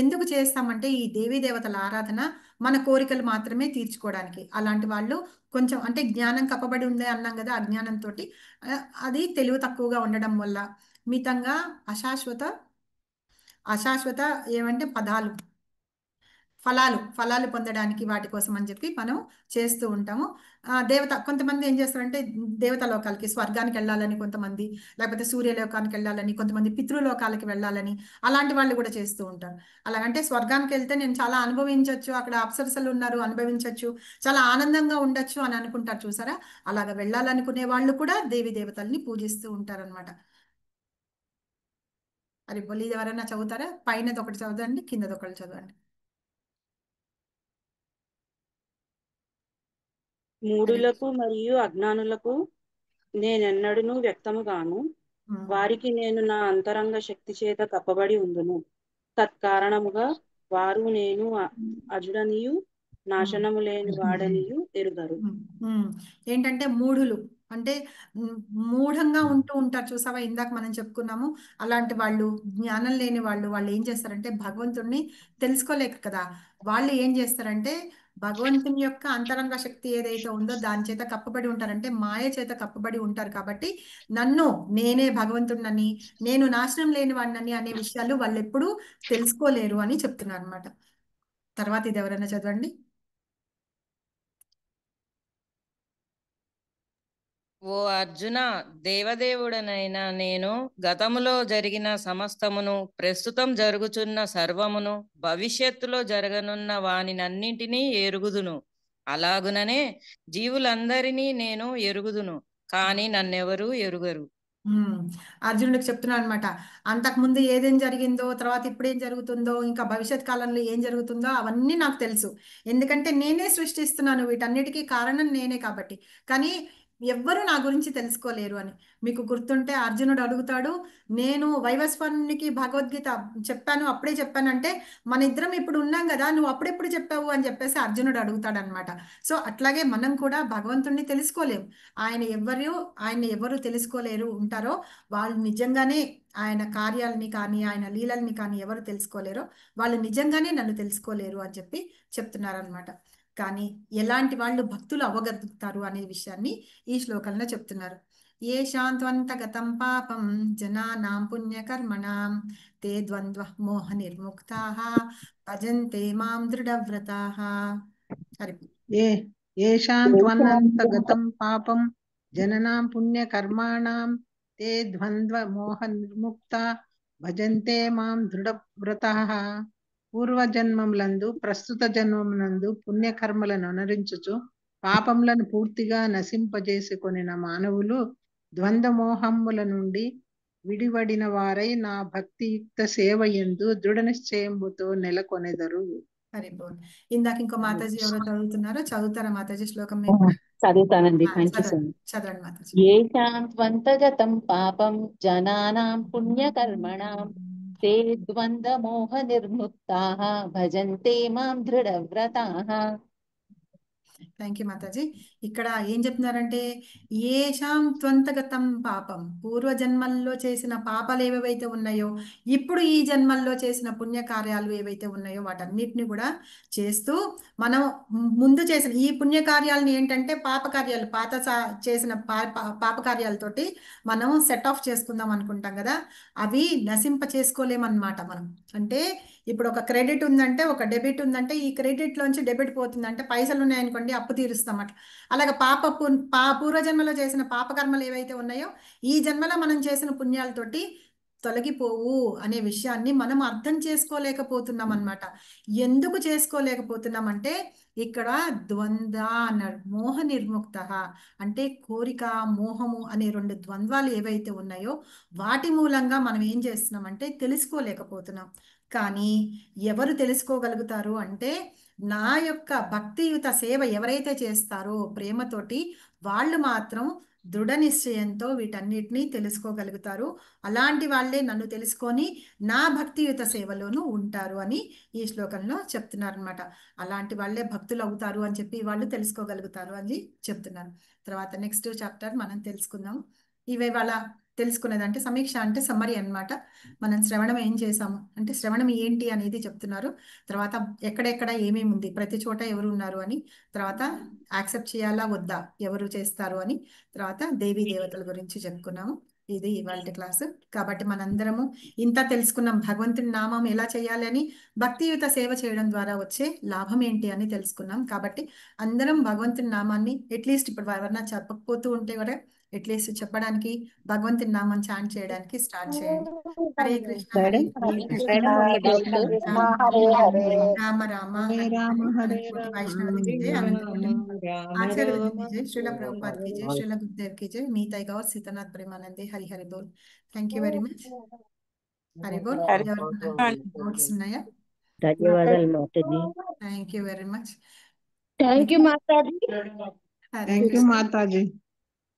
ఎందుకు చేస్తామంటే ఈ దేవీ దేవతల ఆరాధన మన కోరికలు మాత్రమే తీర్చుకోవడానికి. అలాంటి వాళ్ళు కొంచెం అంటే జ్ఞానం కప్పబడి ఉంది అన్నాం కదా, అజ్ఞానంతో అది తెలివి తక్కువగా ఉండడం వల్ల మితంగా అశాశ్వత ఏమంటే ఫలాలు పొందడానికి వాటి కోసం అని చెప్పి మనం చేస్తూ ఉంటాము. కొంతమంది ఏం చేస్తారంటే దేవతా లోకాలకి, స్వర్గానికి వెళ్ళాలని కొంతమంది, లేకపోతే సూర్యలోకానికి వెళ్ళాలని కొంతమంది, పితృలోకాలకి వెళ్ళాలని అలాంటి వాళ్ళు కూడా చేస్తూ ఉంటారు. అలాగంటే స్వర్గానికి వెళ్తే నేను చాలా అనుభవించవచ్చు, అక్కడ అప్సరసలు ఉన్నారు అనుభవించవచ్చు, చాలా ఆనందంగా ఉండొచ్చు అని అనుకుంటారు చూసారా. అలాగ వెళ్ళాలనుకునే వాళ్ళు కూడా దేవి దేవతల్ని పూజిస్తూ ఉంటారనమాట. అది బొల్లి ఎవరైనా చదువుతారా? పైనది ఒకటి చదవండి, కిందది ఒకటి చదవండి. మూఢులకు మరియు అజ్ఞానులకు నేనెన్నడూను వ్యక్తముగాను, వారికి నేను నా అంతరంగ శక్తి చేత కప్పబడి ఉందును. తత్కారణముగా వారు నేను అజుడనియు నాశనము లేని వాడనియు ఎరుగరు. ఏంటంటే మూఢులు అంటే మూఢంగా ఉంటూ ఉంటారు చూసావా, ఇందాక మనం చెప్పుకున్నాము. అలాంటి వాళ్ళు, జ్ఞానం లేని వాళ్ళు ఏం చేస్తారంటే భగవంతుణ్ణి తెలుసుకోలేక కదా, వాళ్ళు ఏం చేస్తారంటే భగవంతుని యొక్క అంతరంగ శక్తి ఏదైతే ఉందో దాని చేత కప్పబడి ఉంటారంటే మాయ చేత కప్పబడి ఉంటారు. కాబట్టి నేనే భగవంతుడినని, నేను నాశనం లేని వాడినని అనే విషయాలు వాళ్ళు ఎప్పుడూ తెలుసుకోలేరు అని చెప్తున్నారు అనమాట. తర్వాత ఇది ఎవరైనా చదవండి. ఓ అర్జున, దేవదేవుడనైన నేను గతములో జరిగిన సమస్తమును, ప్రస్తుతం జరుగుచున్న సర్వమును, భవిష్యత్తులో జరగనున్న వానినన్నింటినీ ఎరుగుదును. అలాగుననే జీవులందరినీ నేను ఎరుగుదును, కానీ నన్నెవరూ ఎరుగరు. అర్జునుడికి చెప్తున్నాను అనమాట. అంతకుముందు ఏదేం జరిగిందో, తర్వాత ఇప్పుడేం జరుగుతుందో, ఇంకా భవిష్యత్ కాలంలో ఏం జరుగుతుందో అవన్నీ నాకు తెలుసు. ఎందుకంటే నేనే సృష్టిస్తున్నాను, వీటన్నిటికీ కారణం నేనే కాబట్టి. కానీ ఎవ్వరూ నా గురించి తెలుసుకోలేరు అని. మీకు గుర్తుంటే అర్జునుడు అడుగుతాడు, నేను వైవస్వానికి భగవద్గీత చెప్పాను, అప్పుడే చెప్పానంటే మన ఇద్దరం ఇప్పుడు ఉన్నాం కదా, నువ్వు అప్పుడెప్పుడు చెప్పావు అని చెప్పేసి అర్జునుడు అడుగుతాడు అనమాట. సో అట్లాగే మనం కూడా భగవంతుణ్ణి తెలుసుకోలేము. ఆయన ఎవరు తెలుసుకోలేరు ఉంటారో వాళ్ళు నిజంగానే ఆయన కార్యాలని కానీ ఆయన లీలల్ని కానీ ఎవరు తెలుసుకోలేరో వాళ్ళు నిజంగానే నన్ను తెలుసుకోలేరు అని చెప్పి చెప్తున్నారనమాట. కానీ ఎలాంటి వాళ్ళు భక్తులు అవ్వగలుగుతారు అనే విషయాన్ని ఈ శ్లోకంలో చెప్తున్నారు. ఏ శాంత్వంతగతం పాపం జనానాం పుణ్యకర్మణాం తే ద్వంద్వ మోహ నిర్ముక్తాః భజంతే మాం దృఢవ్రతాః. ఏషాంత్వనంతగతం పాపం జననాం పుణ్యకర్మాణాం తే ద్వంద్వ మోహ నిర్ముక్తా భజంతే మాం దృఢవ్రతాః. పూర్వజన్మములందు ప్రస్తుత జన్మమునందు పుణ్యకర్మలను అనుసరించుచు పాపములను పూర్తిగా నశింపజేసుకొనిన మానవులు ద్వంద్వమోహముల నుండి విడివడిన వారై నా భక్తియుక్త సేవ యందు దృఢ నిశ్చయముతో నెలకొనెదరు. ఇందాక ఇంకో మాతాజీ ఎవరో చదువుతారా మాతాజీ శ్లోకం? చదువుతానండి. చదవండి మాతాజీ. ఏషాంత్వంతగతం పాపం జనానాం పుణ్యకర్మణాం తే ద్వంద్వమోహ నిర్ముక్తాః భజంతే మాం దృఢవ్రతాః. Thank you Mataji. ఇక్కడ ఏం చెప్తున్నారంటే ఏషాం త్వంతగతం పాపం, పూర్వజన్మల్లో చేసిన పాపాలు ఏవేవైతే ఉన్నాయో ఇప్పుడు ఈ జన్మల్లో చేసిన పుణ్యకార్యాలు ఏవైతే ఉన్నాయో వాటన్నిటిని కూడా చేస్తూ మనం ముందు చేసిన ఈ పుణ్యకార్యాలను ఏంటంటే పాపకార్యాలు చేసిన పాపకార్యాలతోటి మనం సెట్ ఆఫ్ చేసుకుందాం అనుకుంటాం కదా, అవి నశింప చేసుకోలేమన్నమాట మనం. అంటే ఇప్పుడు ఒక క్రెడిట్ ఉందంటే, ఒక డెబిట్ ఉందంటే, ఈ క్రెడిట్ లోంచి డెబిట్ పోతుందంటే పైసలు ఉన్నాయనుకోండి అప్పు తీరుస్తాం అట్లా. అలాగే పూర్వజన్మలో చేసిన పాపకర్మలు ఏవైతే ఉన్నాయో ఈ జన్మలో మనం చేసిన పుణ్యాలతోటి తొలగిపోవు అనే విషయాన్ని మనం అర్థం చేసుకోలేకపోతున్నాం అన్నమాట. ఎందుకు చేసుకోలేకపోతున్నాం అంటే ఇక్కడ ద్వంద్వ అన్నాడు, మోహ నిర్ముక్త అంటే కోరిక మోహము అనే రెండు ద్వంద్వాలు ఏవైతే ఉన్నాయో వాటి మూలంగా మనం ఏం చేస్తున్నామంటే తెలుసుకోలేకపోతున్నాం. కానీ ఎవరు తెలుసుకోగలుగుతారు అంటే నా యొక్క భక్తియుత సేవ ఎవరైతే చేస్తారో ప్రేమతోటి వాళ్ళు మాత్రం దృఢ నిశ్చయంతో వీటన్నిటినీ తెలుసుకోగలుగుతారు. అలాంటి వాళ్ళే నన్ను తెలుసుకొని నా భక్తియుత సేవలోనూ ఉంటారు అని ఈ శ్లోకంలో చెప్తున్నారు అనమాట. అలాంటి వాళ్ళే భక్తులు అవుతారు అని చెప్పి వాళ్ళు తెలుసుకోగలుగుతారు అని చెప్తున్నారు. తర్వాత నెక్స్ట్ చాప్టర్ మనం తెలుసుకుందాం. ఇవే వాళ్ళ తెలుసుకునేది అంటే సమీక్ష అంటే సమ్మరీ అన్నమాట. మనం శ్రవణం ఏం చేసాము అంటే శ్రవణం ఏంటి అనేది చెప్తున్నారు. తర్వాత ఎక్కడెక్కడ ఏమేమి ఉంది, ప్రతి చోట ఎవరు ఉన్నారు అని, తర్వాత యాక్సెప్ట్ చేయాలా వద్దా, ఎవరు చేస్తారు అని, తర్వాత దేవీ దేవతల గురించి చెప్పుకున్నాము. ఇది ఇవాళ క్లాసు. కాబట్టి మనందరము ఇంత తెలుసుకున్నాం, భగవంతుని నామం ఎలా చేయాలి అని, భక్తియుత సేవ చేయడం ద్వారా వచ్చే లాభం ఏంటి అని తెలుసుకున్నాం. కాబట్టి అందరం భగవంతుని నామాన్ని అట్లీస్ట్ ఇప్పుడు ఎవరన్నా చెప్పకపోతూ ఉంటే కూడా అట్లీస్ట్ చెప్పడానికి, భగవంతుని నామం చాంట్ చేయడానికి స్టార్ట్ చేయండి. హరే కృష్ణ హరే కృష్ణ రామ రామ హరే రామ హరే కోటి రామ వైష్ణవ జయ అనంతకోటి ఆచార్య విద్య జయ శ్రీల ప్రభుపాద్ की जय श्रील गुरुदेव की जय मीताई गौर सीतानाथ प्रेमानंदे हरि हरि बोल. Thank you very much. Hari బోల్. నోట్స్ ఉన్నాయా? ధన్యవాదాలు మాతాజీ. Thank you very much. Thank you మాతాజీ. హరే థ్యాంక్ యూ కృష్ణ మాతాజీ.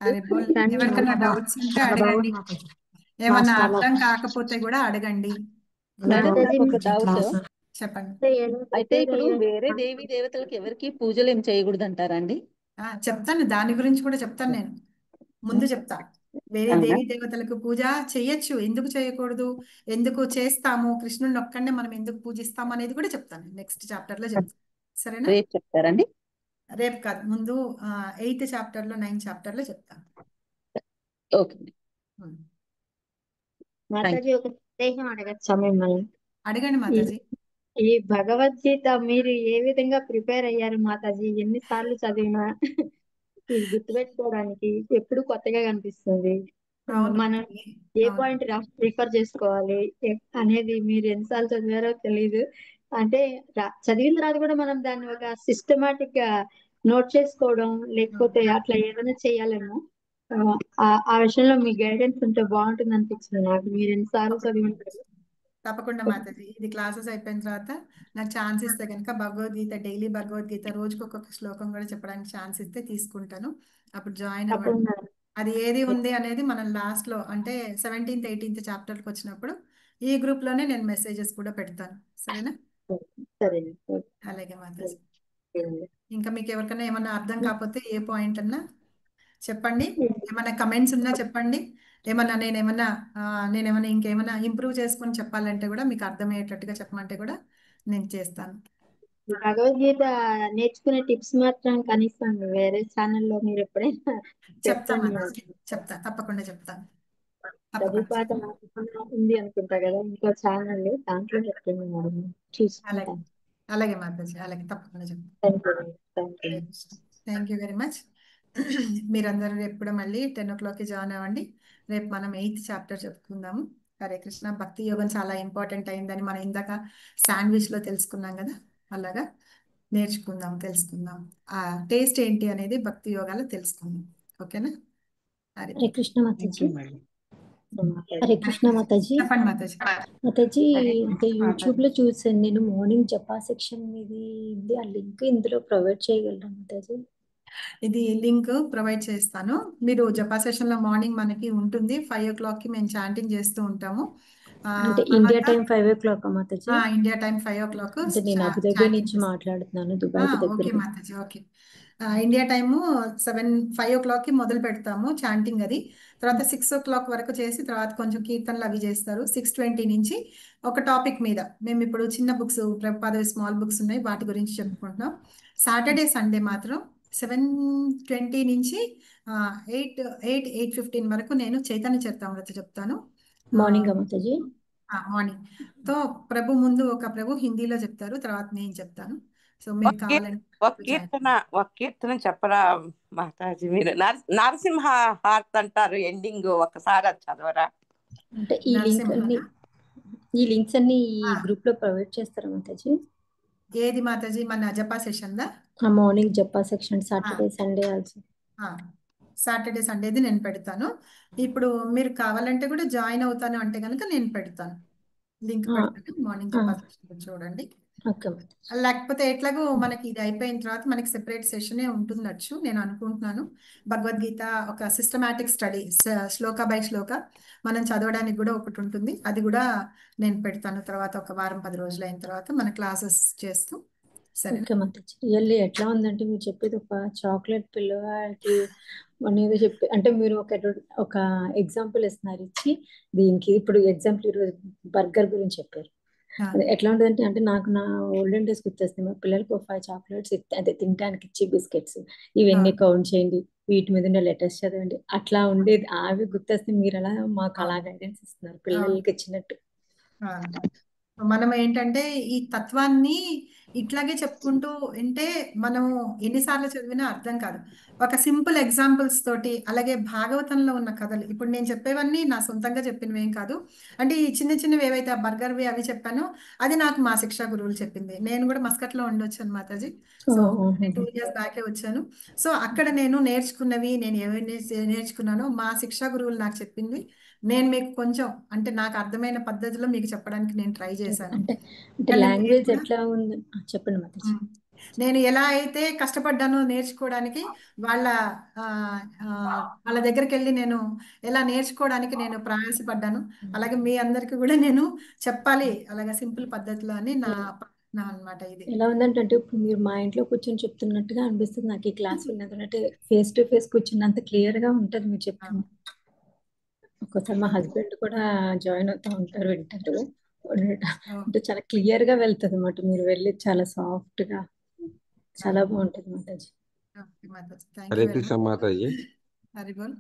హరి బోల్. ఎవరికైనా డౌట్స్ ఉంటే అడగండి, ఏమన్నా అర్థం కాకపోతే కూడా అడగండి. మేడం నాకు ఒక డౌట్. చెప్పండి. అయితే ఇప్పుడు వేరే దేవి దేవతలకు ఎవరికి పూజలు ఏం చేయకూడదు అంటారండి? చెప్తాను, దాని గురించి కూడా చెప్తాను. నేను ముందు చెప్తా. వేరే దేవి దేవతలకు పూజ చేయొచ్చు, ఎందుకు చేయకూడదు, ఎందుకు చేస్తాము, కృష్ణుని ఒక్కడే మనం ఎందుకు పూజిస్తాము అనేది కూడా చెప్తాను. నెక్స్ట్ చాప్టర్ లో చెప్తాను. సరేనా? రేపు చెప్తారండి? రేపు కాదు, ముందు 8th చాప్టర్ లో 9th చాప్టర్ లో చెప్తాను. ఓకే మాతాజీ ఒక సందేహం అడగచ్చా మిమ్మల్ని? అడగండి మాతాజీ. ఈ భగవద్గీత మీరు ఏ విధంగా ప్రిపేర్ అయ్యారు మాతాజీ? ఎన్నిసార్లు చదివినా ఇది గుర్తుపెట్టుకోవడానికి ఎప్పుడు కొత్తగా కనిపిస్తుంది. మనం ఏ పాయింట్ రిఫర్ చేసుకోవాలి అనేది మీరు ఎన్నిసార్లు చదివారో తెలీదు. అంటే చదివిన తర్వాత కూడా మనం దాన్ని ఒక సిస్టమాటిక్ గా నోట్ చేసుకోవడం లేకపోతే అట్లా ఏదైనా చేయాలేమో. ఆ విషయంలో మీ గైడెన్స్ ఉంటే బాగుంటుంది అనిపించింది నాకు. మీరు ఎన్నిసార్లు చదివి ఉంటారు? తప్పకుండా మాతాజీ, ఇది క్లాసెస్ అయిపోయిన తర్వాత నాకు ఛాన్స్ ఇస్తే కనుక భగవద్గీత డైలీ భగవద్గీత రోజుకి ఒక్కొక్క శ్లోకం కూడా చెప్పడానికి ఛాన్స్ ఇస్తే తీసుకుంటాను. అప్పుడు జాయిన్ అవ్వండి. అది ఏది ఉంది అనేది మనం లాస్ట్ లో అంటే 17th 18th చాప్టర్కి వచ్చినప్పుడు ఈ గ్రూప్ లోనే నేను మెసేజెస్ కూడా పెడతాను. సరేనా? అలాగే మాతాజీ. ఇంకా మీకు ఎవరికైనా ఏమన్నా అర్థం కాకపోతే ఏ పాయింట్ అన్నా చెప్పండి, ఏమన్నా కమెంట్స్ ఉన్నా చెప్పండి, ఏమన్నా నేనేమన్నా ఇంకేమన్నా ఇంప్రూవ్ చేసుకొని చెప్పాలంటే కూడా మీకు అర్థమయ్యేటట్టుగా చెప్పమంటే కూడా నేను చేస్తాను. భగవద్గీత నేర్చుకునే టిప్స్ మాత్రం కనీసం వేరే ఛానల్లో మీరు ఎప్పుడైనా చెప్తా, తప్పకుండా చెప్తాను. చదువుపాట ఉంది అనుకుంటా కదా ఇంకో ఛానల్, దాంట్లో చెప్తుంది మేడం, చూసుకుంటాను. అలాగే మాతాజీ, అలాగే తప్పకుండా చెప్తాను. Thank you very much. మీరందరూ రేపు కూడా మళ్ళీ 10 o'clock జాయిన్ అవ్వండి. రేపు మనం 8th చాప్టర్ చెప్పుకుందాము. హరే కృష్ణ. భక్తి యోగం చాలా ఇంపార్టెంట్ అయిందని మనం ఇందాక శాండ్విచ్ లో తెలుసుకున్నాం కదా, అలాగా తెలుసుకుందాం. ఆ టేస్ట్ ఏంటి అనేది భక్తి యోగాలో తెలుసుకుందాం. ఓకేనా? హరే కృష్ణ మాతాజీ. హరే కృష్ణ మాతాజీ. చెప్పండి మాతాజీ. మాతాజీ, అంటే యూట్యూబ్ లో చూసాను నేను, మార్నింగ్ జపా సెక్షన్ ఇది ఉంది, ఆ లింక్ ఇందులో ప్రొవైడ్ చేయగలరా మాతాజీ? ఇది లింక్ ప్రొవైడ్ చేస్తాను. మీరు జపా సెషన్ లో మార్నింగ్ మనకి ఉంటుంది 5 o'clock కి మేము చాంటింగ్ చేస్తూ ఉంటాము. అంటే India time 5 o'clock Mataji? India time 5 o'clock. అంటే నేను అబుదాబి నుంచి మాట్లాడుతున్నాను, దుబాయ్ కి ఓకే దగ్గర. మాతాజీ, ఓకే. ఇండియా టైము 5 o'clockకి మొదలు పెడతాము చాంటింగ్ అది. తర్వాత 6 o'clock వరకు చేసి తర్వాత కొంచెం కీర్తనలు అవి చేస్తారు. 6:20 నుంచి ఒక టాపిక్ మీద మేము ఇప్పుడు చిన్న బుక్స్ ప్రభుపాద స్మాల్ బుక్స్ ఉన్నాయి వాటి గురించి చెప్పుకుంటున్నాం. సాటర్డే సండే మాత్రం 7:20 నుంచి 8:15 వరకు నేను చైతన్య చరితామృత చెప్తాను. మార్నింగ్ మాతాజీ. మార్నింగ్ తో ప్రభు ముందు ఒక ప్రభు హిందీలో చెప్తారు, తర్వాత నేను చెప్తాను. సో మీరు కావాలంటే ఒక కీర్తన చెప్పరా మాతాజీ? మీరు నరసింహ హార్ట్ అంటారు ఎండింగ్, ఒకసారి అది చదవరా? అంటే ఈ లింక్స్ అన్ని ఈ గ్రూప్ లో ప్రొవైడ్ చేస్తారా మాతాజీ? ఏది మాతాజీ? మన జపా సెషన్ దా? మార్నింగ్ జపా section Saturday Sunday also. Saturday సండేది నేను పెడతాను. ఇప్పుడు మీరు కావాలంటే కూడా జాయిన్ అవుతాను అంటే కనుక నేను పెడతాను, లింక్ పెడతాను. మార్నింగ్ జపా సెషన్ చూడండి. లేకపోతే ఎట్లాగో మనకి ఇది అయిపోయిన తర్వాత మనకి సెపరేట్ సెషనే ఉంటుండొచ్చు నేను అనుకుంటున్నాను. భగవద్గీత ఒక సిస్టమాటిక్ స్టడీ శ్లోక బై శ్లోక మనం చదవడానికి కూడా ఒకటి ఉంటుంది, అది కూడా నేను పెడతాను. తర్వాత ఒక వారం 10 రోజులు అయిన తర్వాత మన క్లాసెస్ చేస్తూ. సరే రియల్లీ ఎట్లా ఉందంటే మీరు చెప్పేది ఒక చాక్లెట్ పిల్లవాడికి అనేది చెప్పి, అంటే మీరు ఒక ఎగ్జాంపుల్ ఇస్తున్నారు ఇచ్చి దీనికి. ఇప్పుడు ఎగ్జాంపుల్ ఈరోజు బర్గర్ గురించి చెప్పారు. అది ఎట్లా ఉంటుందంటే, అంటే నాకు నా ఓల్డెన్ డేస్ గుర్తొస్తుంది. మా పిల్లలకి ఒక 5 చాక్లెట్స్ అదే తినడానికి ఇచ్చి బిస్కెట్స్ ఇవన్నీ కౌంట్ చేయండి, వీటి మీద ఉన్న లెటర్స్ చదవండి, అట్లా ఉండేది. అవి గుర్తొస్తే మీరు అలా మాకు అలా గైడెన్స్ ఇస్తున్నారు పిల్లలకి ఇచ్చినట్టు. మనం ఏంటంటే ఈ తత్వాన్ని ఇట్లాగే చెప్పుకుంటూ అంటే మనం ఎన్నిసార్లు చదివినా అర్థం కాదు. ఒక సింపుల్ ఎగ్జాంపుల్స్ తోటి, అలాగే భాగవతంలో ఉన్న కథలు, ఇప్పుడు నేను చెప్పేవన్నీ నా సొంతంగా చెప్పినవి ఏం కాదు. అంటే ఈ చిన్న చిన్నవి ఏవైతే ఆ బర్గర్వి అవి చెప్పానో అది నాకు మా శిక్షా గురువులు చెప్పింది. నేను కూడా మస్కట్లో ఉండొచ్చాను మాతాజీ. సో 2 years బ్యాకే వచ్చాను. సో అక్కడ నేను నేర్చుకున్నవి, నేను ఏమైనా నేర్చుకున్నానో మా శిక్షా గురువులు నాకు చెప్పింది నేను మీకు కొంచెం అంటే నాకు అర్థమైన పద్ధతిలో మీకు చెప్పడానికి నేను ట్రై చేశాను. అంటే లాంగ్వేజ్ ఎట్లా ఉంది చెప్పండి మాతాజీ. నేను ఎలా అయితే కష్టపడ్డానో నేర్చుకోవడానికి, వాళ్ళ దగ్గరికి వెళ్ళి నేను ఎలా నేర్చుకోవడానికి నేను ప్రయాసపడ్డాను, అలాగే మీ అందరికి కూడా నేను చెప్పాలి అలాగే సింపుల్ పద్ధతిలో అని నా అన్నమాట. ఇది ఎలా ఉందంటే, ఇప్పుడు మీరు మా ఇంట్లో కూర్చొని చెప్తున్నట్టుగా అనిపిస్తుంది నాకు. ఈ క్లాస్ విన్నదంటే ఫేస్ టు ఫేస్ కూర్చున్నంత క్లియర్ గా ఉంటది మీరు చెప్తుంది. ఒక్కోసారి మా హస్బెండ్ కూడా జాయిన్ అవుతా ఉంటారు, వింటారు. అంటే చాలా క్లియర్ గా వెళ్తుంది అన్నమాట. మీరు వెళ్ళి చాలా సాఫ్ట్ గా చాలా బాగుంటది మాతాజీ. హరే కృష్ణ మాతాజీ. హరి బోల్.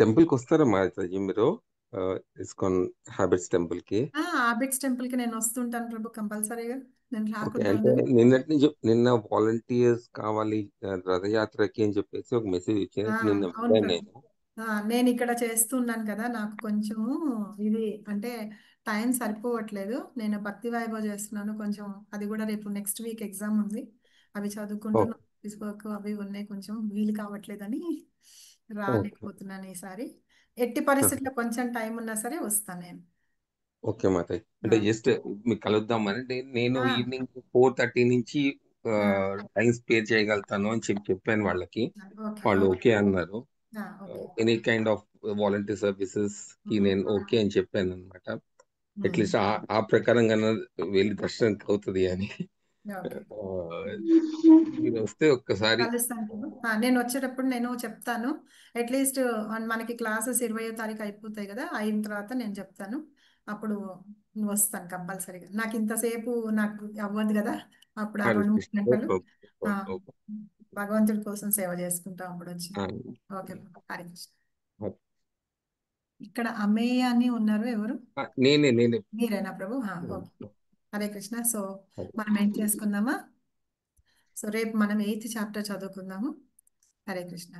టెంపుల్ కి వస్తారా మాతాజీ మీరు? ఇస్కాన్ హ్యాబిట్స్ టెంపుల్ కి. హ్యాబిట్స్ టెంపుల్ కి నేను వస్తుంటాను ప్రభు, కంపల్సరీగా. నేను రాకుండా అంటే నిన్న వాలంటీర్స్ కావాలి రథయాత్రకి అని చెప్పేసి ఒక మెసేజ్ ఇచ్చింది. నిన్న నేను ఇక్కడ చేస్తున్నాను కదా, నాకు కొంచెము ఇది అంటే టైం సరిపోవట్లేదు. నేను భక్తి వైభవ్ చేస్తున్నాను కొంచెం, అది కూడా రేపు నెక్స్ట్ వీక్ ఎగ్జామ్ ఉంది, అవి చదువుకుంటున్నాను. అవి ఉన్నాయి, కొంచెం వీలు కావట్లేదని రాలేకపోతున్నాను ఈసారి. ఎట్టి పరిస్థితుల్లో కొంచెం టైం ఉన్నా సరే వస్తాను నేను. ఓకే మాతాజీ. అంటే జస్ట్ మీకు కలుద్దామని నేను ఈవినింగ్ 4:30 నుంచి టైం స్పేర్ చేయగలుగుతాను అని చెప్పాను వాళ్ళకి. వాళ్ళు ఓకే అన్నారు. Any kind of volunteer services కి నేను ఓకే అని చెప్పాను అనమాట. అట్లీస్ట్ ఆ ప్రకారంగా వెళ్ళి దర్శనం అవుతుంది అని. మీరు వస్తే ఒక్కసారి నేను వచ్చేటప్పుడు నేను చెప్తాను. అట్లీస్ట్ మనకి క్లాసెస్ 20వ తారీఖు అయిపోతాయి కదా, అయిన తర్వాత నేను చెప్తాను, అప్పుడు వస్తాను కంపల్సరీగా. నాకు ఇంతసేపు నాకు అవ్వదు కదా, అప్పుడు ఆ 2-3 గంటలు భగవంతుడి కోసం సేవ చేసుకుంటాం అప్పుడు వచ్చి. ఓకే హరే కృష్ణ. ఇక్కడ అమేయ అని ఉన్నారు, ఎవరు? నేనే మీరేనా ప్రభు? ఓకే హరే కృష్ణ. సో మనం ఏం చేసుకుందామా? సో రేపు మనం 8th చాప్టర్ చదువుకుందాము. హరే కృష్ణ.